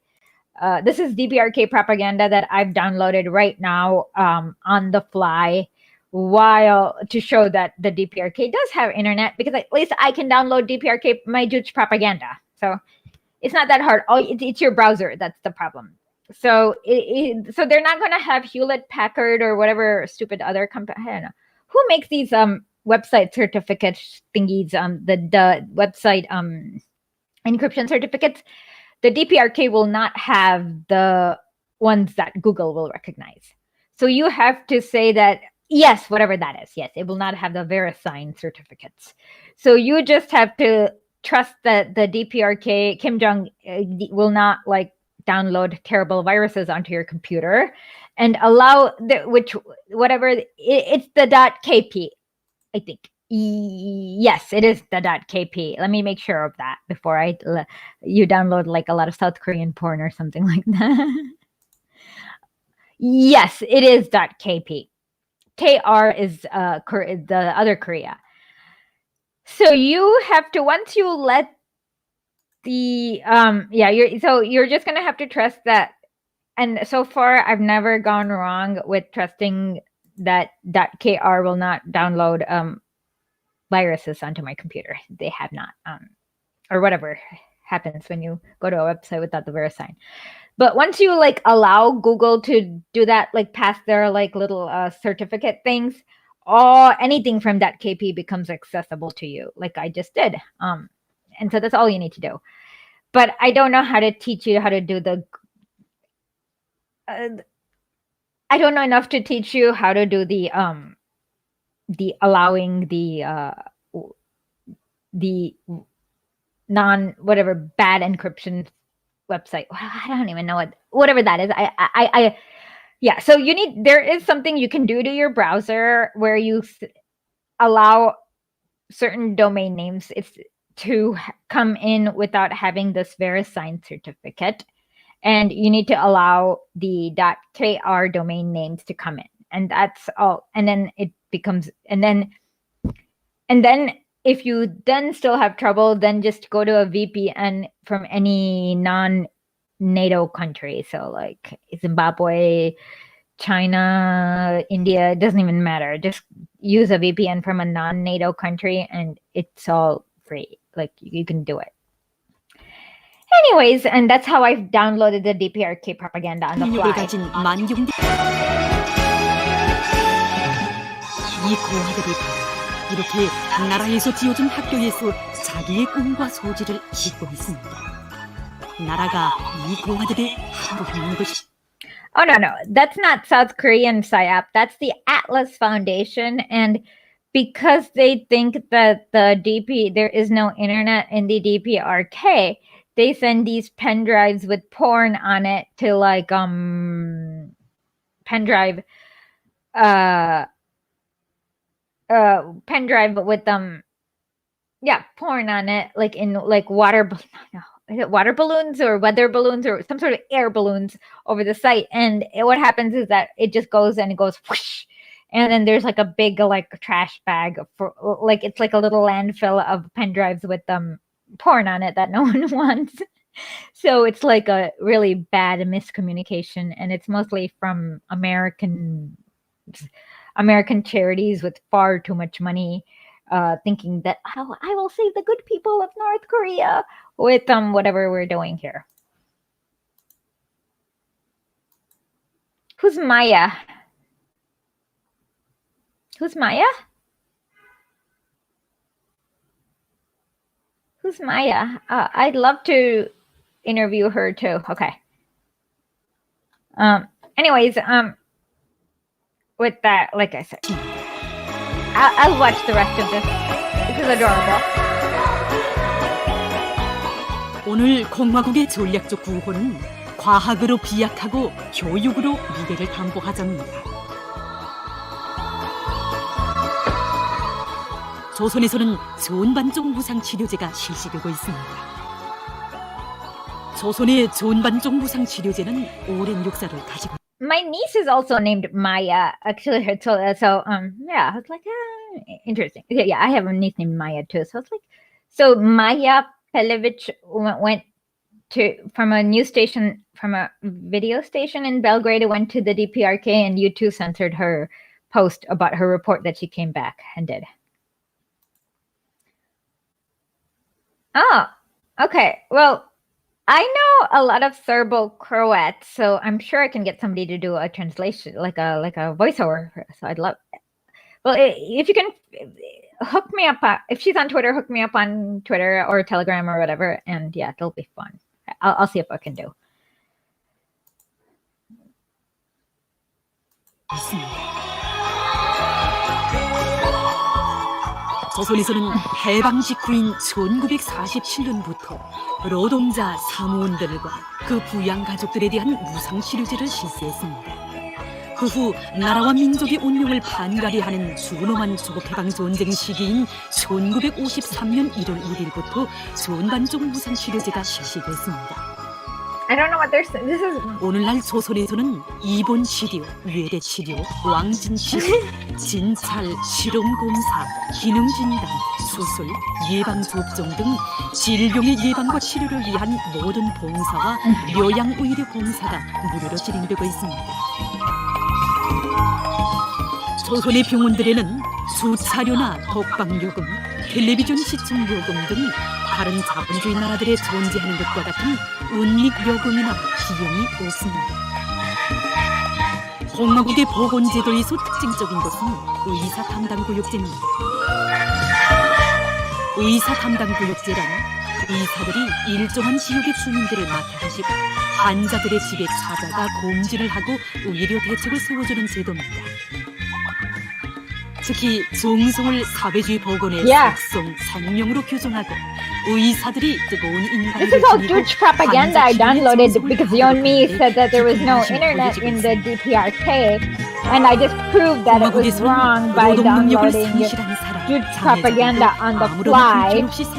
This is DPRK propaganda that I've downloaded right now on the fly while to show that the DPRK does have internet, because at least I can download DPRK, my Jude's propaganda. So it's not that hard. It's your browser. That's the problem. So so they're not going to have Hewlett Packard or whatever stupid other company. I don't know who makes these website certificate thingies. The website encryption certificates. The DPRK will not have the ones that Google will recognize. So you have to say that yes, whatever that is. Yes, it will not have the VeriSign certificates. So you just have to trust that the DPRK Kim Jong will not like download terrible viruses onto your computer, and allow it's the .kp, I think. Yes, it is the .kp. Let me make sure of that before you download like a lot of South Korean porn or something like that. Yes, it is .kp. KR is the other Korea. So you have to, once you let the you're just gonna have to trust that. And so far I've never gone wrong with trusting that .kr will not download viruses onto my computer. They have not, or whatever happens when you go to a website without the VeriSign. But once you like allow Google to do that, like pass their like little certificate things, anything from .kp becomes accessible to you, like I just did. And so that's all you need to do. But I don't know how to teach you how to do I don't know enough to teach you how to do the allowing the non whatever bad encryption website. I don't even know whatever that is. Yeah. So there is something you can do to your browser where you allow certain domain names to come in without having this VeriSign certificate. And you need to allow the .kr domain names to come in. And that's all. And then it becomes, and then if you then still have trouble, then just go to a VPN from any non-NATO country. So like Zimbabwe, China, India, it doesn't even matter. Just use a VPN from a non-NATO country and it's all free. Like you can do it. Anyways, and that's how I've downloaded the DPRK propaganda on the 능력을 fly. 가진 만경대 이 고아들이 바로 이렇게 나라에서 지어준 학교에서 자기의 꿈과 소질을 싣고 있습니다. 나라가 이 고아들의 함부하는 것이 Oh, no. That's not South Korean PSYOP. That's the Atlas Foundation. And because they think that there is no internet in the DPRK, they send these pen drives with porn on it to like, pen drive with, porn on it, like in like is it water balloons or weather balloons or some sort of air balloons over the site? And what happens is that it just goes and it goes whoosh, and then there's like a big like trash bag for like it's like a little landfill of pen drives with porn on it that no one wants. So it's like a really bad miscommunication, and it's mostly from American charities with far too much money, thinking that I will save the good people of North Korea with whatever we're doing here. Who's Maya? Who's Maya? Who's Maya? I'd love to interview her too. Okay. Anyways, with that, like I said, I'll watch the rest of this. This is adorable. 오늘 공화국의 전략적 구호는 과학으로 비약하고 교육으로 미래를 담보하자입니다. 조선에서는 전반적 무상치료제가 실시되고 있습니다. 조선의 전반적 무상치료제는 오랜 역사를 가지고 My niece is also named Maya. Actually, so I was like, interesting. Yeah, I have a niece named Maya too. So I was like, so Maya Pelevich went from a video station in Belgrade, went to the DPRK, and U2 censored her post about her report that she came back and did. Oh, okay. Well, I know a lot of Serbo-Croat, so I'm sure I can get somebody to do a translation, like a voiceover. So I'd love. Well, if you can hook me up, if she's on Twitter, hook me up on Twitter or Telegram or whatever, and yeah, it'll be fun. I'll see if I can do. 조선에서는 해방 직후인 1947년부터 노동자 사무원들과 그 부양 가족들에 대한 무상치료제를 실시했습니다. 그 후 나라와 민족의 운명을 반갈이 하는 준엄한 조국해방전쟁 시기인 1953년 1월 1일부터 전반적 무상치료제가 실시됐습니다. I don't know what they're saying. This is 오늘날 조선에서는 입원 치료, 외래 치료, 왕진 치료, 진찰, 실험 검사, 기능 진단, 수술, 예방 접종 등 질병의 예방과 치료를 위한 모든 봉사와 요양 의료 봉사가 무료로 진행되고 있습니다. 조선의 병원들에는 수차료나 독방요금, 텔레비전 시청요금 등 다른 자본주의 나라들에 존재하는 것과 같은 은닉요금이나 비용이 없습니다. 공화국의 보건제도에서 특징적인 것은 의사 담당 구역제입니다. 의사 담당 구역제란 의사들이 일정한 지역의 주민들을 맡아주시고 환자들의 집에 찾아가 검진을 하고 의료 대책을 세워주는 제도입니다. 특히 정성을 사회주의 법원의 속성, 생명으로 규정하고 의사들이 뜨거운 인간을 This is all douche propaganda I downloaded because Yeonmi said that there was no internet in the DPRK, and I just proved that it was wrong by downloading douche propaganda on the fly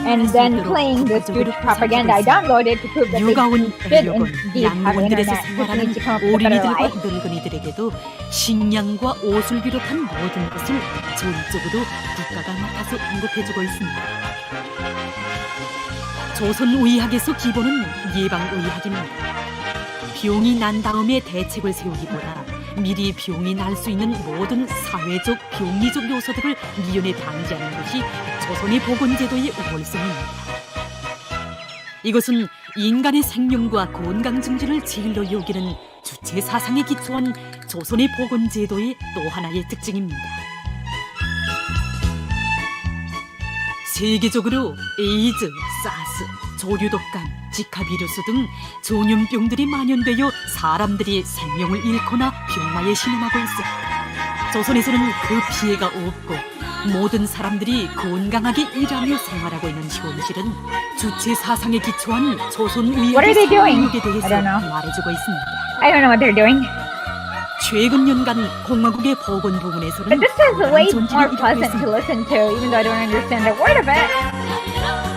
and then playing this douche propaganda I downloaded to prove that they did indeed have internet. People need to come up with a better 어린이들과 life. 늙은이들에게도 식량과 옷을 비롯한 모든 것을 전적으로 국가가 맡아서 공급해주고 있습니다. 조선의학에서 기본은 예방의학입니다. 병이 난 다음에 대책을 세우기보다 미리 병이 날 수 있는 모든 사회적, 병리적 요소들을 미연에 방지하는 것이 조선의 보건제도의 우월성입니다. 이것은 인간의 생명과 건강 증진을 제일로 여기는 주체 사상에 기초한 조선의 보건제도의 또 하나의 특징입니다. 세계적으로 에이즈, 사스, 조류독감, 지카 비루스 등 전염병들이 만연되어 사람들이 생명을 잃거나 병마에 신음하고 있습니다. 조선에서는 그 피해가 없고 모든 사람들이 건강하게 일하며 생활하고 있는 현실은 주체 사상에 기초한 What are they 조선의학의 doing? 상황에 대해서 I don't know. 말해주고 있습니다. I don't know what they're doing. 최근 년간 공화국의 보건부문에서는 But this is way 전진이 more 일어나고 pleasant 있습니다. to listen to, even though I don't understand a word of it.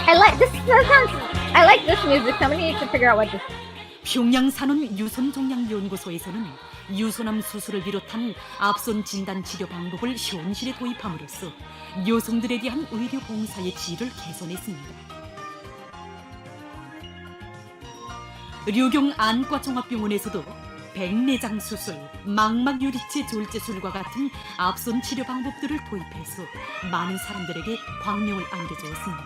I like this music. Somebody needs to figure out what this. 평양산원 유선종양연구소에서는 유선암 수술을 비롯한 앞선 진단 치료 방법을 현실에 도입함으로써 여성들에 대한 의료 봉사의 질을 개선했습니다. 류경 안과종합병원에서도 백내장 수술, 망막유리체 절제술과 같은 앞선 치료 방법들을 도입해서 많은 사람들에게 광명을 안겨주었습니다.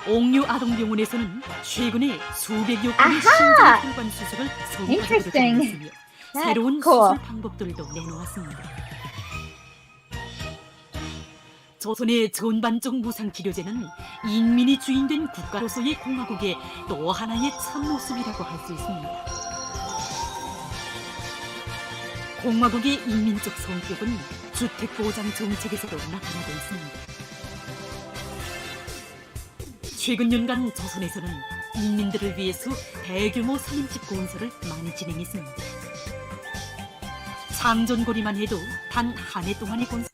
옥류아동병원에서는 최근에 수백여 건의 심장혈관 수술을 성과적으로 진행했으며 새로운 cool. 수술 방법들도 내놓았습니다. 조선의 전반적 무상치료제는 인민이 주인된 국가로서의 공화국의 또 하나의 참모습이라고 할 수 있습니다. 공화국의 인민적 성격은 주택보장 정책에서도 나타나고 있습니다. 최근 년간 조선에서는 인민들을 위해서 대규모 상인집 건설을 많이 진행했습니다. 상전고리만 해도 단 한 해 동안의 건설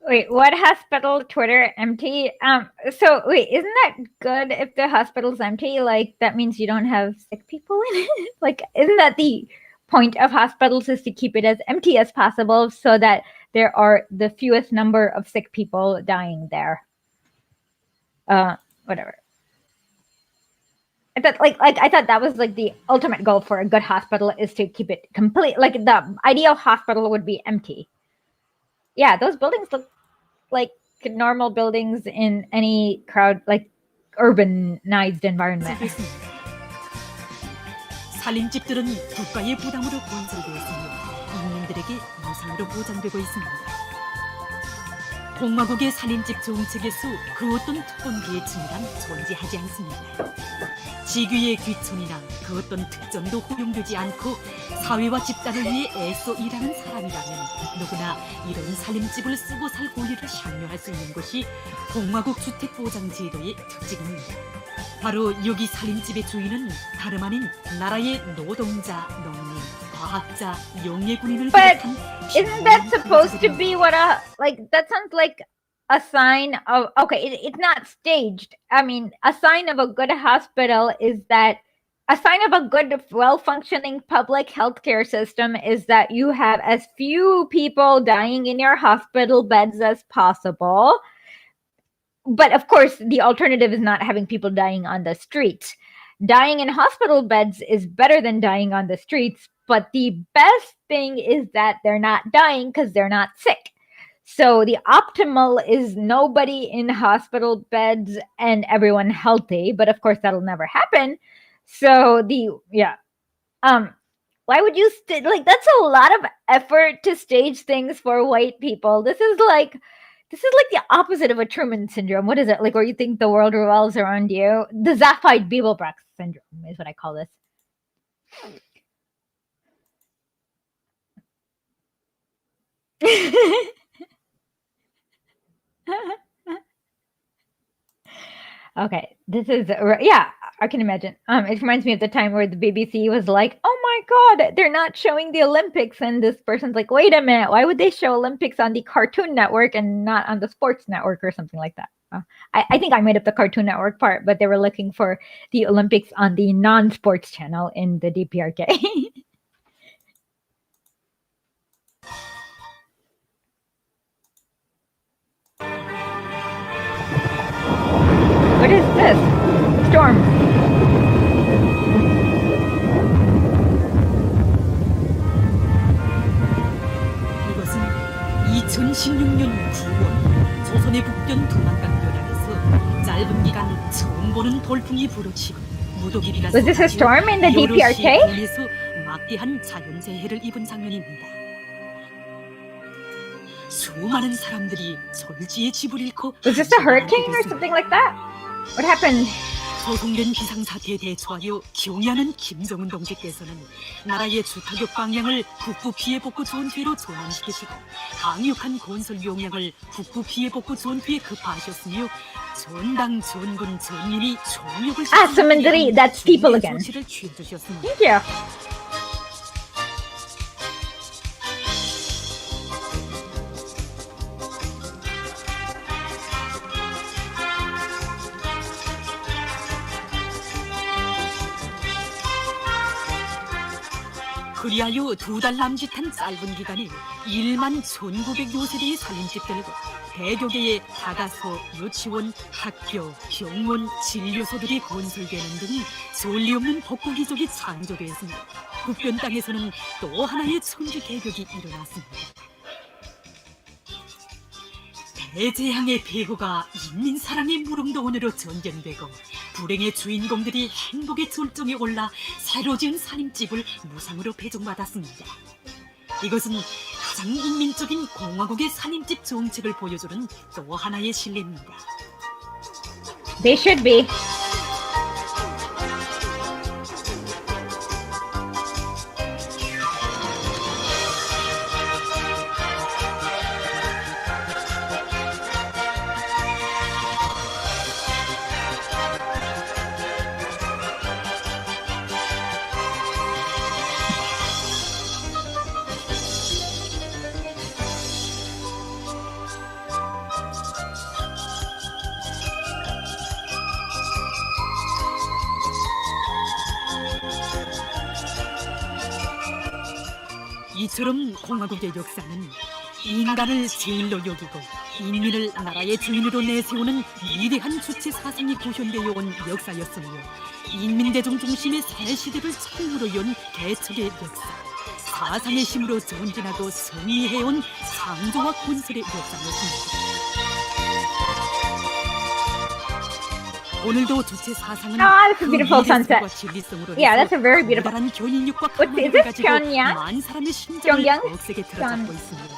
Wait, what hospital? Twitter empty? So wait, isn't that good if the hospital's empty? Like that means you don't have sick people in it? Like, isn't that the point of hospitals, is to keep it as empty as possible so that there are the fewest number of sick people dying there? Whatever. I thought that was like the ultimate goal for a good hospital, is to keep it complete. Like the ideal hospital would be empty. Yeah, those buildings look like normal buildings in any crowd, like urbanized environment. 살림집들은 국가의 부담으로 건설되었으며 인민들에게 무상으로 보장되고 있습니다. 공화국의 살인집 정책에서 그 어떤 특권계의 층이란 존재하지 않습니다. 직위의 귀촌이나 그 어떤 특전도 허용되지 않고 사회와 집단을 위해 애써 일하는 사람이라면 누구나 이런 살림집을 쓰고 살 권리를享有할 수 있는 것이 공화국 주택보장제도의 특징입니다. 바로 여기 살림집의 주인은 다름 아닌 나라의 노동자, 농민, 과학자, 영예군인을 But 비롯한 isn't that supposed to be what that sounds like a sign of, okay, it's not staged. I mean, a sign of a good hospital is that, a sign of a good, well-functioning public healthcare system is that you have as few people dying in your hospital beds as possible. But of course, the alternative is not having people dying on the streets. Dying in hospital beds is better than dying on the streets, but the best thing is that they're not dying because they're not sick. So the optimal is nobody in hospital beds and everyone healthy, but of course that'll never happen. So why would you that's a lot of effort to stage things for white people. This is like the opposite of a Truman syndrome. What is it? Like where you think the world revolves around you? The Zaphide Beeblebrox syndrome is what I call this. Okay, this is I can imagine. It reminds me of the time where the BBC was like, "Oh my God, they're not showing the Olympics," and this person's like, "Wait a minute, why would they show Olympics on the Cartoon Network and not on the Sports Network or something like that?" I think I made up the Cartoon Network part, but they were looking for the Olympics on the non-sports channel in the DPRK. What is this? Storm. 이것은 2016년 9월 조선의 북변 두만강 연안에서 짧은 기간 처음 보는 돌풍이 불어치고 무더기비가 Was this a storm in the DPRK? 에서 막대한 자연재해를 입은 장면입니다. 수많은 사람들이 절지의 집을 잃고 Was this a hurricane or something like that? What happened? 소송된 비상사태에 대처하여 경의하는 김정은 동지께서는 나라의 주타격 방향을 북부 피해복구 전투로 전환시키시고 강력한 건설 용량을 북부 피해복구 전투에 급파하셨으며 전당 전군 전민이 총력을 Samandri, that's people again. 조치를 취해주셨습니다. Thank you. 그리하여 2달 남짓한 짧은 기간에 1만 1,900여 세대의 살림집들과 100여 개의 다가소, 유치원, 학교, 병원, 진료소들이 건설되는 등 전례 없는 복구 기적이 창조되었습니다. 북변 땅에서는 또 하나의 천지 개벽이 일어났습니다. 대재앙의 배후가 인민사랑의 무릉도원으로 전gen되고 불행의 주인공들이 행복의 절정에 올라 새로 지은 살림집을 무상으로 배정받았습니다. 이것은 가장 인민적인 공화국의 살림집 정책을 보여주는 또 하나의 신뢰입니다. They should be. 이처럼 공화국의 역사는 인간을 제일로 여기고 인민을 나라의 주인으로 내세우는 위대한 주체 사상이 구현되어 온 역사였으며 인민대중 중심의 새 시대를 처음으로 연 개척의 역사, 사상의 힘으로 전진하고 승리해온 창조와 건설의 역사였습니다. 오늘도 주체 사상은 that's a beautiful sunset. Yeah, that's a very beautiful. 견인력과 Is this Pyongyang? 많은 사람의 심장을 Pyongyang? 억세게 들어잡고 있습니다.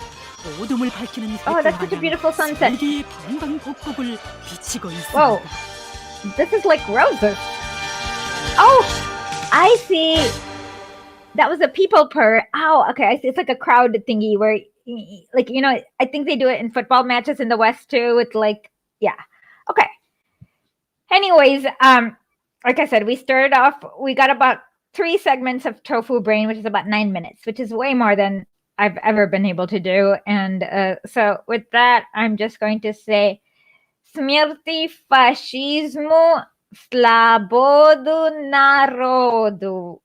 어둠을 밝히는 Oh, that's such a beautiful sunset. 세계의 방방곡곡을 비치고 있습니다. Whoa. This is like roses. Oh, I see. That was a people purr. Oh, okay. I see. It's like a crowd thingy where, like, you know, I think they do it in football matches in the West too. It's like, yeah. Okay. Anyways, like I said, we started off, we got about 3 segments of Tofu Brain, which is about 9 minutes, which is way more than I've ever been able to do. And so with that, I'm just going to say, Смерти фашизму, слободу народу.